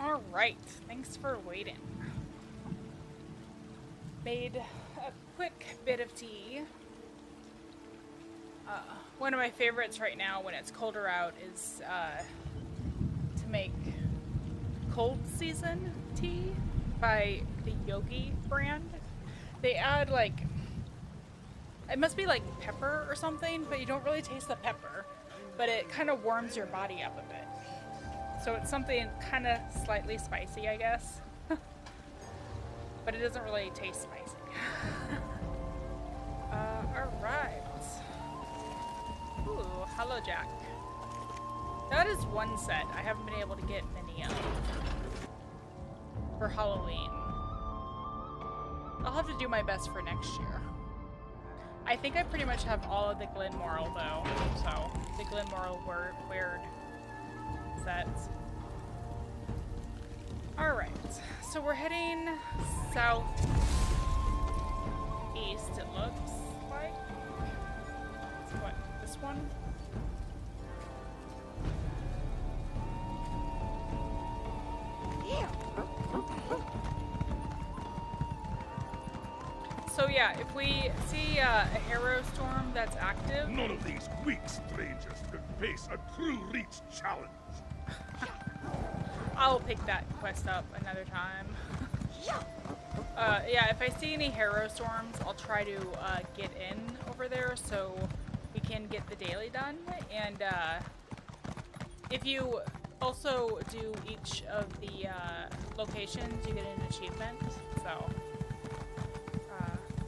Alright, thanks for waiting. Made a quick bit of tea. One of my favorites right now when it's colder out is to make cold season tea by the Yogi brand. They add like, it must be like pepper or something, but you don't really taste the pepper, but it kind of warms your body up a bit. So it's something kind of slightly spicy, I guess. But it doesn't really taste spicy. Alright. Ooh, hello, Jack. That is one set I haven't been able to get many of for Halloween. I'll have to do my best for next year. I think I pretty much have all of the Greymoor though, so the Greymoor weird sets. Alright, so we're heading south east, it looks like. So what, this one? So yeah, if we see a hero storm that's active... None of these weak strangers could face a true Reach challenge. I'll pick that quest up another time. Yeah, if I see any hero storms, I'll try to get in over there so we can get the daily done. And if you also do each of the locations, you get an achievement. So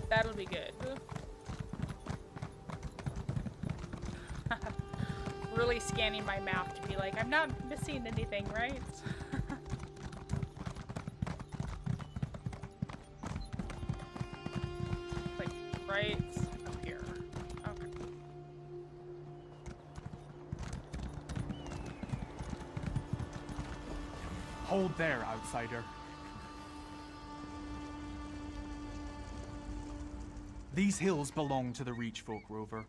that'll be good. Really scanning my map to be like, I'm not missing anything, right? Like, right up here. Okay. Hold there, outsider. These hills belong to the Reach folk, Rover.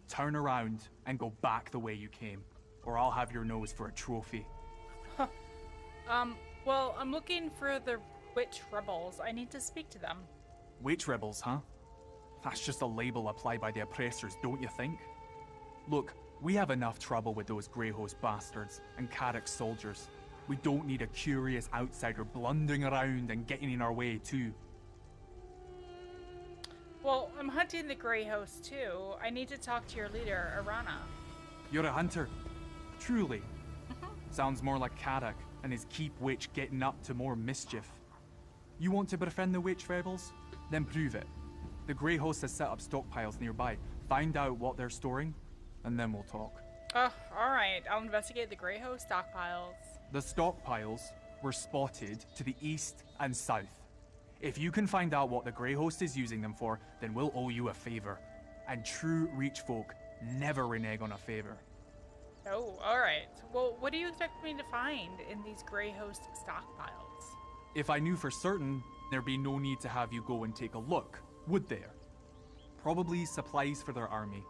Turn around and go back the way you came, or I'll have your nose for a trophy. Well, I'm looking for the witch rebels. I need to speak to them. Witch rebels, huh? That's just a label applied by the oppressors, don't you think? Look, we have enough trouble with those Greyhost bastards and Carrick's soldiers. We don't need a curious outsider blundering around and getting in our way, too. Well, I'm hunting the Greyhost too. I need to talk to your leader, Arana. You're a hunter? Truly? Sounds more like Carrick and his keep witch getting up to more mischief. You want to befriend the witch rebels? Then prove it. The Greyhost has set up stockpiles nearby. Find out what they're storing, and then we'll talk. Alright. I'll investigate the Greyhost stockpiles. The stockpiles were spotted to the east and south. If you can find out what the Greyhost is using them for, then we'll owe you a favor. And true Reach folk never renege on a favor. Oh, alright. Well, what do you expect me to find in these Greyhost stockpiles? If I knew for certain, there'd be no need to have you go and take a look, would there? Probably supplies for their army.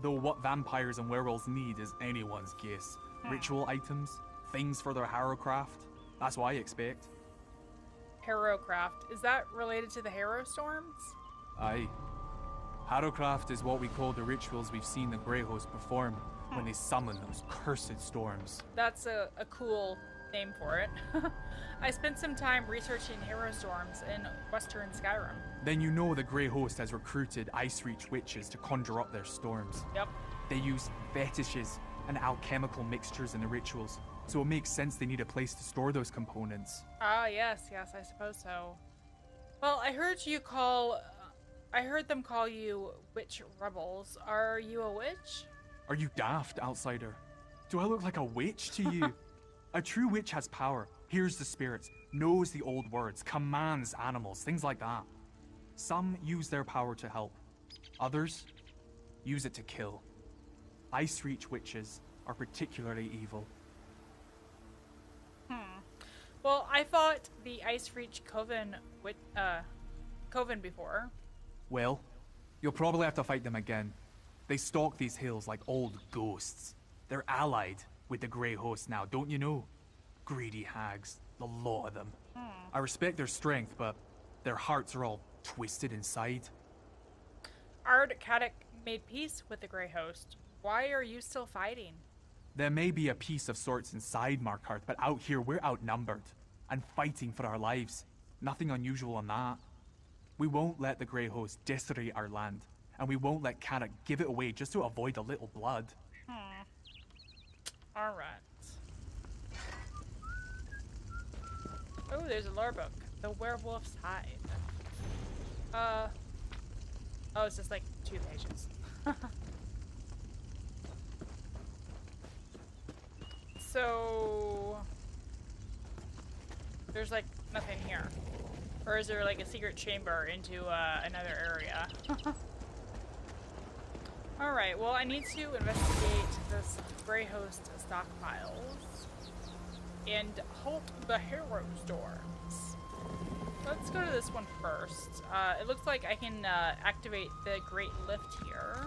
Though what vampires and werewolves need is anyone's guess. Ritual items, things for their harrowcraft. That's what I expect. Harrowcraft. Is that related to the Harrow Storms? Aye. Harrowcraft is what we call the rituals we've seen the Greyhost perform when they summon those cursed storms. That's a cool name for it. I spent some time researching Harrow Storms in Western Skyrim. Then you know the Greyhost has recruited Ice Reach witches to conjure up their storms. Yep. They use fetishes and alchemical mixtures in the rituals, so it makes sense they need a place to store those components. Ah, yes, I suppose so. Well, I heard them call you witch rebels. Are you a witch? Are you daft, outsider? Do I look like a witch to you? A true witch has power, hears the spirits, knows the old words, commands animals, things like that. Some use their power to help. Others use it to kill. Ice Reach witches are particularly evil. Well, I fought the Ice Reach Coven before. Well, you'll probably have to fight them again. They stalk these hills like old ghosts. They're allied with the Greyhost now, don't you know? Greedy hags, the lot of them. I respect their strength, but their hearts are all twisted inside. Ard Kadok made peace with the Grey Host. Why are you still fighting? There may be a peace of sorts inside Markarth, but out here we're outnumbered and fighting for our lives. Nothing unusual in that. We won't let the Grey Host disarray our land, and we won't let Kadok give it away just to avoid a little blood. Alright. Oh, there's a lore book. The Werewolf's Hide. Oh, it's just like 2 pages. So... there's like nothing here. Or is there like a secret chamber into another area? Alright, well I need to investigate this Grey Host stockpiles and halt the hero storms. Let's go to this one first. It looks like I can activate the Great Lift here.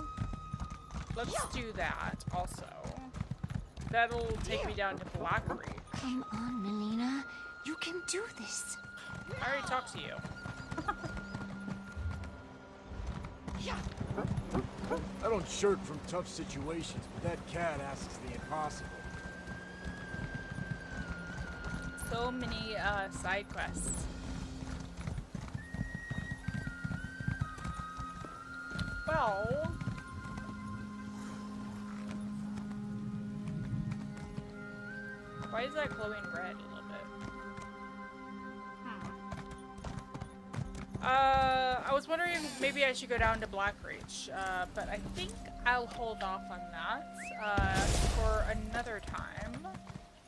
Let's do that also. That'll take me down to Blackreach. Come on, Melina. You can do this. I already talked to you. I don't shirk from tough situations, but that cat asks the impossible. So many side quests. Well, why is that glowing red a little bit? I was wondering if maybe I should go down to Blackreach, but I think I'll hold off on that for another time.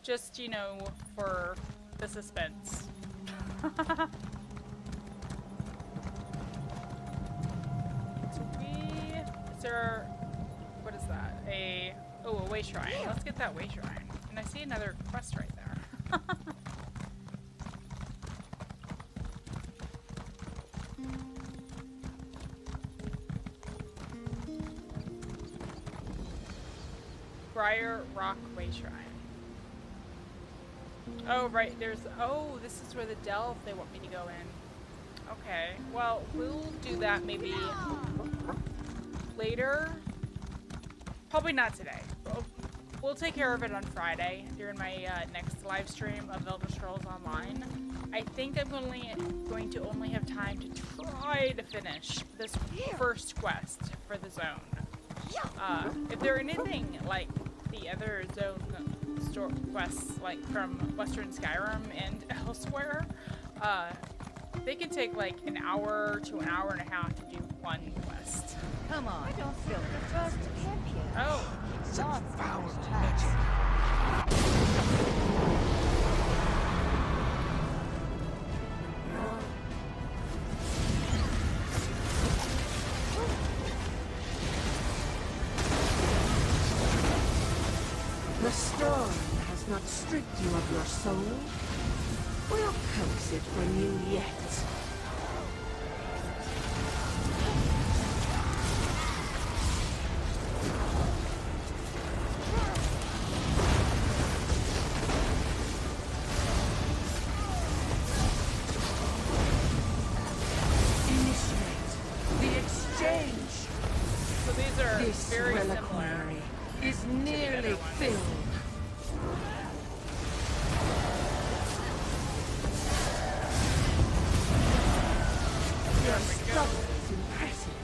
Just, you know, for the suspense. Is there, what is that? Oh, a way shrine. Let's get that way shrine. And I see another quest right there. Briar Rock Way Shrine. Oh, right, oh, this is where the delve they want me to go in. Okay, well, we'll do that maybe later. Probably not today. We'll take care of it on Friday during my next live stream of Elder Scrolls Online. I think I'm going to only have time to try to finish this first quest for the zone. If there are anything like the other zone quests, like from Western Skyrim and elsewhere, they can take like an hour to an hour and a half to do one quest. Come on. I don't feel the trust champion. Oh, such foul magic. The storm has not stripped you of your soul. We'll coax it from you yet. Initiate the exchange. So these are this very similar. reliquary is nearly filled. Your struggle is impressive,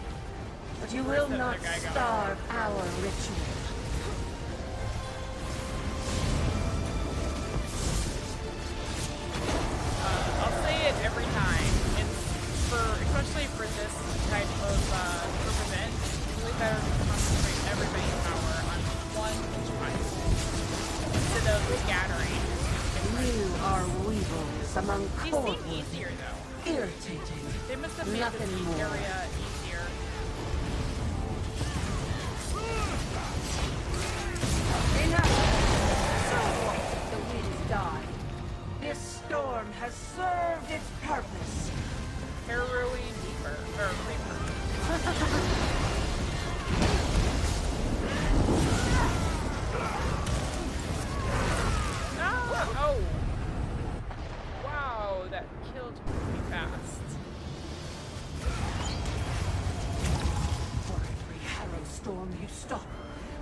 but you will not starve our ritual. I'll say it every time. Especially for this type of event, it's really better to concentrate everybody's power on one quest instead of scattering. You are weevils among These cold seem easier though. irritating. They must have made Nothing this more. area easier. Enough! So what? The winds die. This storm has served its purpose. Harrowing deeper. Or Reaper. Oh, Oh! Wow, that killed me pretty fast. For every harrow storm you stop,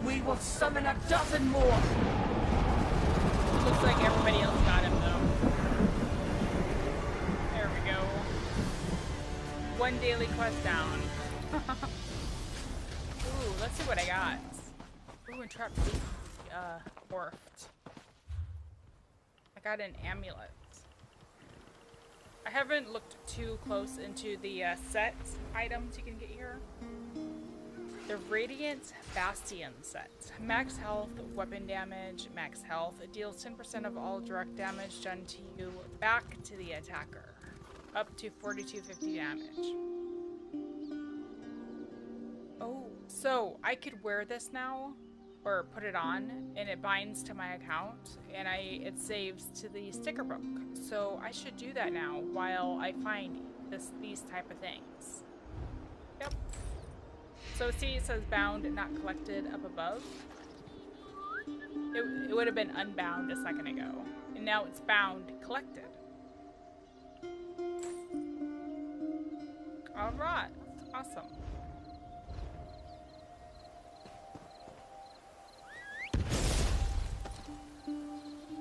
we will summon a dozen more! Looks like everybody else got him, though. There we go. One daily quest down. Ooh, let's see what I got. Ooh, and trapped morphed. I got an amulet. I haven't looked too close into the set items you can get here. The Radiant Bastion set. Max health, weapon damage, max health. It deals 10% of all direct damage done to you back to the attacker. Up to 4250 damage. Oh, so I could wear this now, or put it on, and it binds to my account, and it saves to the sticker book. So I should do that now while I find these type of things. Yep. So see, it says bound and not collected up above. It would have been unbound a second ago, and now it's bound collected. All right, awesome.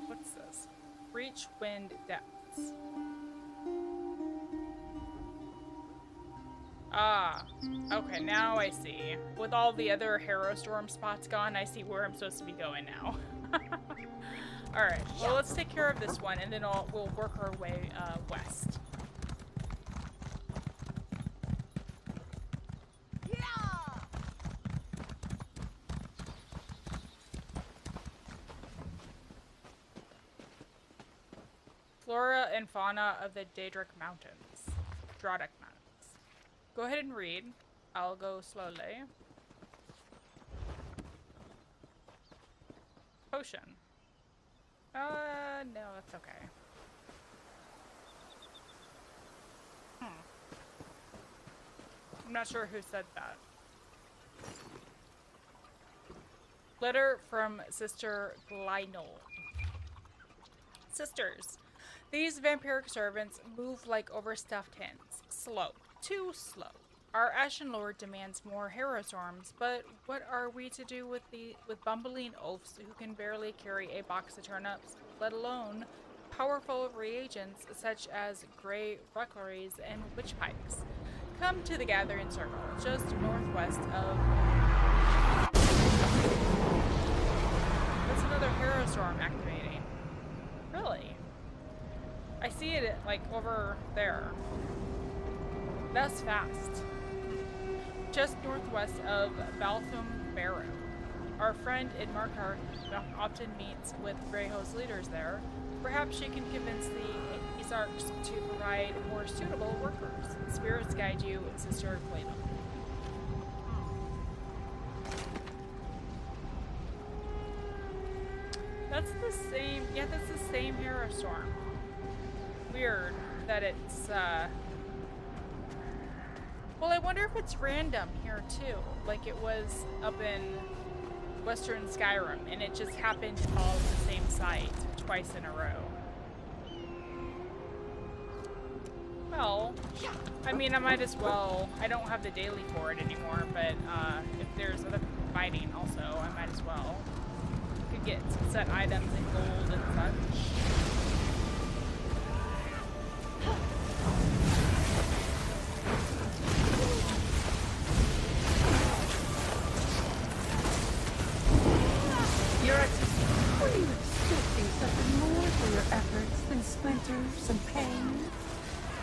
What's this? Reach wind depths. Ah, okay, now I see. With all the other Harrow Storm spots gone, I see where I'm supposed to be going now. Alright, well, let's take care of this one, and then we'll work our way west. Flora and fauna of the Daedric Mountains. Drodic Mountains. Go ahead and read. I'll go slowly. Potion. No, that's okay. I'm not sure who said that. Letter from Sister Glynol. Sisters, these vampiric servants move like overstuffed hens. Slow. Too slow. Our Ashen Lord demands more Harrow Storms, but what are we to do with bumbling oafs who can barely carry a box of turnips, let alone powerful reagents such as grey ruckleries and witch pikes? Come to the gathering circle, just northwest of... That's another Harrow Storm activating. Really? I see it like over there. That's fast. Just northwest of Baltham Barrow. Our friend in Markarth often meets with Greyhost leaders there. Perhaps she can convince the Isarks to provide more suitable workers. Spirits guide you, Sister Clayton. That's the same, yeah, that's the same Harrow Storm. Weird that it's, well, I wonder if it's random here too, like it was up in Western Skyrim, and it just happened to fall at the same site twice in a row. Well, I mean, I might as well, I don't have the daily for it anymore, but if there's other fighting also, I might as well. Could get some set items in gold and such. Were you expecting something more for your efforts than splinters and pain?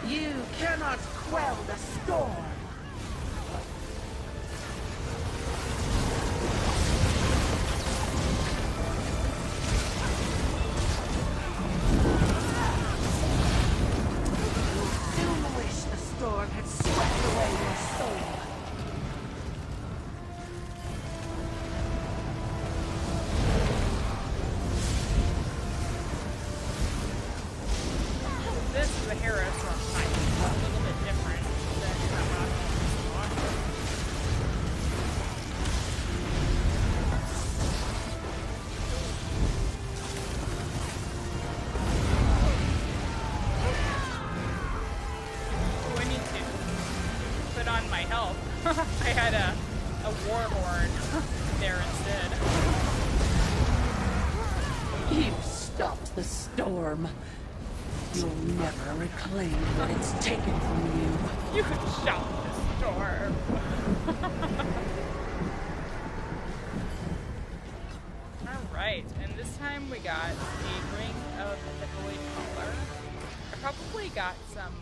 You cannot quell the storm! You'll soon wish the storm had swept away your soul. This is a Harrow Storm fight. It's a little bit different than I had a warhorn there instead. You stopped the storm. You'll never reclaim what it's taken from you. You shot the storm. Alright, and this time we got a ring of the void color. I probably got some,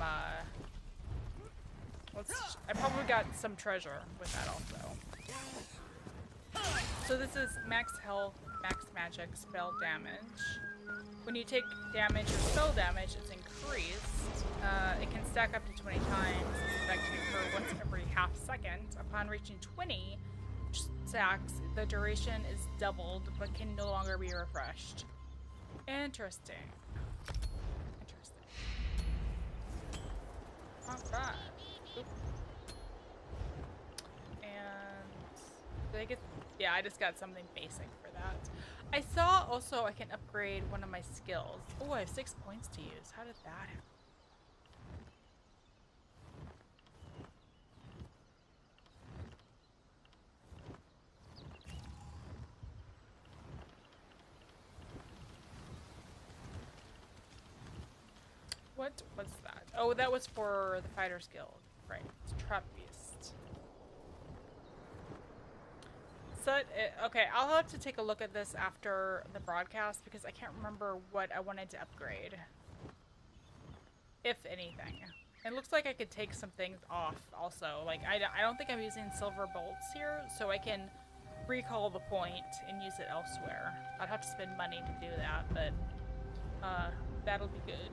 I probably got some treasure with that also. So this is max health, max magic, spell damage. When you take damage or spell damage, it's increased. It can stack up to 20 times. This effect can occur once every half second. Upon reaching 20 stacks, the duration is doubled, but can no longer be refreshed. Interesting. Interesting. Alright. And did I get? Yeah, I just got something basic for that. I saw also I can upgrade one of my skills. Oh, I have 6 points to use. How did that happen? What was that? Oh, that was for the Fighter's Guild. Right. It's Trap Beast. So, okay, I'll have to take a look at this after the broadcast because I can't remember what I wanted to upgrade. If anything. It looks like I could take some things off also. Like, I don't think I'm using silver bolts here, so I can recall the point and use it elsewhere. I'd have to spend money to do that, but that'll be good.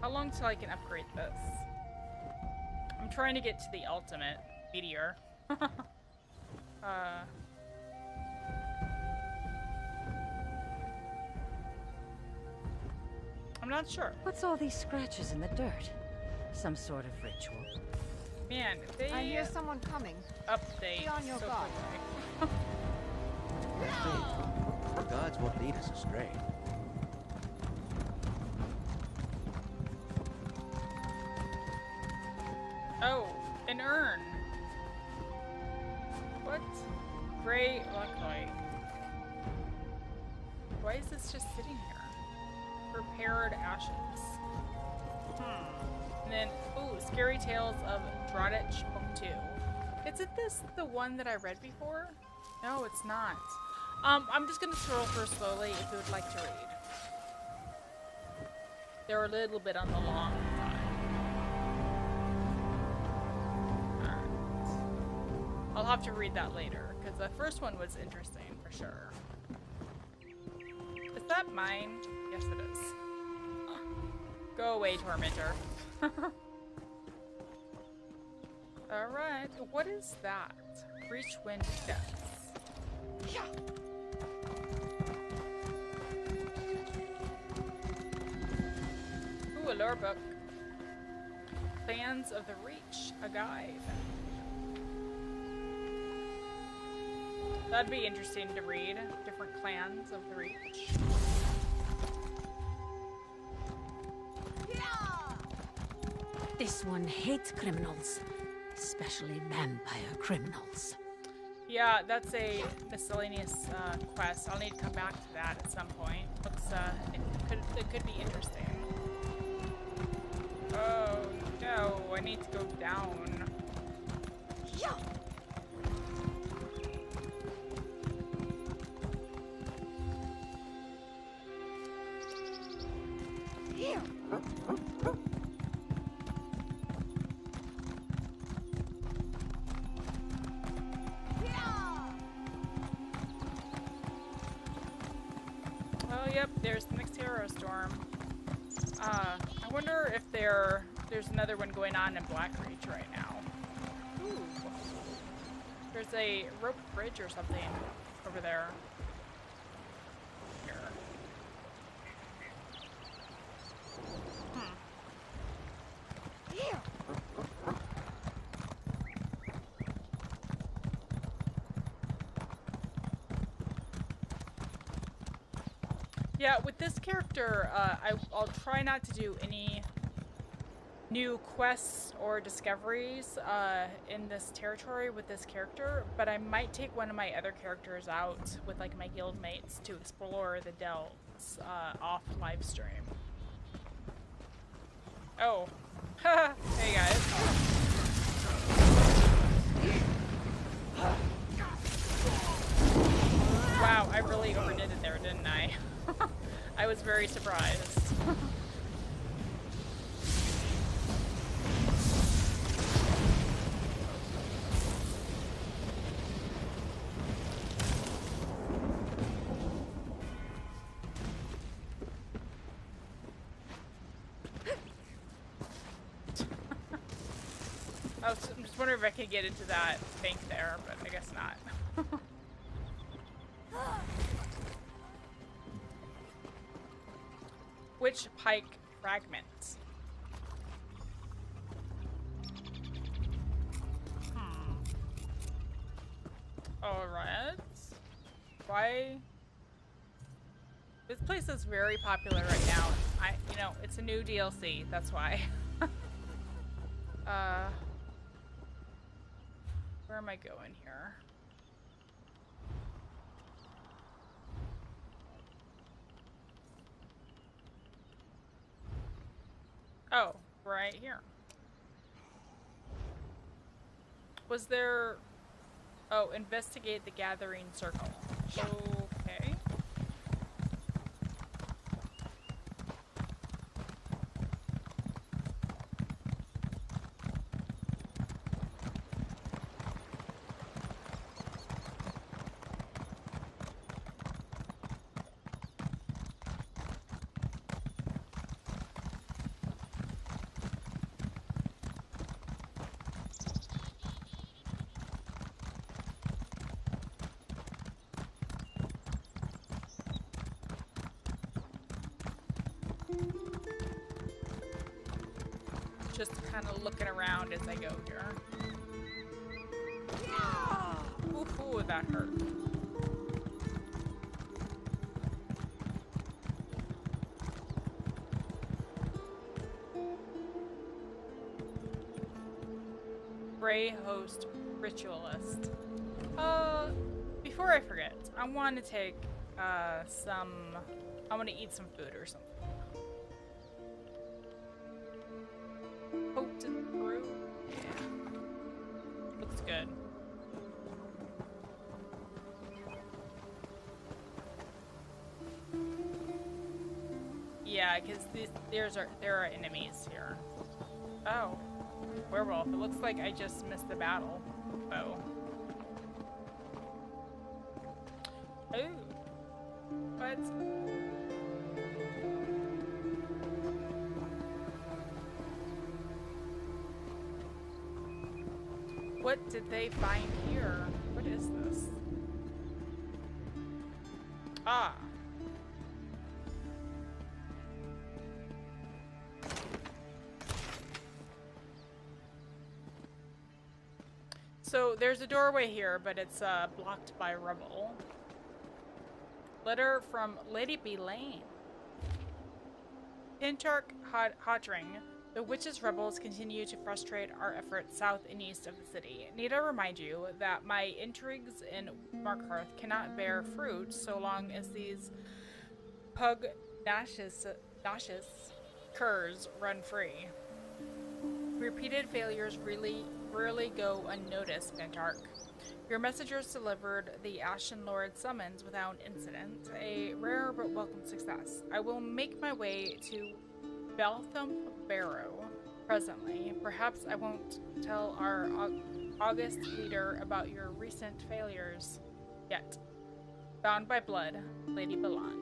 How long till I can upgrade this? I'm trying to get to the ultimate meteor. I'm not sure. What's all these scratches in the dirt? Some sort of ritual. Man, if they I hear someone coming. Update. Be on your so guard. The gods won't lead us astray. Oh, an urn. What? Gray Lucknoy. Why is this just sitting here? Prepared ashes. And then, ooh, Scary Tales of Dradich Book 2. Isn't this the one that I read before? No, it's not. I'm just gonna scroll through slowly if you would like to read. They're a little bit on the long side. I'll have to read that later, because the first one was interesting, for sure. Is that mine? Yes, it is. Go away, Tormentor. Alright, what is that? Reachwind Depths. Ooh, a lore book. Clans of the Reach, a guide. That'd be interesting to read. Different clans of the Reach. This one hates criminals, especially vampire criminals. Yeah, that's a miscellaneous quest. I'll need to come back to that at some point. Looks, it could be interesting. Oh no, I need to go down. Oh, yep, there's the next Hero Storm. I wonder if there's another one going on in Blackreach right now. Ooh. There's a rope bridge or something over there. Here. Yeah, with this character, I'll try not to do any new quests or discoveries in this territory with this character, but I might take one of my other characters out with like my guild mates to explore the dells off live stream. Oh, hey guys. Wow, I really overdid it there, didn't I? I was very surprised. I'm just wondering if I could get into that bank there, but I guess not. Which pike fragments? Alright. Why? This place is very popular right now. You know, it's a new DLC, that's why. Where am I going here? Oh, right here. Was there... Oh, investigate the gathering circle. Okay. Just kind of looking around as I go here. Ooh, that hurt. Grey Host Ritualist. Before I forget, I want to take I want to eat some food or something. Potent brew? Yeah. Looks good. Yeah, because there are enemies here. Oh. Werewolf. It looks like I just missed the battle. Oh. Ooh. What? What did they find here? What is this? Ah. So there's a doorway here, but it's blocked by rubble. Letter from Lady Belaine. Pintark Hotring. The witches' rebels continue to frustrate our efforts south and east of the city. Need I remind you that my intrigues in Markarth cannot bear fruit so long as these pugnacious curs run free. Repeated failures rarely go unnoticed, Pintark. Your messengers delivered the Ashen Lord's summons without incident, a rare but welcome success. I will make my way to Beltham Barrow presently. Perhaps I won't tell our august leader about your recent failures yet. Bound by blood, Lady Belaine.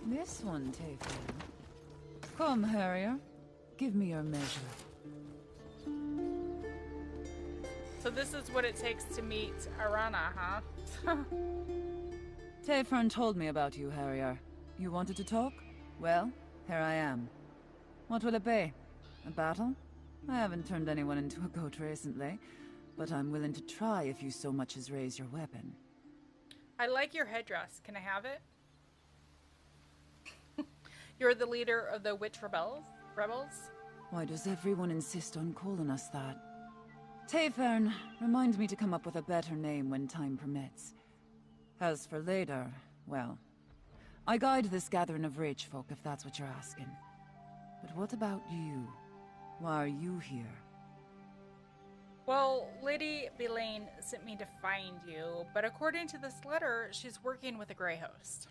This one, Tayfan. Come, Harrier. Give me your measure. So this is what it takes to meet Arana, huh? Tayfern told me about you, Harrier. You wanted to talk? Well, here I am. What will it be? A battle? I haven't turned anyone into a goat recently, but I'm willing to try if you so much as raise your weapon. I like your headdress. Can I have it? You're the leader of the witch rebels? Why does everyone insist on calling us that? Tayfern, remind me to come up with a better name when time permits. As for later, well, I guide this gathering of rich folk if that's what you're asking. But what about you? Why are you here? Well, Lady Belaine sent me to find you, but according to this letter, she's working with a Grey Host.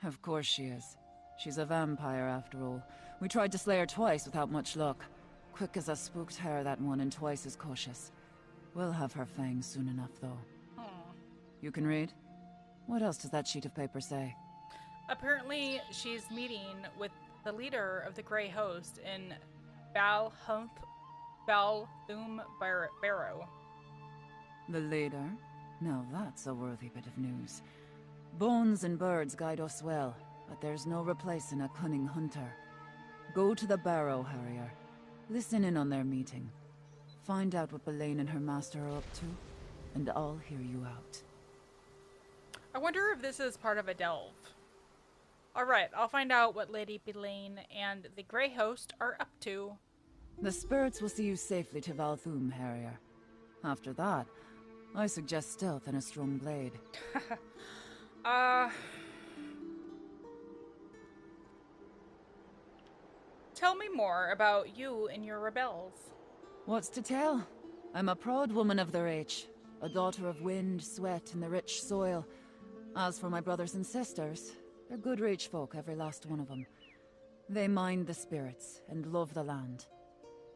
Of course she is. She's a vampire, after all. We tried to slay her twice without much luck. Quick as a spooked hare, that one, and twice as cautious. We'll have her fangs soon enough, though. You can read? What else does that sheet of paper say? Apparently, she's meeting with the leader of the Grey Host in Balthum Barrow. The leader? Now that's a worthy bit of news. Bones and birds guide us well, but there's no replacing a cunning hunter. Go to the Barrow, Harrier. Listen in on their meeting. Find out what Belaine and her master are up to, and I'll hear you out. I wonder if this is part of a delve. Alright, I'll find out what Lady Belaine and the Grey Host are up to. The spirits will see you safely to Valthum, Harrier. After that, I suggest stealth and a strong blade. Tell me more about you and your rebels. What's to tell? I'm a proud woman of the Reach, a daughter of wind, sweat, and the rich soil. As for my brothers and sisters, they're good Reach folk, every last one of them. They mind the spirits and love the land.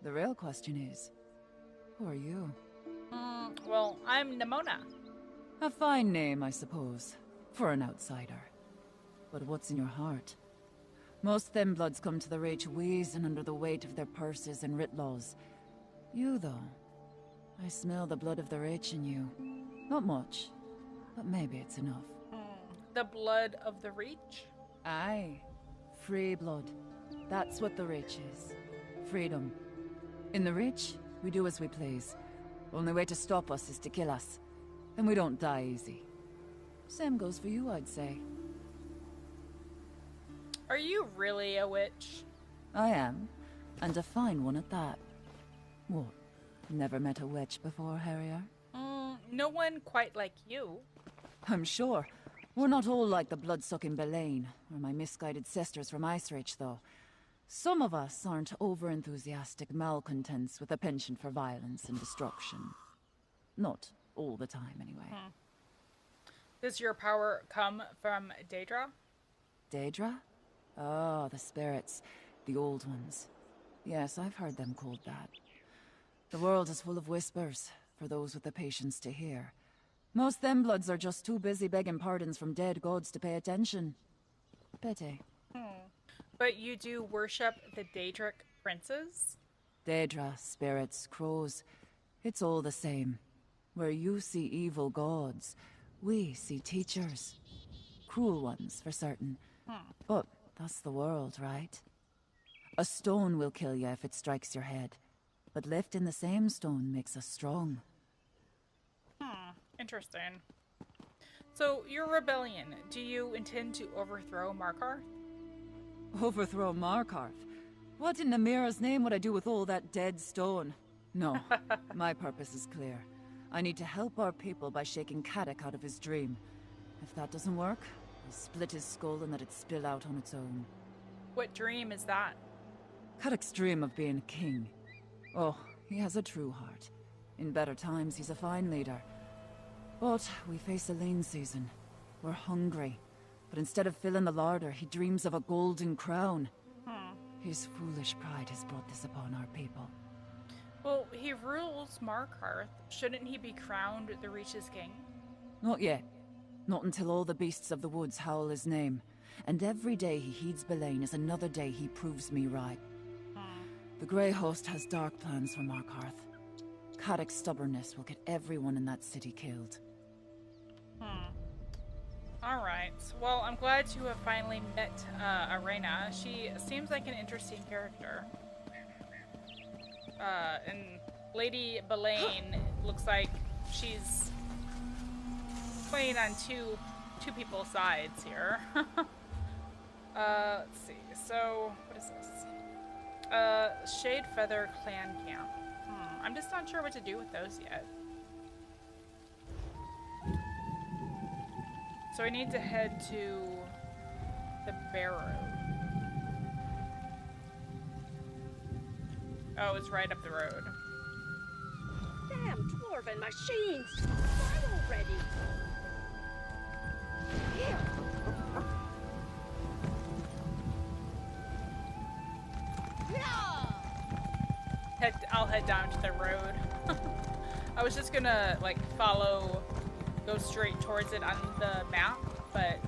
The real question is, who are you? Well, I'm Nimona. A fine name, I suppose, for an outsider. But what's in your heart? Most thin bloods come to the Reach wheezing under the weight of their purses and writ laws. You, though, I smell the blood of the Reach in you. Not much, but maybe it's enough. The blood of the Reach? Aye. Free blood. That's what the Reach is. Freedom. In the Reach, we do as we please. Only way to stop us is to kill us. Then we don't die easy. Same goes for you, I'd say. Are you really a witch? I am. And a fine one at that. What? Never met a witch before, Harrier? No one quite like you. I'm sure. We're not all like the blood-sucking Belaine, or my misguided sisters from Icereach, though. Some of us aren't over-enthusiastic malcontents with a penchant for violence and destruction. Not all the time, anyway. Does your power come from Daedra? Daedra? Oh, the spirits. The old ones. Yes, I've heard them called that. The world is full of whispers, for those with the patience to hear. Most them bloods are just too busy begging pardons from dead gods to pay attention. Pity. But you do worship the Daedric princes? Daedra, spirits, crows. It's all the same. Where you see evil gods, we see teachers. Cruel ones, for certain. But that's the world, right? A stone will kill you if it strikes your head. But lifting the same stone makes us strong. Interesting. So, your rebellion, do you intend to overthrow Markarth? Overthrow Markarth? What in Namira's name would I do with all that dead stone? No, my purpose is clear. I need to help our people by shaking Kadok out of his dream. If that doesn't work, I'll split his skull and let it spill out on its own. What dream is that? Kadok's dream of being king. Oh, he has a true heart. In better times, he's a fine leader. But we face a lean season. We're hungry. But instead of filling the larder, he dreams of a golden crown. His foolish pride has brought this upon our people. Well, he rules Markarth. Shouldn't he be crowned the Reach's king? Not yet. Not until all the beasts of the woods howl his name. And every day he heeds Belaine is another day he proves me right. The Grey Host has dark plans for Markarth. Kadok's stubbornness will get everyone in that city killed. Alright, well, I'm glad to have finally met Arena. She seems like an interesting character. And Lady Belaine looks like she's playing on two people's sides here. Let's see. So, what is this? Shade Feather Clan Camp. I'm just not sure what to do with those yet. So I need to head to the Barrow. Oh, it's right up the road. Damn dwarven machines! Why already? Here! I'll head down to the road. I was just gonna like go straight towards it on the map, but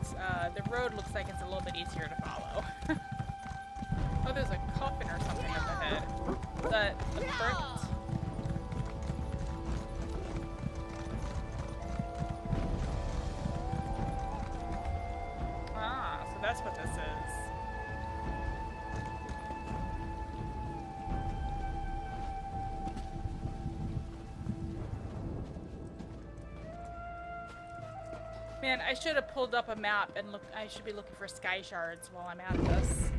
the road looks like it's a little bit easier to follow. Oh, there's a coffin or something up ahead. The crypt. Ah, so that's what this is. Man, I should have pulled up a map and I should be looking for sky shards while I'm at this.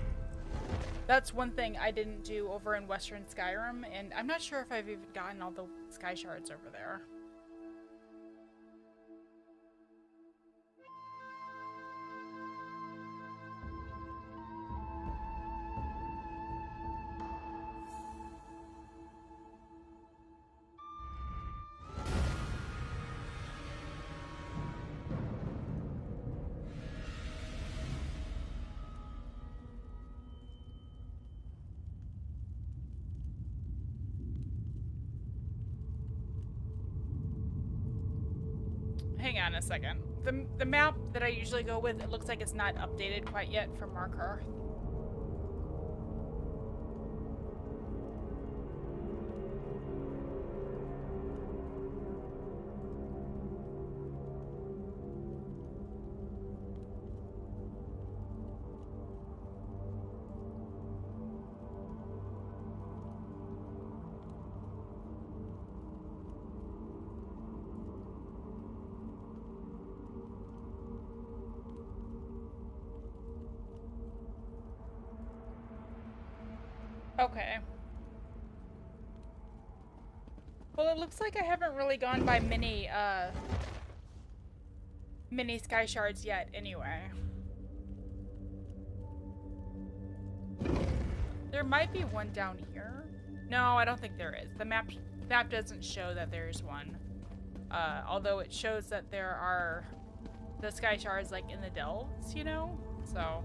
That's one thing I didn't do over in Western Skyrim, and I'm not sure if I've even gotten all the sky shards over there. Hang on a second. The map that I usually go with, it looks like it's not updated quite yet from Markarth. Okay. Well, it looks like I haven't really gone by many sky shards yet anyway. There might be one down here. No, I don't think there is. The map doesn't show that there's one. Although it shows that there are the sky shards like in the delves, you know? So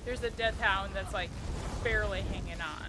there's a death hound that's like barely hanging on.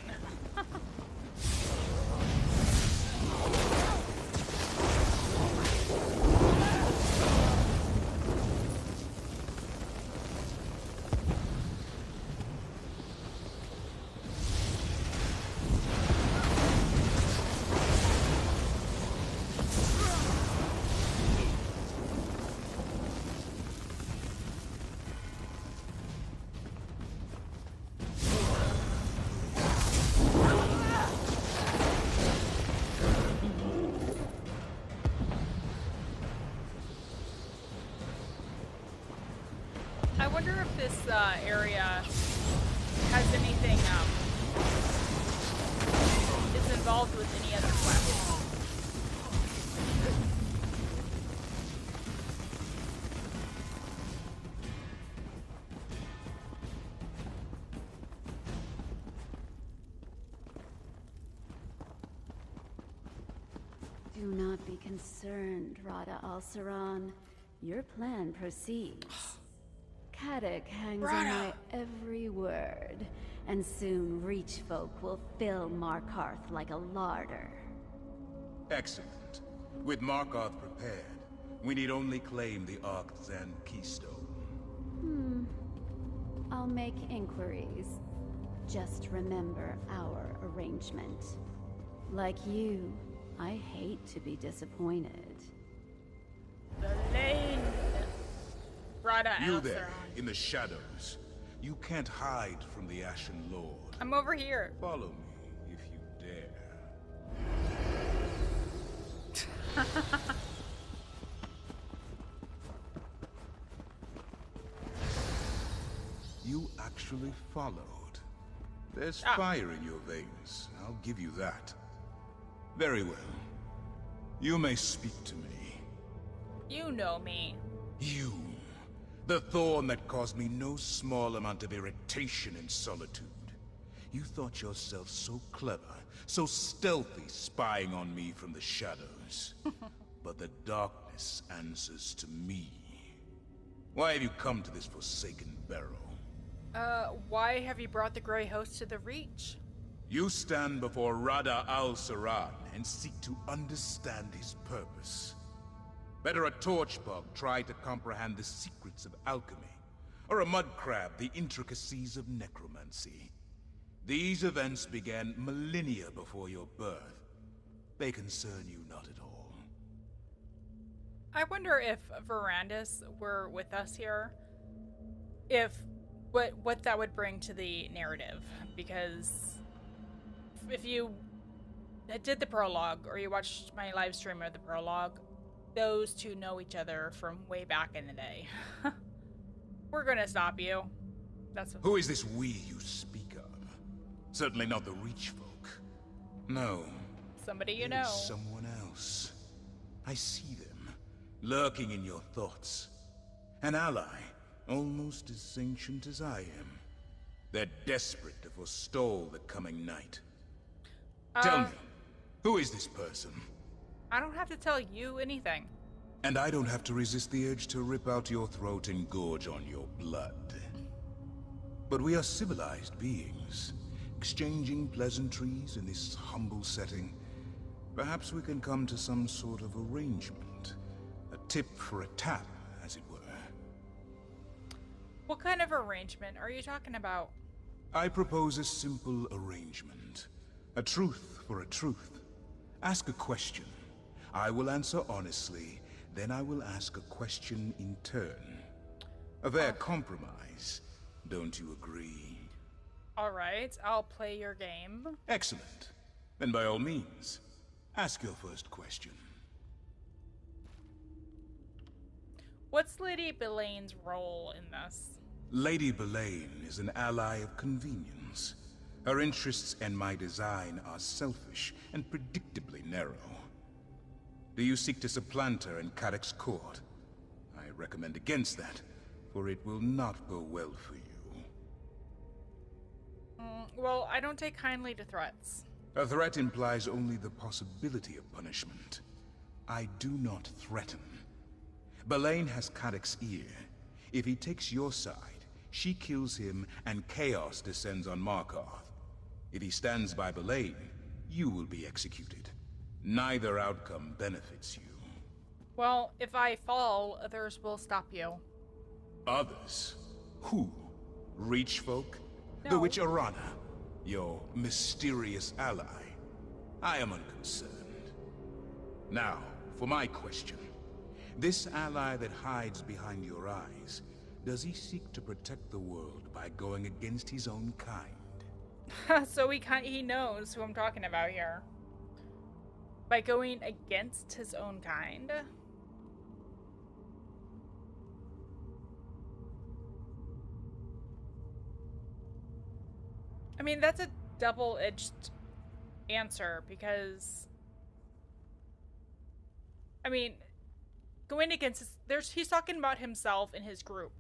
I wonder if this area has anything, is involved with any other quests. Do not be concerned, Rada Al-Saran. Your plan proceeds. Kadok hangs on my every word, and soon Reach folk will fill Markarth like a larder. Excellent. With Markarth prepared, we need only claim the Arcthan Keystone. I'll make inquiries. Just remember our arrangement. Like you, I hate to be disappointed. Lane. Rada You there, in the shadows. You can't hide from the Ashen Lord. I'm over here. Follow me, if you dare. You actually followed. There's fire in your veins, I'll give you that. Very well. You may speak to me. You know me. You. The thorn that caused me no small amount of irritation and solitude. You thought yourself so clever, so stealthy, spying on me from the shadows. But the darkness answers to me. Why have you come to this forsaken barrow? Why have you brought the Grey Host to the Reach? You stand before Rada al-Saran and seek to understand his purpose. Better a torchbug try to comprehend the secrets of alchemy, or a mudcrab the intricacies of necromancy. These events began millennia before your birth. They concern you not at all. I wonder if Verandis were with us here, what that would bring to the narrative, because if you did the prologue, or you watched my live stream of the prologue, those two know each other from way back in the day. We're gonna stop you. That's Who is this we you speak of? Certainly not the Reach folk. No. Somebody you It know. is someone else. I see them, lurking in your thoughts. An ally, almost as ancient as I am. They're desperate to forestall the coming night. Tell me, who is this person? I don't have to tell you anything. And I don't have to resist the urge to rip out your throat and gorge on your blood. But we are civilized beings, exchanging pleasantries in this humble setting. Perhaps we can come to some sort of arrangement. A tip for a tap, as it were. What kind of arrangement are you talking about? I propose a simple arrangement. A truth for a truth. Ask a question. I will answer honestly, then I will ask a question in turn. A fair compromise, don't you agree? Alright, I'll play your game. Excellent. Then by all means, ask your first question. What's Lady Belane's role in this? Lady Belane is an ally of convenience. Her interests and my design are selfish and predictably narrow. Do you seek to supplant her in Cadoc's court? I recommend against that, for it will not go well for you. Well, I don't take kindly to threats. A threat implies only the possibility of punishment. I do not threaten. Belane has Cadoc's ear. If he takes your side, she kills him and chaos descends on Markarth. If he stands by Belane, you will be executed. Neither outcome benefits you. Well, if I fall, others will stop you. Others? Who? Reach folk? No. The witch Arana? Your mysterious ally? I am unconcerned. Now, for my question. This ally that hides behind your eyes, does he seek to protect the world by going against his own kind? So he knows who I'm talking about here. By going against his own kind? I mean, that's a double-edged answer, because I mean, going against he's talking about himself and his group,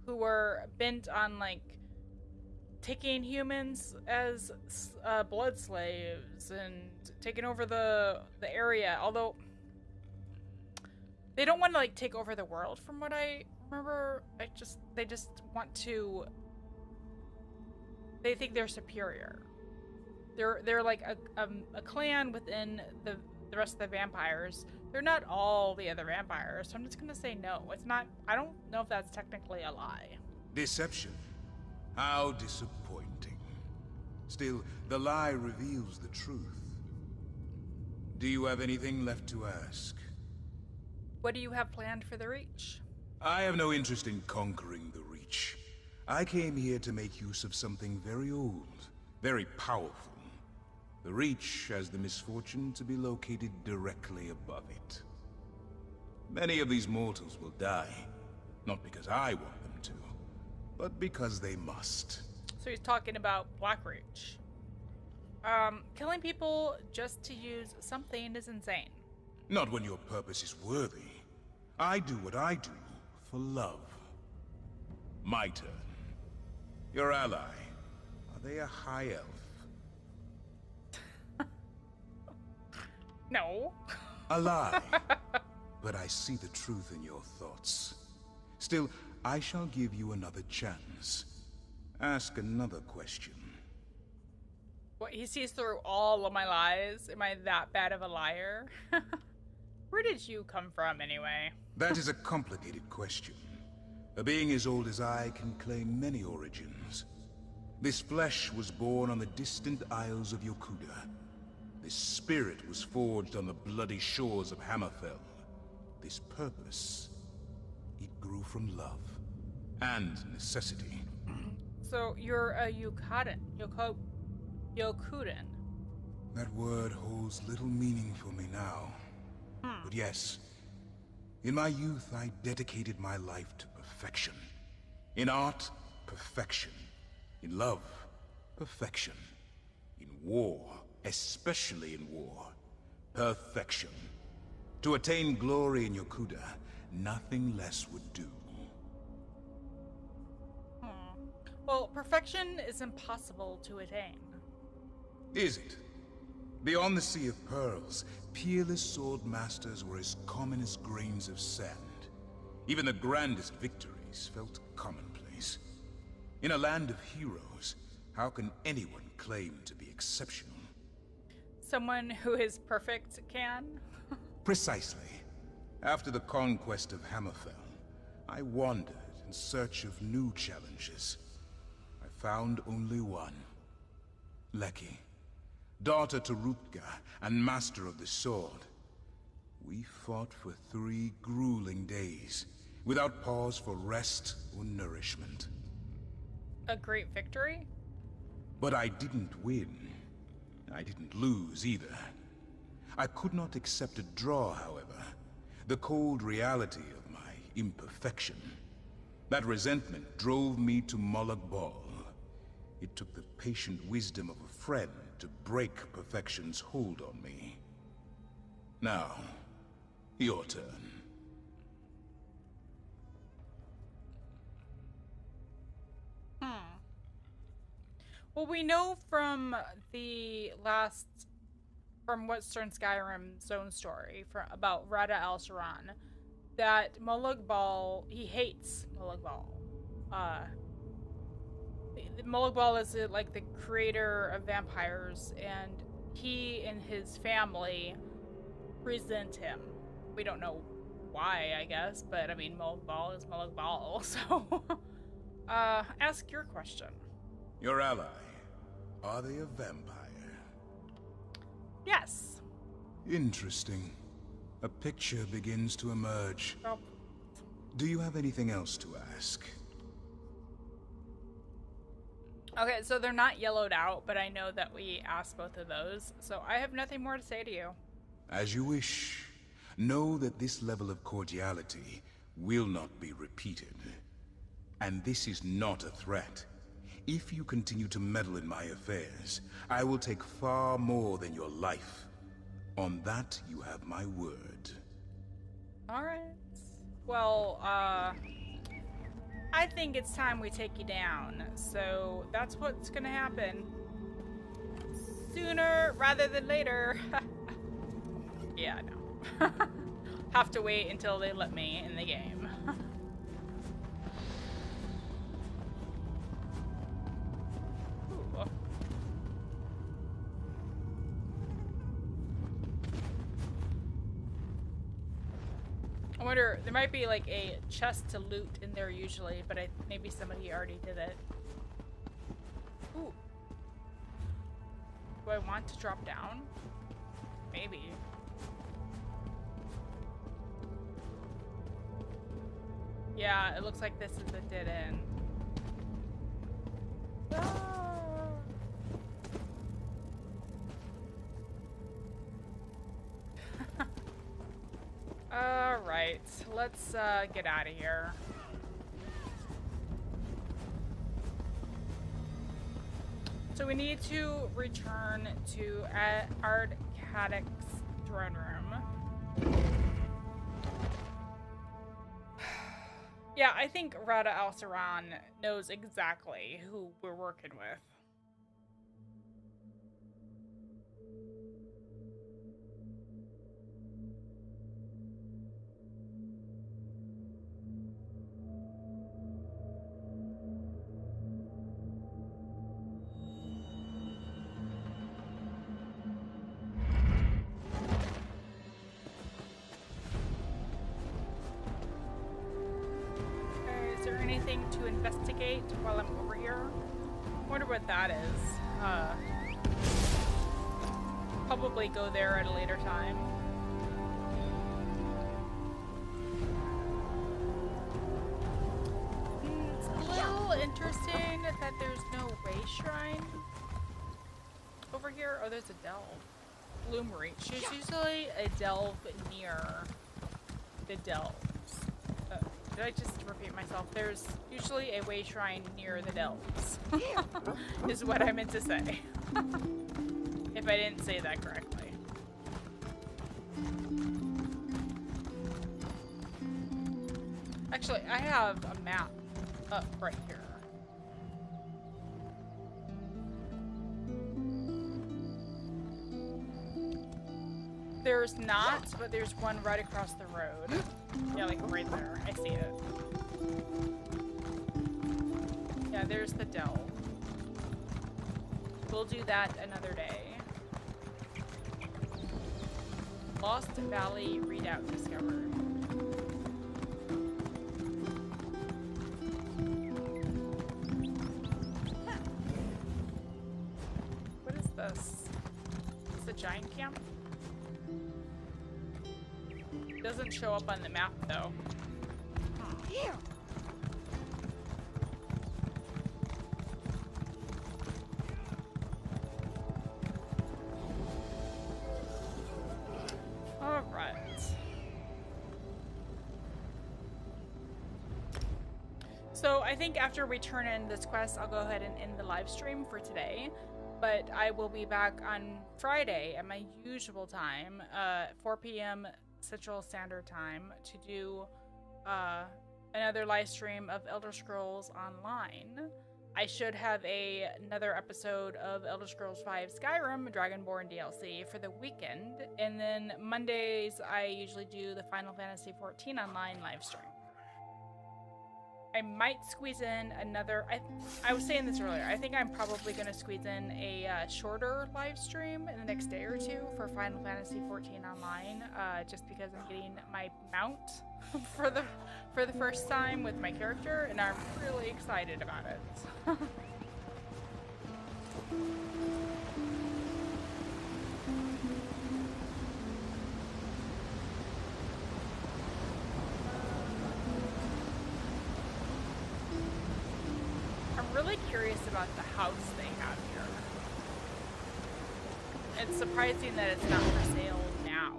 who were bent on, like, taking humans as blood slaves and taking over the area, although they don't want to, like, take over the world from what I remember. They just want to, they think they're superior. They're like a clan within the rest of the vampires. They're not all the other vampires, so I'm just gonna say no. It's not, I don't know if that's technically a lie. Deception? How disappointing. Still, the lie reveals the truth. Do you have anything left to ask? What do you have planned for the Reach? I have no interest in conquering the Reach. I came here to make use of something very old, very powerful. The Reach has the misfortune to be located directly above it. Many of these mortals will die, not because I want them to, but because they must. So he's talking about Blackreach. Killing people just to use something is insane. Not when your purpose is worthy. I do what I do for love. My turn. Your ally. Are they a high elf? No. A lie. But I see the truth in your thoughts. Still, I shall give you another chance. Ask another question. What, he sees through all of my lies? Am I that bad of a liar? Where did you come from, anyway? That is a complicated question. A being as old as I can claim many origins. This flesh was born on the distant isles of Yokuda. This spirit was forged on the bloody shores of Hammerfell. This purpose, it grew from love and necessity. So you're a Yokudan. Yokudan. That word holds little meaning for me now. But yes, in my youth I dedicated my life to perfection. In art, perfection. In love, perfection. In war, especially in war, perfection. To attain glory in Yokuda, nothing less would do. Well, perfection is impossible to attain. Is it? Beyond the Sea of Pearls, peerless sword masters were as common as grains of sand. Even the grandest victories felt commonplace. In a land of heroes, how can anyone claim to be exceptional? Someone who is perfect can? Precisely. After the conquest of Hammerfell, I wandered in search of new challenges. I found only one. Leki, daughter to Rutger and master of the sword. We fought for 3 grueling days, without pause for rest or nourishment. A great victory? But I didn't win. I didn't lose either. I could not accept a draw, however. The cold reality of my imperfection. That resentment drove me to Molag Bal. It took the patient wisdom of a friend to break perfection's hold on me. Now, your turn. Well, we know from Western Skyrim Zone story about Rada al-Sharan that Molag Bal, he hates Molag Bal. Molag Bal is like the creator of vampires, and he and his family resent him. We don't know why, I guess, but I mean, Molag Bal is Molag Bal, so ask your question. Your ally, are they a vampire? Yes. Interesting. A picture begins to emerge. Oh. Do you have anything else to ask? Okay, so they're not yellowed out, but I know that we asked both of those, so I have nothing more to say to you. As you wish. Know that this level of cordiality will not be repeated. And this is not a threat. If you continue to meddle in my affairs, I will take far more than your life. On that, you have my word. Alright. Well, I think it's time we take you down. So that's what's gonna happen. Sooner rather than later. Yeah, no. Have to wait until they let me in the game. I wonder, there might be like a chest to loot in there usually, but maybe somebody already did it. Ooh. Do I want to drop down? Maybe. Yeah, it looks like this is a dead end. Alright, let's get out of here. So we need to return to Ardcadic's throne room. Yeah, I think Rada Al-Saran knows exactly who we're working with. To investigate while I'm over here. Wonder what that is. Probably go there at a later time. It's a little interesting that there's no Ray Shrine over here. Oh, there's a delve. Bloomreach. There's usually a delve near the delves. Did I just repeat myself? There's usually a way shrine near the delves. Is what I meant to say. If I didn't say that correctly. Actually, I have a map up right here. There's not, but there's one right across the road. Yeah, like right there. I see it. Yeah, there's the delve. We'll do that another day. Lost Valley readout discovered. What is this? Is this a giant camp? Doesn't show up on the map though. Here. All right. So I think after we turn in this quest, I'll go ahead and end the live stream for today. But I will be back on Friday at my usual time, 4 p.m. Central Standard Time, to do another live stream of Elder Scrolls Online. I should have another episode of Elder Scrolls V Skyrim Dragonborn DLC for the weekend, and then Mondays I usually do the Final Fantasy XIV Online live stream. I might squeeze in another. I was saying this earlier. I think I'm probably going to squeeze in a shorter live stream in the next day or two for Final Fantasy XIV Online, just because I'm getting my mount for the first time with my character, and I'm really excited about it. Really curious about the house they have here. It's surprising that it's not for sale now.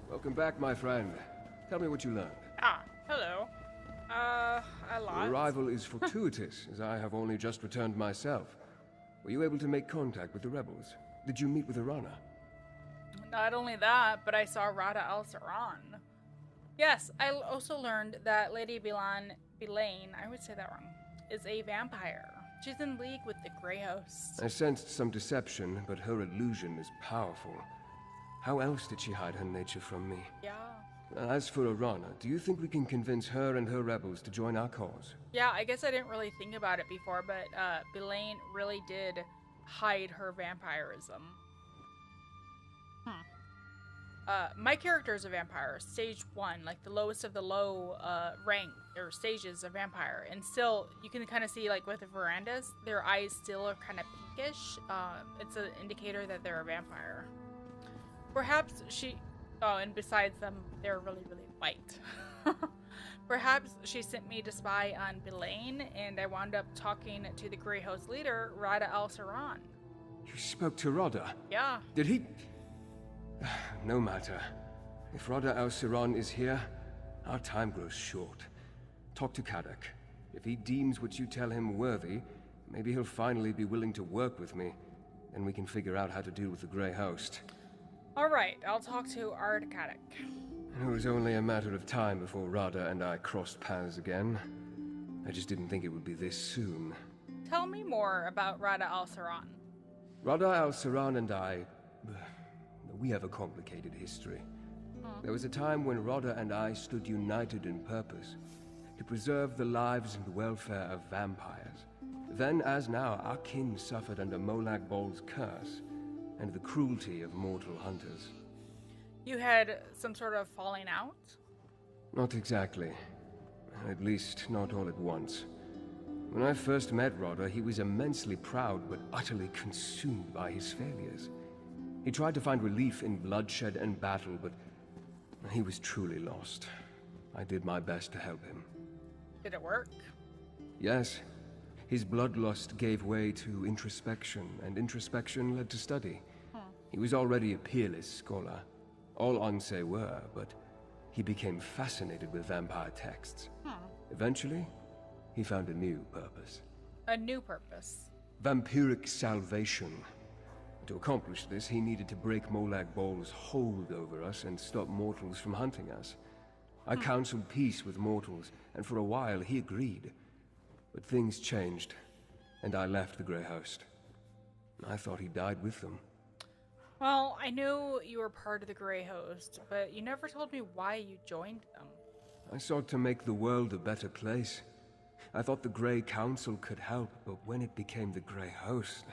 Welcome back, my friend. Tell me what you learned. Ah, hello. A lot. Your arrival is fortuitous, as I have only just returned myself. Were you able to make contact with the rebels? Did you meet with Arana? Not only that, but I saw Rada Al-Saran. Yes, I also learned that Lady Belain, I would say that wrong, is a vampire. She's in league with the Grey Hosts. I sensed some deception, but her illusion is powerful. How else did she hide her nature from me? Yeah. As for Arana, do you think we can convince her and her rebels to join our cause? Yeah, I guess I didn't really think about it before, but Belaine really did hide her vampirism. My character is a vampire, stage 1, like the lowest of the low rank or stages of vampire, and still you can kind of see, like with the verandas, their eyes still are kind of pinkish. It's an indicator that they're a vampire. Perhaps she. Oh, and besides them, they're really, really white. Perhaps she sent me to spy on Belaine, and I wound up talking to the Grey Host leader, Rada al-Saran. You spoke to Rada? Yeah. Did he? No matter. If Rada al-Saran is here, our time grows short. Talk to Kadok. If he deems what you tell him worthy, maybe he'll finally be willing to work with me. Then we can figure out how to deal with the Grey Host. Alright, I'll talk to Ard Kadok. It was only a matter of time before Rada and I crossed paths again. I just didn't think it would be this soon. Tell me more about Rada al-Saran. Rada al-Saran and I... we have a complicated history. There was a time when Rada and I stood united in purpose, to preserve the lives and welfare of vampires. Then, as now, our kin suffered under Molag Bol's curse, and the cruelty of mortal hunters. You had some sort of falling out? Not exactly. At least, not all at once. When I first met Rada, he was immensely proud but utterly consumed by his failures. He tried to find relief in bloodshed and battle, but he was truly lost. I did my best to help him. Did it work? Yes. His bloodlust gave way to introspection, and introspection led to study. He was already a peerless scholar. All Onse were, but he became fascinated with vampire texts. Eventually, he found a new purpose. A new purpose? Vampiric salvation. To accomplish this, he needed to break Molag Bol's hold over us and stop mortals from hunting us. I counseled peace with mortals, and for a while he agreed. But things changed, and I left the Grey Host. I thought he died with them. Well, I knew you were part of the Grey Host, but you never told me why you joined them. I sought to make the world a better place. I thought the Grey Council could help, but when it became the Grey Host...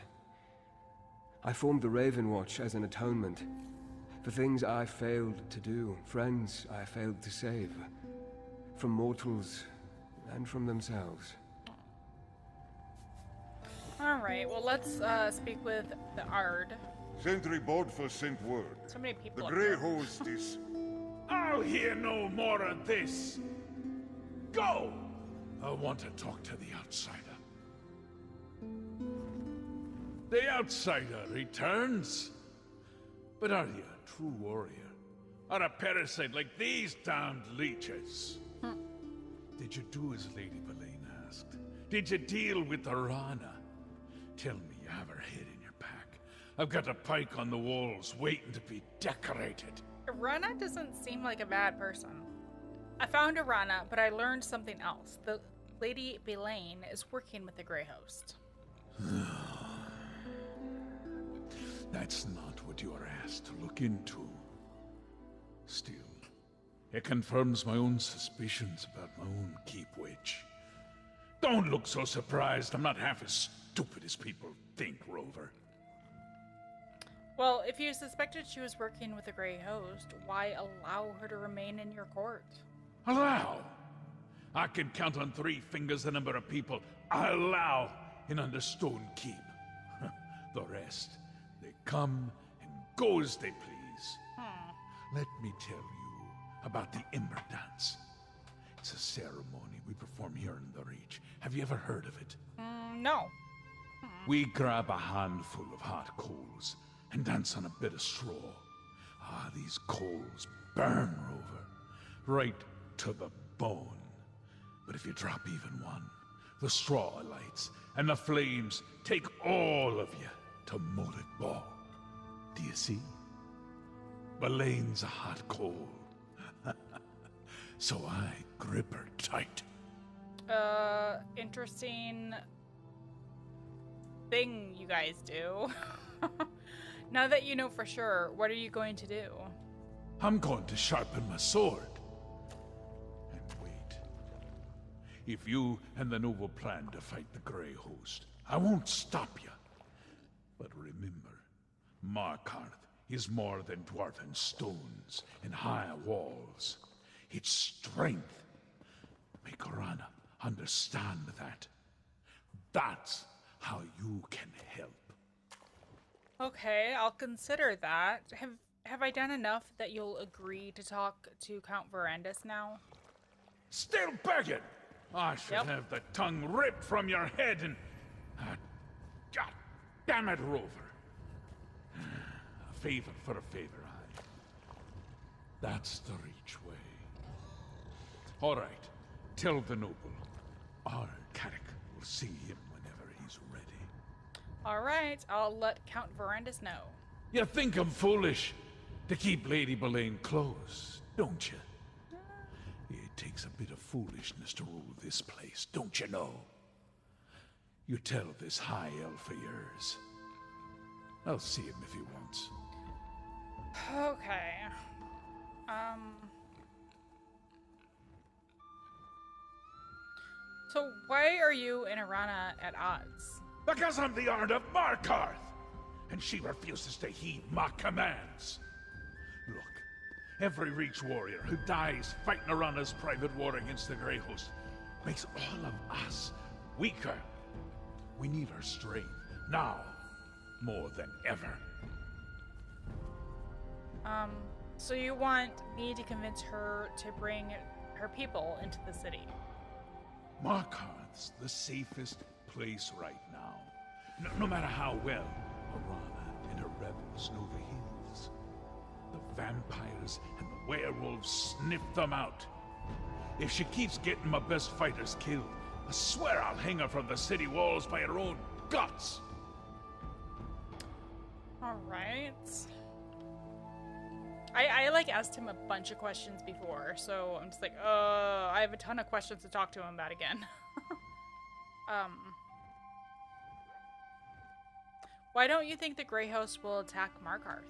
I formed the Raven Watch as an atonement. For things I failed to do, friends I failed to save. From mortals, and from themselves. Alright, well let's speak with the Ard. Sentry Bodful sent word. So many people. The Grey Host is... I'll hear no more of this. Go! I want to talk to the outsider. The outsider returns. But are you a true warrior? Or a parasite like these damned leeches? Did you do as Lady Belaine asked? Did you deal with Arana? Tell me you have her head in your pack. I've got a pike on the walls waiting to be decorated. Arana doesn't seem like a bad person. I found Arana, but I learned something else. The Lady Belaine is working with the Grey Host. That's not what you are asked to look into. Still, it confirms my own suspicions about my own keep witch. Don't look so surprised. I'm not half as stupid as people think, Rover. Well, if you suspected she was working with the Grey Host, why allow her to remain in your court? Allow? I can count on 3 fingers the number of people I allow in Understone Keep. The rest, they come and go as they please. Let me tell you about the Ember Dance. It's a ceremony we perform here in the Reach. Have you ever heard of it? No. We grab a handful of hot coals and dance on a bit of straw. These coals burn, Rover, right to the bone. But if you drop even one, the straw lights, and the flames take all of you to Molag Bol. Do you see? Belaine's a hot coal. So I grip her tight. Interesting thing you guys do. Now that you know for sure, what are you going to do? I'm going to sharpen my sword. And wait. If you and the noble plan to fight the Grey Host, I won't stop you. But remember, Markarth is more than dwarven stones and high walls. It's strength. Make Arana understand that. That's how you can help. Okay, I'll consider that. Have I done enough that you'll agree to talk to Count Verandis now? Still begging! I should have the tongue ripped from your head and... God damn it, Rover. A favor for a favor, aye. That's the Reach way. All right, tell the noble. Our Carrick will see him whenever he's ready. All right, I'll let Count Verandis know. You think I'm foolish to keep Lady Boleyn close, don't you? It takes a bit of foolishness to rule this place, don't you know? You tell this high elf of yours. I'll see him if he wants. Okay. So why are you and Arana at odds? Because I'm the Ard of Markarth, and she refuses to heed my commands. Look, every Reach warrior who dies fighting Arana's private war against the Grey Host makes all of us weaker. We need her strength, now, more than ever. So you want me to convince her to bring her people into the city? Markarth's the safest place right now. No matter how well Arana and her rebels know the hills. The vampires and the werewolves sniff them out. If she keeps getting my best fighters killed, I swear I'll hang her from the city walls by her own guts. All right. I like asked him a bunch of questions before, so I'm just like, I have a ton of questions to talk to him about again. Why don't you think the Grey Host will attack Markarth?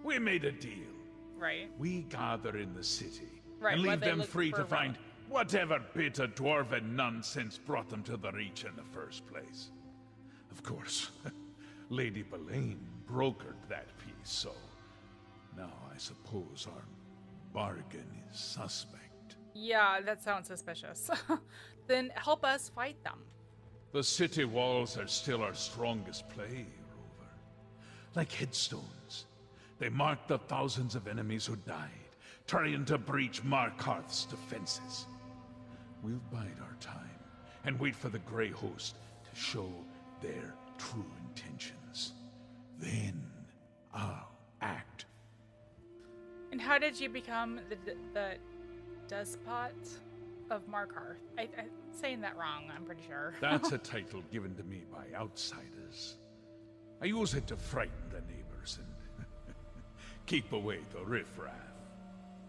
We made a deal. Right. We gather in the city Right, and while leave they them look free for to a find whatever bit of dwarven nonsense brought them to the Reach in the first place. Of course, Lady Boleyn brokered that peace, so now I suppose our bargain is suspect. Yeah, that sounds suspicious. Then help us fight them. The city walls are still our strongest play, Rover. Like headstones, they mark the thousands of enemies who died, trying to breach Markarth's defenses. We'll bide our time and wait for the Grey Host to show their true intentions. Then I'll act. And how did you become the despot of Markarth? I'm saying that wrong, I'm pretty sure. That's a title given to me by outsiders. I use it to frighten the neighbors and keep away the riffraff.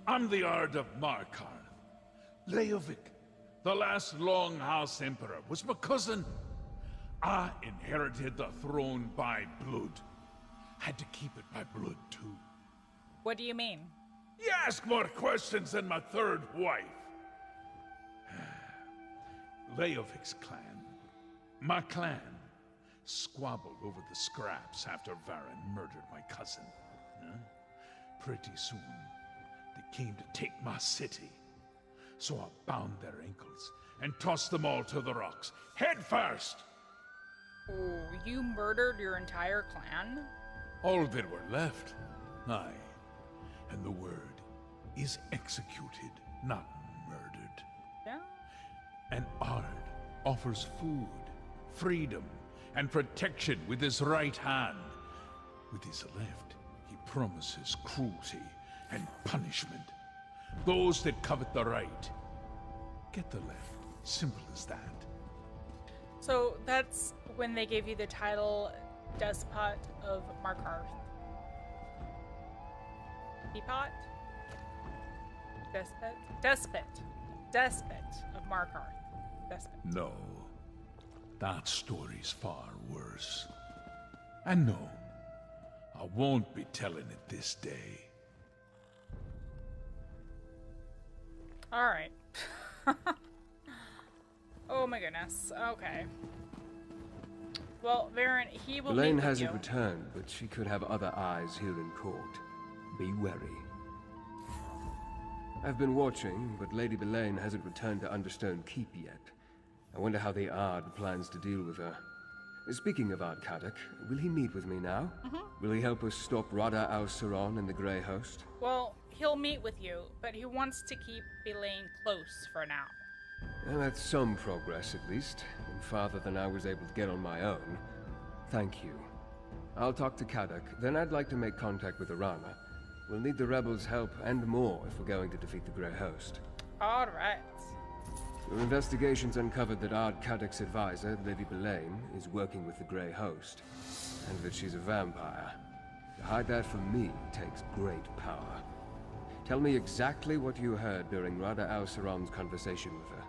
I'm the Ard of Markarth. Leovic, the last Longhouse Emperor, was my cousin. I inherited the throne by blood. Had to keep it by blood, too. What do you mean? You ask more questions than my third wife. Leovic's clan, my clan, squabbled over the scraps after Varen murdered my cousin. Pretty soon, they came to take my city. So I bound their ankles and tossed them all to the rocks, head first. Oh, you murdered your entire clan? All that were left. Aye. And the word is executed, not murdered. Yeah? An Ard offers food, freedom, and protection with his right hand. With his left, he promises cruelty and punishment. Those that covet the right, get the left. Simple as that. So that's when they gave you the title Despot of Markarth. Depot? Despot? Despot of Markarth. Despot. No. That story's far worse. And no, I I won't be telling it this day. Alright. Oh my goodness. Okay. Well, Varen, he will Belaine meet with hasn't you. returned, but she could have other eyes here in court. Be wary. I've been watching, but Lady Belaine hasn't returned to Understone Keep yet. I wonder how the Ard plans to deal with her. Speaking of Ard Kadok, will he meet with me now? Will he help us stop Rada al-Saron and the Grey Host? Well, he'll meet with you, but he wants to keep Belaine close for now. Well, that's some progress, at least, and farther than I was able to get on my own. Thank you. I'll talk to Kadok, then I'd like to make contact with Arana. We'll need the rebels' help and more if we're going to defeat the Grey Host. Alright. Your investigations uncovered that Ard Kadok's advisor, Lady Belaine, is working with the Grey Host, and that she's a vampire. To hide that from me takes great power. Tell me exactly what you heard during Rada al-Saron's conversation with her.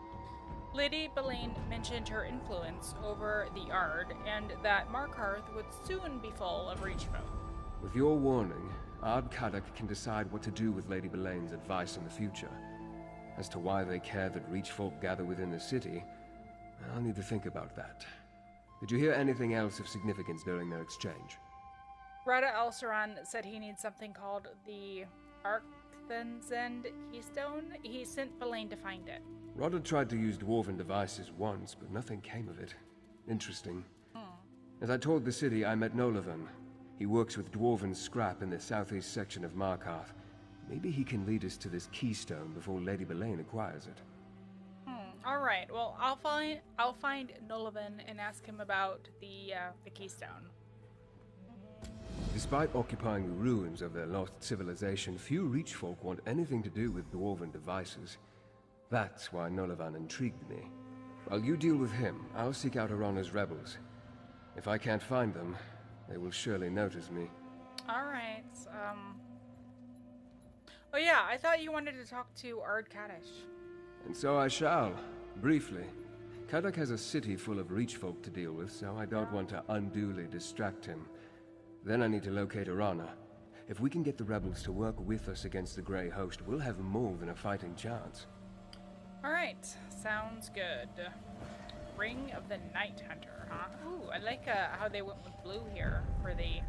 Lady Belaine mentioned her influence over the Ard, and that Markarth would soon be full of Reach folk. With your warning, Ard Kadok can decide what to do with Lady Belaine's advice in the future. As to why they care that Reach folk gather within the city, I'll need to think about that. Did you hear anything else of significance during their exchange? Rada al-Saron said he needs something called the Arcthanzend Keystone. He sent Belaine to find it. Rada tried to use dwarven devices once, but nothing came of it. Interesting. As I toured the city, I met Nolavan. He works with dwarven scrap in the southeast section of Markarth. Maybe he can lead us to this keystone before Lady Belaine acquires it. Alright, well, I'll find Nolavan and ask him about the keystone. Despite occupying the ruins of their lost civilization, few Reach folk want anything to do with dwarven devices. That's why Nolavan intrigued me. While you deal with him, I'll seek out Arana's rebels. If I can't find them, they will surely notice me. Alright, Oh yeah, I thought you wanted to talk to Ard Kadok. And so I shall, briefly. Kadok has a city full of Reach folk to deal with, so I don't want to unduly distract him. Then I need to locate Arana. If we can get the rebels to work with us against the Grey Host, we'll have more than a fighting chance. Alright, sounds good. Ring of the Night Hunter, huh? Ooh, I like how they went with blue here for the...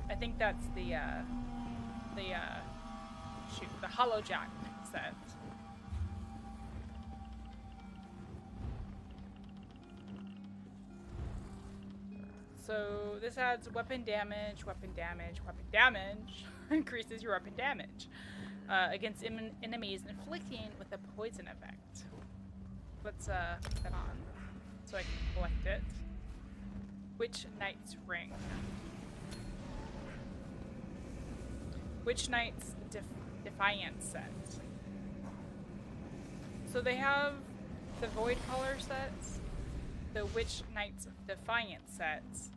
I think that's the Hollow Jack set. So this adds weapon damage, increases your weapon damage against enemies inflicting with a poison effect. Let's put that on so I can collect it. Witch Knight's Ring. Witch Knight's Defiance set. So they have the Void Color sets, the Witch Knight's Defiance sets,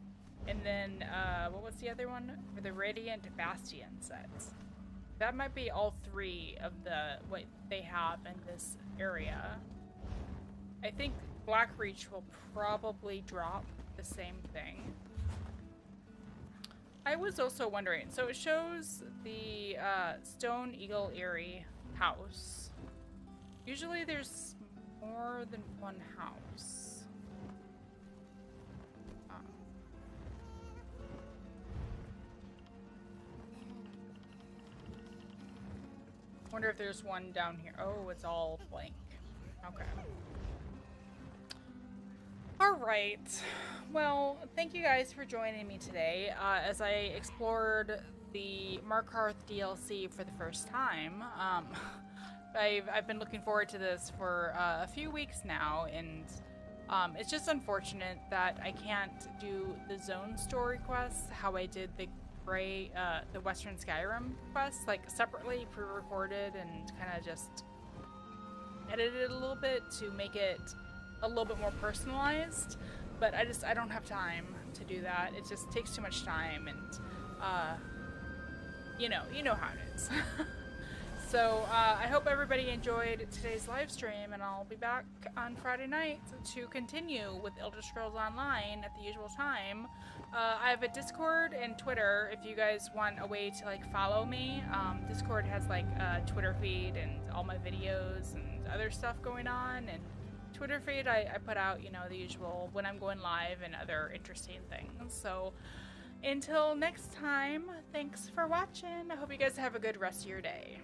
and then what was the other one? For the Radiant Bastion sets. That might be all three of what they have in this area. I think Black Reach will probably drop the same thing. I was also wondering, so it shows the Stone Eagle Eyrie house. Usually there's more than one house. Wonder if there's one down here. Oh, it's all blank. Okay. Alright. Well, thank you guys for joining me today as I explored the Markarth DLC for the first time. I've been looking forward to this for a few weeks now, and it's just unfortunate that I can't do the zone story quests how I did the the Western Skyrim quests, like separately pre-recorded and kind of just edited a little bit to make it a little bit more personalized, but I don't have time to do that. It just takes too much time, and you know how it is. So I hope everybody enjoyed today's live stream, and I'll be back on Friday night to continue with Elder Scrolls Online at the usual time I have a Discord and Twitter if you guys want a way to like follow me. Discord has like a Twitter feed and all my videos and other stuff going on. And Twitter feed, I put out, you know, the usual when I'm going live and other interesting things. So until next time, thanks for watching. I hope you guys have a good rest of your day.